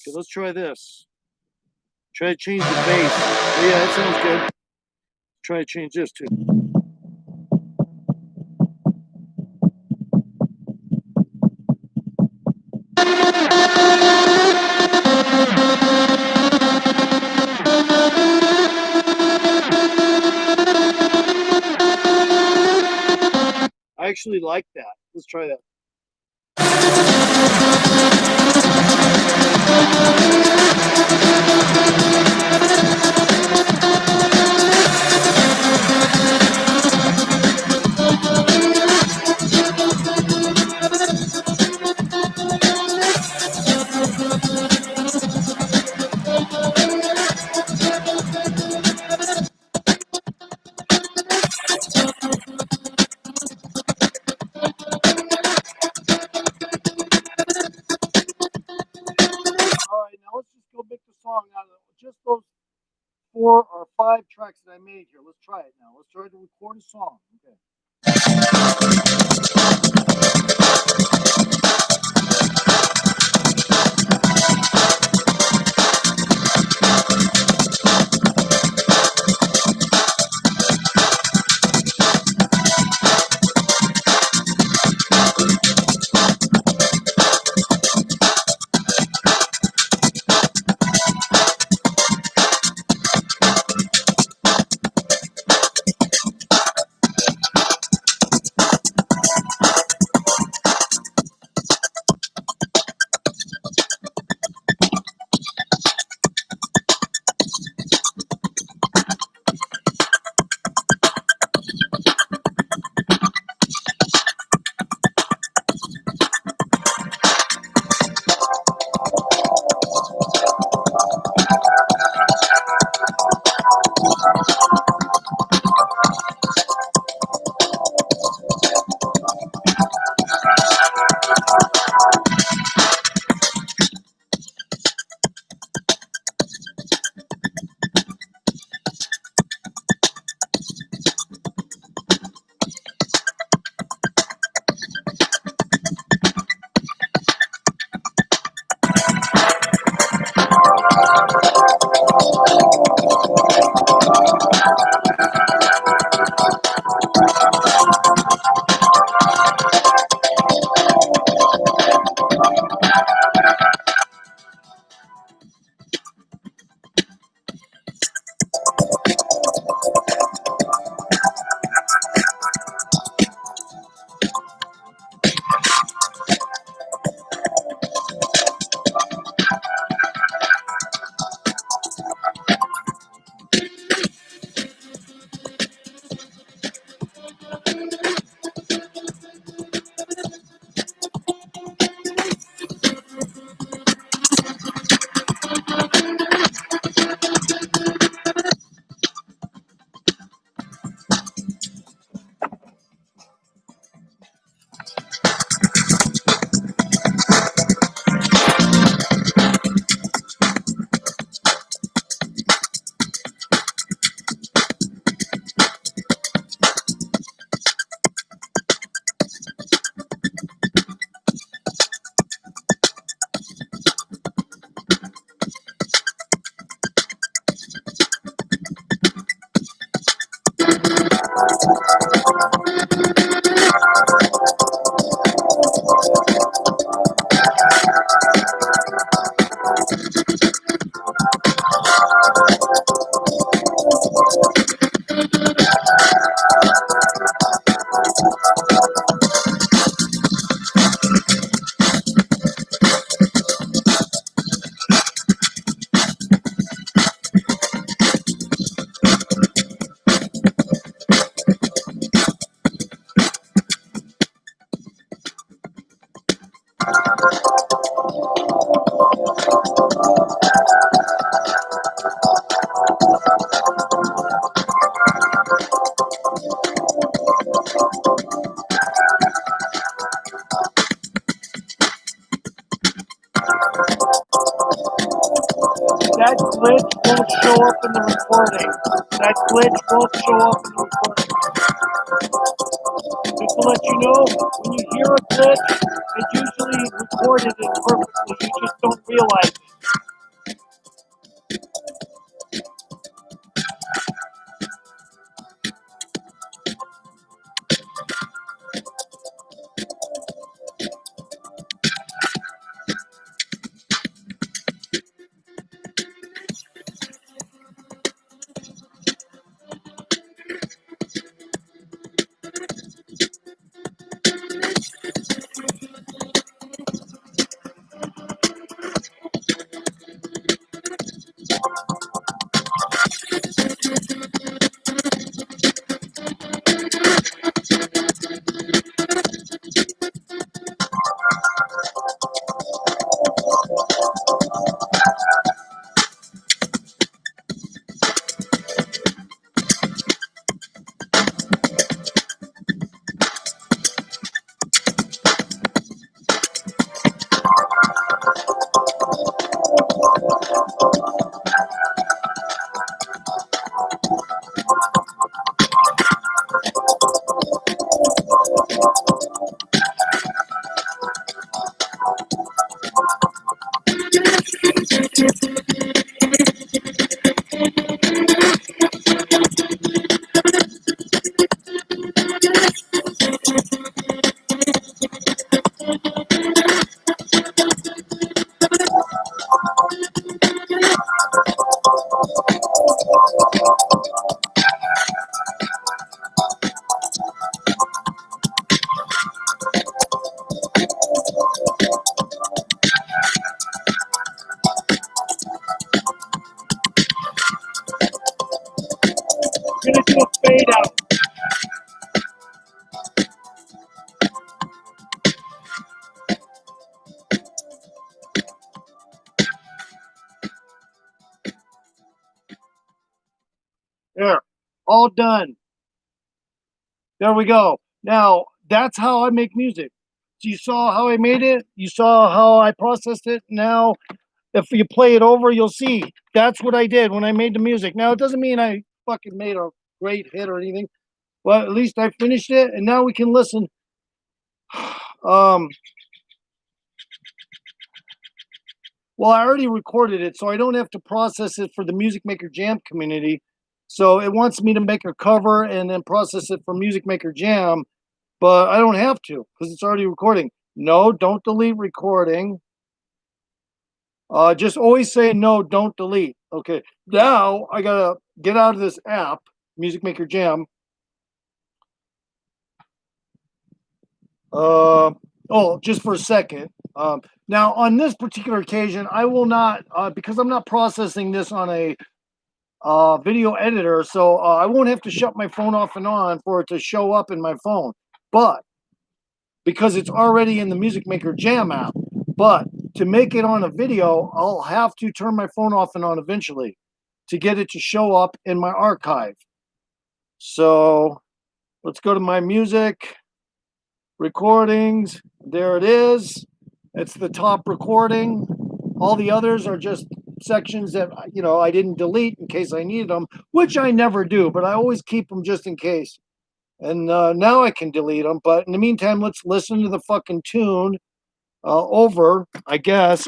Okay, let's try this. Try to change the bass. Oh, yeah, that sounds good. Try to change this too. I actually like that. Let's try that. 4 or 5 tracks that I made here. Let's try it now. Let's try to record a song. Okay. That glitch won't show up in the recording. That glitch won't show up in the recording. Just to let you know, when you hear a glitch, it's usually recorded imperfectly. You just don't realize it. fade out. There, all done. There we go. Now, that's how I make music. So you saw how I made it. You saw how I processed it. Now, if you play it over, you'll see that's what I did when I made the music. Now, it doesn't mean I fucking made a great hit or anything, but at least I finished it, and now we can listen. Well, I already recorded it, so I don't have to process it for the Music Maker Jam community. So it wants me to make a cover and then process it for Music Maker Jam, but I don't have to because it's already recording. No, don't delete recording. Just always say no, don't delete. Okay, now I gotta get out of this app, Music Maker Jam. Just for a second. Now on this particular occasion, I will not, because I'm not processing this on a video editor, so I won't have to shut my phone off and on for it to show up in my phone. But because it's already in the Music Maker Jam app, but to make it on a video, I'll have to turn my phone off and on eventually to get it to show up in my archive. So let's go to my music recordings. There it is. It's the top recording. All the others are just sections that, you know, I didn't delete in case I needed them, which I never do, but I always keep them just in case. And now I can delete them. But in the meantime, let's listen to the fucking tune over, I guess,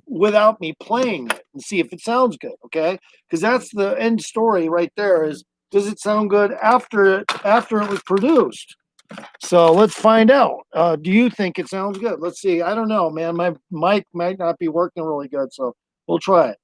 without me playing it and see if it sounds good. Okay, because that's the end story right there. Is does it sound good after it was produced? So let's find out. Do you think it sounds good? Let's see. I don't know, man. My mic might not be working really good, so we'll try it.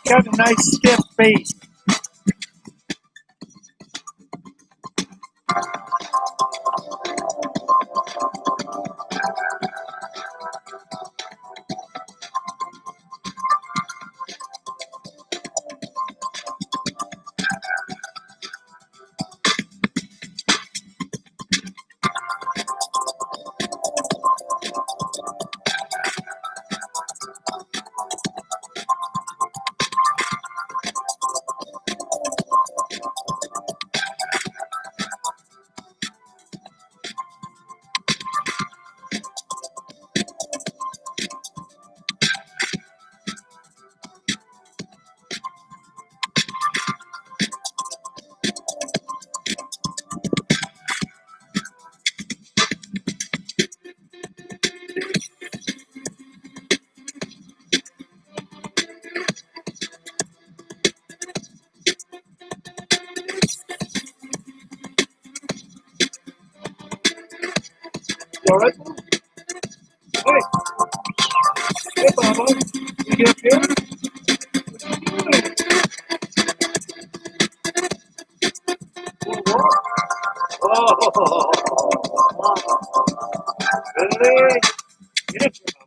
got a nice stiff bass. You all right? Hey, hey, Baba. You get up here? Oh, really? Get up here, Baba.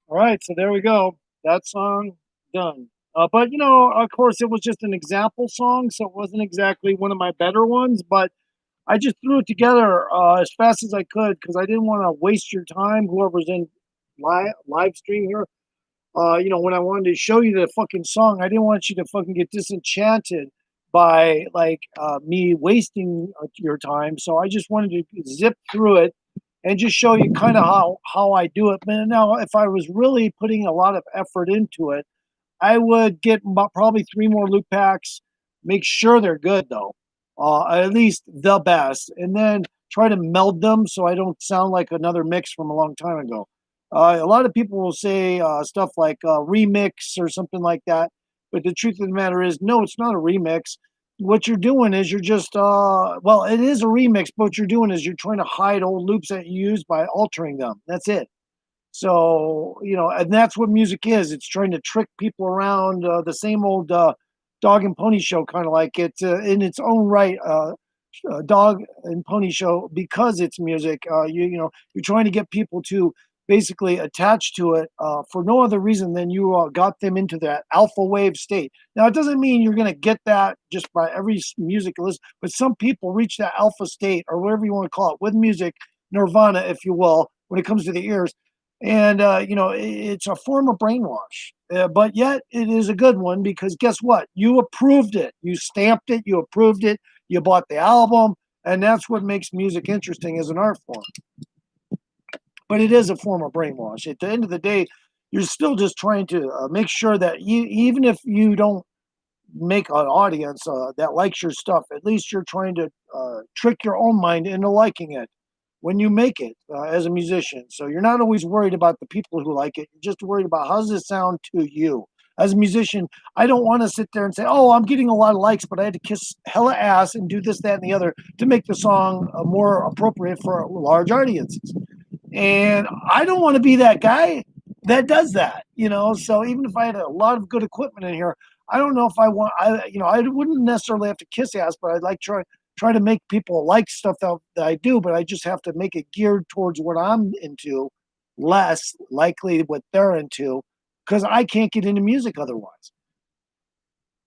All right, so there we go. That song done. But you know, of course, it was just an example song, so it wasn't exactly one of my better ones. But I just threw it together as fast as I could because I didn't want to waste your time, whoever's in live stream here. You know, when I wanted to show you the fucking song, I didn't want you to fucking get disenchanted by like me wasting your time. So I just wanted to zip through it and just show you kind of how I do it. But now, if I was really putting a lot of effort into it, I would get about probably 3 more loop packs. Make sure they're good though, at least the best, and then try to meld them so I don't sound like another mix from a long time ago. A lot of people will say stuff like remix or something like that, but the truth of the matter is, no, it's not a remix. What you're doing is you're just well, it is a remix, but what you're doing is you're trying to hide old loops that you use by altering them. That's it. So, you know, and that's what music is. It's trying to trick people around the same old dog and pony show, kind of like it in its own right. Dog and pony show because it's music. You know, you're trying to get people to basically attach to it for no other reason than you got them into that alpha wave state. Now, it doesn't mean you're going to get that just by every music listen, but some people reach that alpha state or whatever you want to call it with music, nirvana, if you will, when it comes to the ears. And, you know, it's a form of brainwash, but yet it is a good one because guess what? You approved it. You stamped it. You approved it. You bought the album. And that's what makes music interesting as an art form. But it is a form of brainwash. At the end of the day, you're still just trying to make sure that even if you don't make an audience that likes your stuff, at least you're trying to trick your own mind into liking it when you make it as a musician. So you're not always worried about the people who like it. You're just worried about how does it sound to you. As a musician, I don't want to sit there and say, oh, I'm getting a lot of likes, but I had to kiss hella ass and do this, that, and the other to make the song more appropriate for large audiences. And I don't want to be that guy. that does that, you know. So even if I had a lot of good equipment in here, I don't know if I wouldn't necessarily have to kiss ass, but I'd like try to make people like stuff that I do, but I just have to make it geared towards what I'm into, less likely what they're into, because I can't get into music otherwise.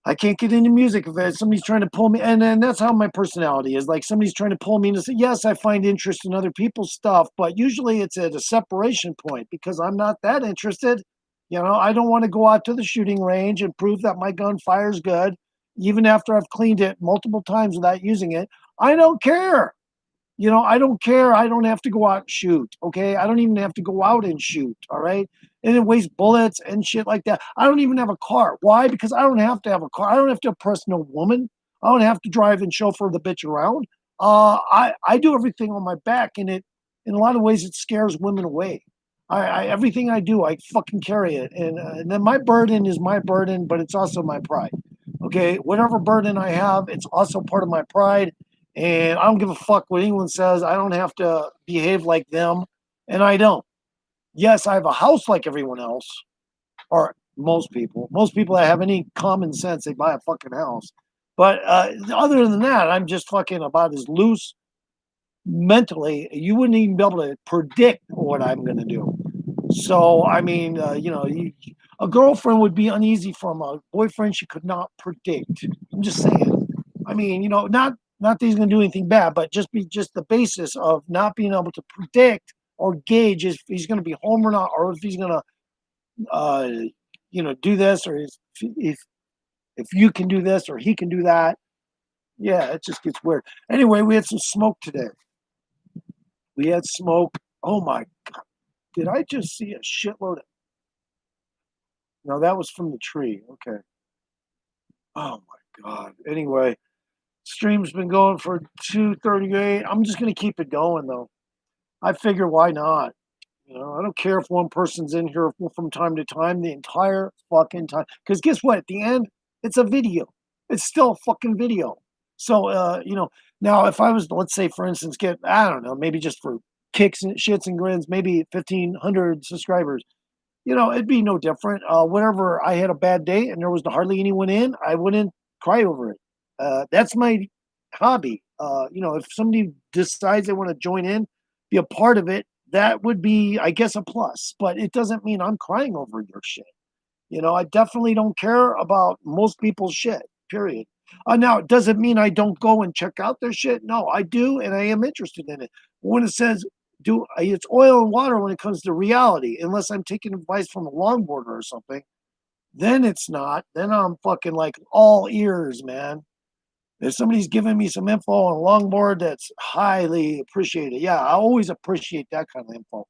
I can't get into music if somebody's trying to pull me, and then that's how my personality is. Like somebody's trying to pull me into. Yes, I find interest in other people's stuff, but usually it's at a separation point because I'm not that interested. You know, I don't want to go out to the shooting range and prove that my gun fires good, even after I've cleaned it multiple times without using it. I don't care. You know, I don't care. I don't have to go out and shoot. Okay. I don't even have to go out and shoot. All right. And it wastes bullets and shit like that. I don't even have a car. Why? Because I don't have to have a car. I don't have to impress no woman. I don't have to drive and chauffeur the bitch around. I do everything on my back, and it in a lot of ways it scares women away. Everything I do, I fucking carry it, and then my burden is my burden, but it's also my pride. Okay, whatever burden I have, it's also part of my pride, and I don't give a fuck what anyone says. I don't have to behave like them, and I don't. Yes, I have a house like everyone else, or most people. Most people that have any common sense, they buy a fucking house. But other than that, I'm just fucking about as loose mentally. You wouldn't even be able to predict what I'm going to do. So, I mean, a girlfriend would be uneasy from a boyfriend she could not predict. I'm just saying. I mean, not that he's going to do anything bad, but just the basis of not being able to predict or gauge if he's going to be home or not, or if he's going to, do this, or if you can do this or he can do that. Yeah, it just gets weird. Anyway, we had some smoke today. We had smoke. Oh my God. Did I just see a shitload of... No, that was from the tree. Okay. Oh my God. Anyway, stream's been going for 2:38. I'm just going to keep it going though. I figure why not? I don't care if one person's in here from time to time, the entire fucking time. Because guess what? At the end, it's a video. It's still a fucking video. So, now if I was, let's say, for instance, I don't know, maybe just for kicks and shits and grins, maybe 1,500 subscribers, it'd be no different. Whenever I had a bad day and there was hardly anyone in, I wouldn't cry over it. That's my hobby. If somebody decides they want to join in, be a part of it, that would be, I guess, a plus. But it doesn't mean I'm crying over your shit. I definitely don't care about most people's shit, period. Now, does it mean I don't go and check out their shit? No, I do, and I am interested in it. When it says it's oil and water when it comes to reality, unless I'm taking advice from a longboarder or something, then it's not. Then I'm fucking like all ears, man. If somebody's giving me some info on a longboard, that's highly appreciated. Yeah, I always appreciate that kind of info.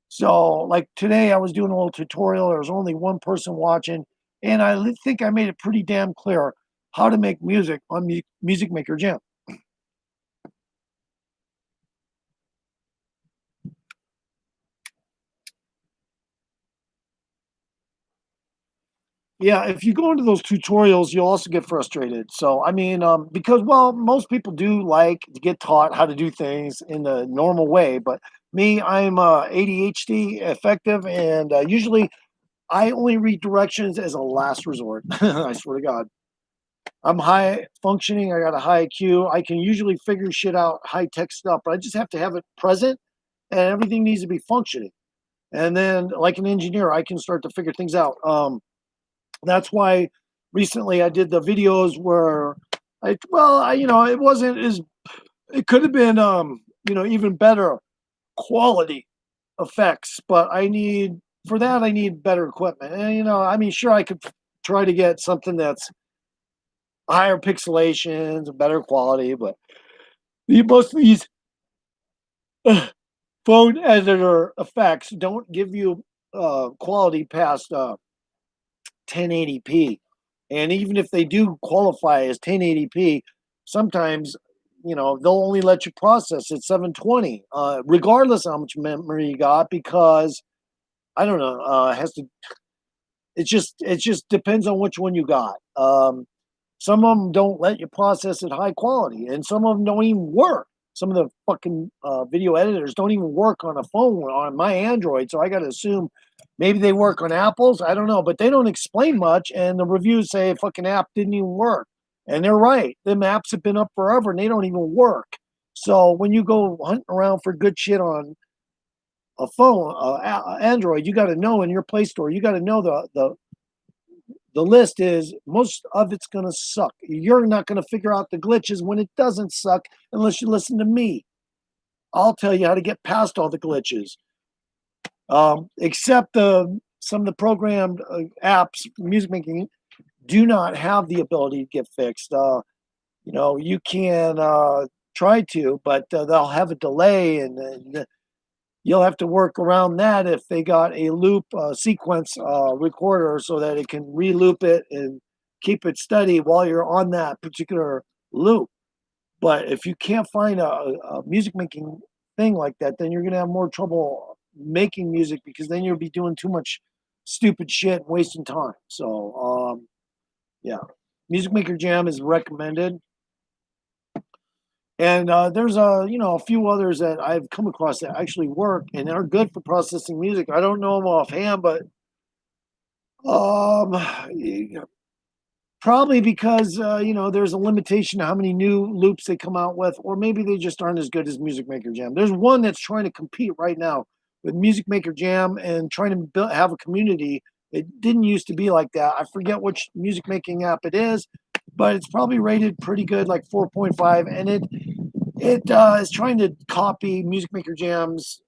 So, like today, I was doing a little tutorial. There was only one person watching, and I think I made it pretty damn clear how to make music on Music Maker Jam. Yeah, if you go into those tutorials, you'll also get frustrated. So, I mean, because, well, most people do like to get taught how to do things in the normal way, but me, I'm ADHD effective, and usually I only read directions as a last resort. I swear to God. I'm high functioning. I got a high IQ. I can usually figure shit out, high tech stuff, but I just have to have it present, and everything needs to be functioning. And then, like an engineer, I can start to figure things out. That's why recently I did the videos where it wasn't as, it could have been, even better quality effects, but I need better equipment. And, I mean, sure, I could try to get something that's higher pixelations and better quality, but most of these phone editor effects don't give you quality past 1080p. And even if they do qualify as 1080p, sometimes, they'll only let you process at 720, regardless of how much memory you got, because I don't know, it just depends on which one you got. Some of them don't let you process at high quality, and some of them don't even work. some of the fucking video editors don't even work on a phone on my Android. So I got to assume maybe they work on Apple's. I don't know, but they don't explain much. And the reviews say fucking app didn't even work. And they're right. Them apps have been up forever and they don't even work. So when you go hunting around for good shit on a phone, Android, you got to know in your Play Store, you got to know the list is most of it's going to suck. You're not going to figure out the glitches when it doesn't suck unless you listen to me. I'll tell you how to get past all the glitches. Except some of the programmed apps, music making, do not have the ability to get fixed. You can try to, but they'll have a delay and you'll have to work around that if they got a loop sequence recorder so that it can re-loop it and keep it steady while you're on that particular loop. But if you can't find a music making thing like that, then you're going to have more trouble making music because then you'll be doing too much stupid shit and wasting time. So, yeah, Music Maker Jam is recommended. And there's a few others that I've come across that actually work and are good for processing music. I don't know them offhand, but probably because there's a limitation to how many new loops they come out with, or maybe they just aren't as good as Music Maker Jam. There's one that's trying to compete right now with Music Maker Jam and trying to have a community. It didn't used to be like that. I forget which music making app it is, but it's probably rated pretty good, like 4.5, and it is trying to copy Music Maker Jam's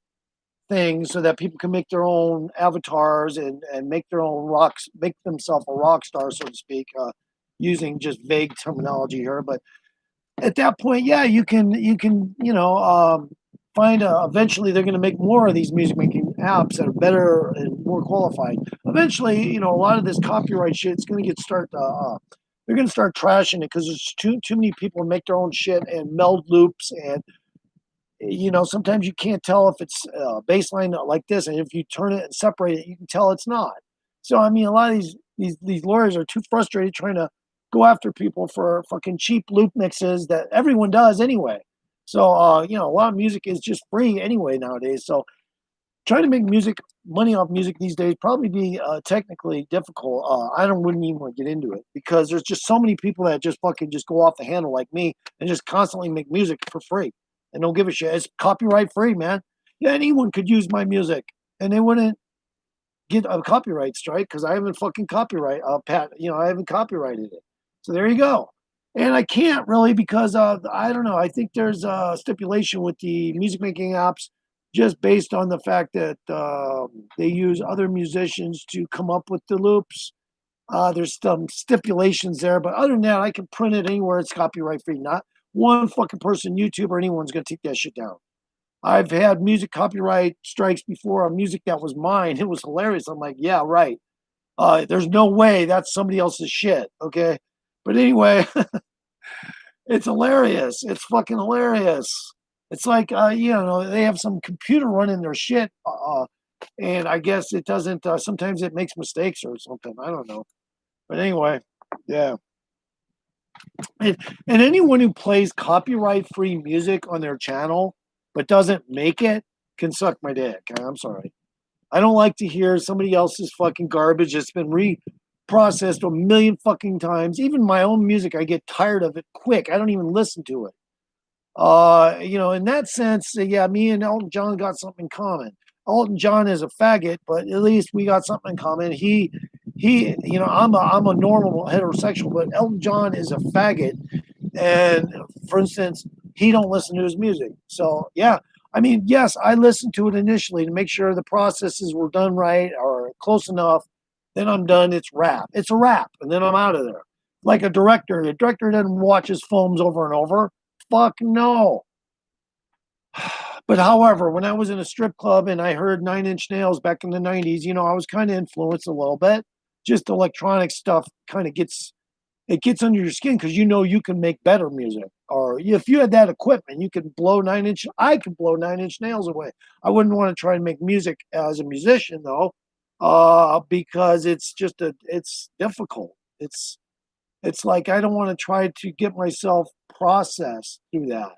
thing so that people can make their own avatars and make their own rocks, make themselves a rock star, so to speak, using just vague terminology here. But at that point, yeah, you can find eventually they're going to make more of these music making apps that are better and more qualified. Eventually, a lot of this copyright shit is going to they're going to start trashing it because there's too many people make their own shit and meld loops, and sometimes you can't tell if it's baseline like this, and if you turn it and separate it, you can tell it's not. So I mean, a lot of these lawyers are too frustrated trying to go after people for fucking cheap loop mixes that everyone does anyway. So a lot of music is just free anyway nowadays. So trying to make money off music these days probably be technically difficult. Wouldn't even want to get into it because there's just so many people that just fucking just go off the handle like me and just constantly make music for free and don't give a shit. It's copyright free, man. Yeah, anyone could use my music and they wouldn't get a copyright strike because I haven't fucking I haven't copyrighted it. So there you go. And I can't really because I don't know. I think there's a stipulation with the music making apps just based on the fact that they use other musicians to come up with the loops. There's some stipulations there, but other than that, I can print it anywhere. It's copyright free. Not one fucking person, YouTube or anyone's going to take that shit down. I've had music copyright strikes before on music that was mine. It was hilarious. I'm like, yeah, right. There's no way that's somebody else's shit. Okay. But anyway, it's hilarious. It's fucking hilarious. It's like, they have some computer running their shit. And I guess it doesn't, sometimes it makes mistakes or something. I don't know. But anyway, yeah. And anyone who plays copyright free music on their channel but doesn't make it can suck my dick. I'm sorry. I don't like to hear somebody else's fucking garbage that's been reprocessed a million fucking times. Even my own music, I get tired of it quick. I don't even listen to it. In that sense, yeah, me and Elton John got something in common. Elton John is a faggot, but at least we got something in common. I'm a normal heterosexual, but Elton John is a faggot. And for instance, he don't listen to his music. So yeah, I mean, yes, I listened to it initially to make sure the processes were done right or close enough. Then I'm done. It's rap. It's a rap. And then I'm out of there. Like a director doesn't watch his films over and over. Fuck no. But however, when I was in a strip club and I heard 9 Inch Nails back in the 90s, I was kind of influenced a little bit. Just electronic stuff kind of gets under your skin because you can make better music. Or if you had that equipment, you could blow 9 Inch. I could blow 9 Inch Nails away. I wouldn't want to try and make music as a musician though, because it's difficult. It's like I don't want to try to get myself processed through that.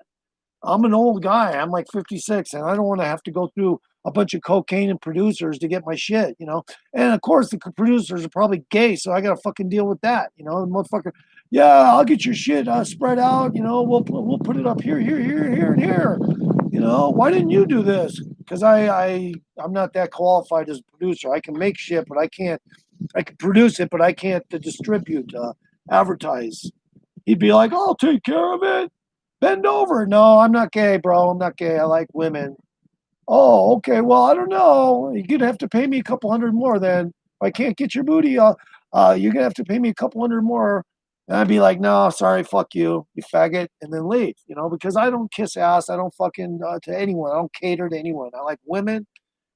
I'm an old guy. I'm like 56, and I don't want to have to go through a bunch of cocaine and producers to get my shit, you know. And of course, the producers are probably gay, so I got to fucking deal with that, you know. The motherfucker, yeah, I'll get your shit spread out, you know. We'll put it up here, here, here, here, and here. You know, why didn't you do this? Because I'm not that qualified as a producer. I can make shit, but I can't. I can produce it, but I can't distribute, advertise. He'd be like, I'll take care of it. Bend over. No, I'm not gay, bro. I'm not gay. I like women. Oh, okay. Well, I don't know. You're gonna have to pay me a couple hundred more then. If I can't get your booty, you're gonna have to pay me a couple hundred more. And I'd be like, no, sorry, fuck you, you faggot, and then leave. You know, because I don't kiss ass. I don't fucking to anyone. I don't cater to anyone. I like women.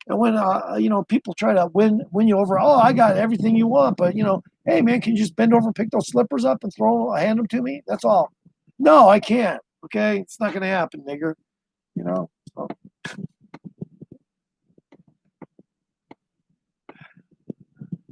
And when you know, people try to win you over, oh, I got everything you want, but you know, hey man, can you just bend over and pick those slippers up and hand them to me? That's all. No, I can't. Okay, it's not gonna happen, nigger. You know. So.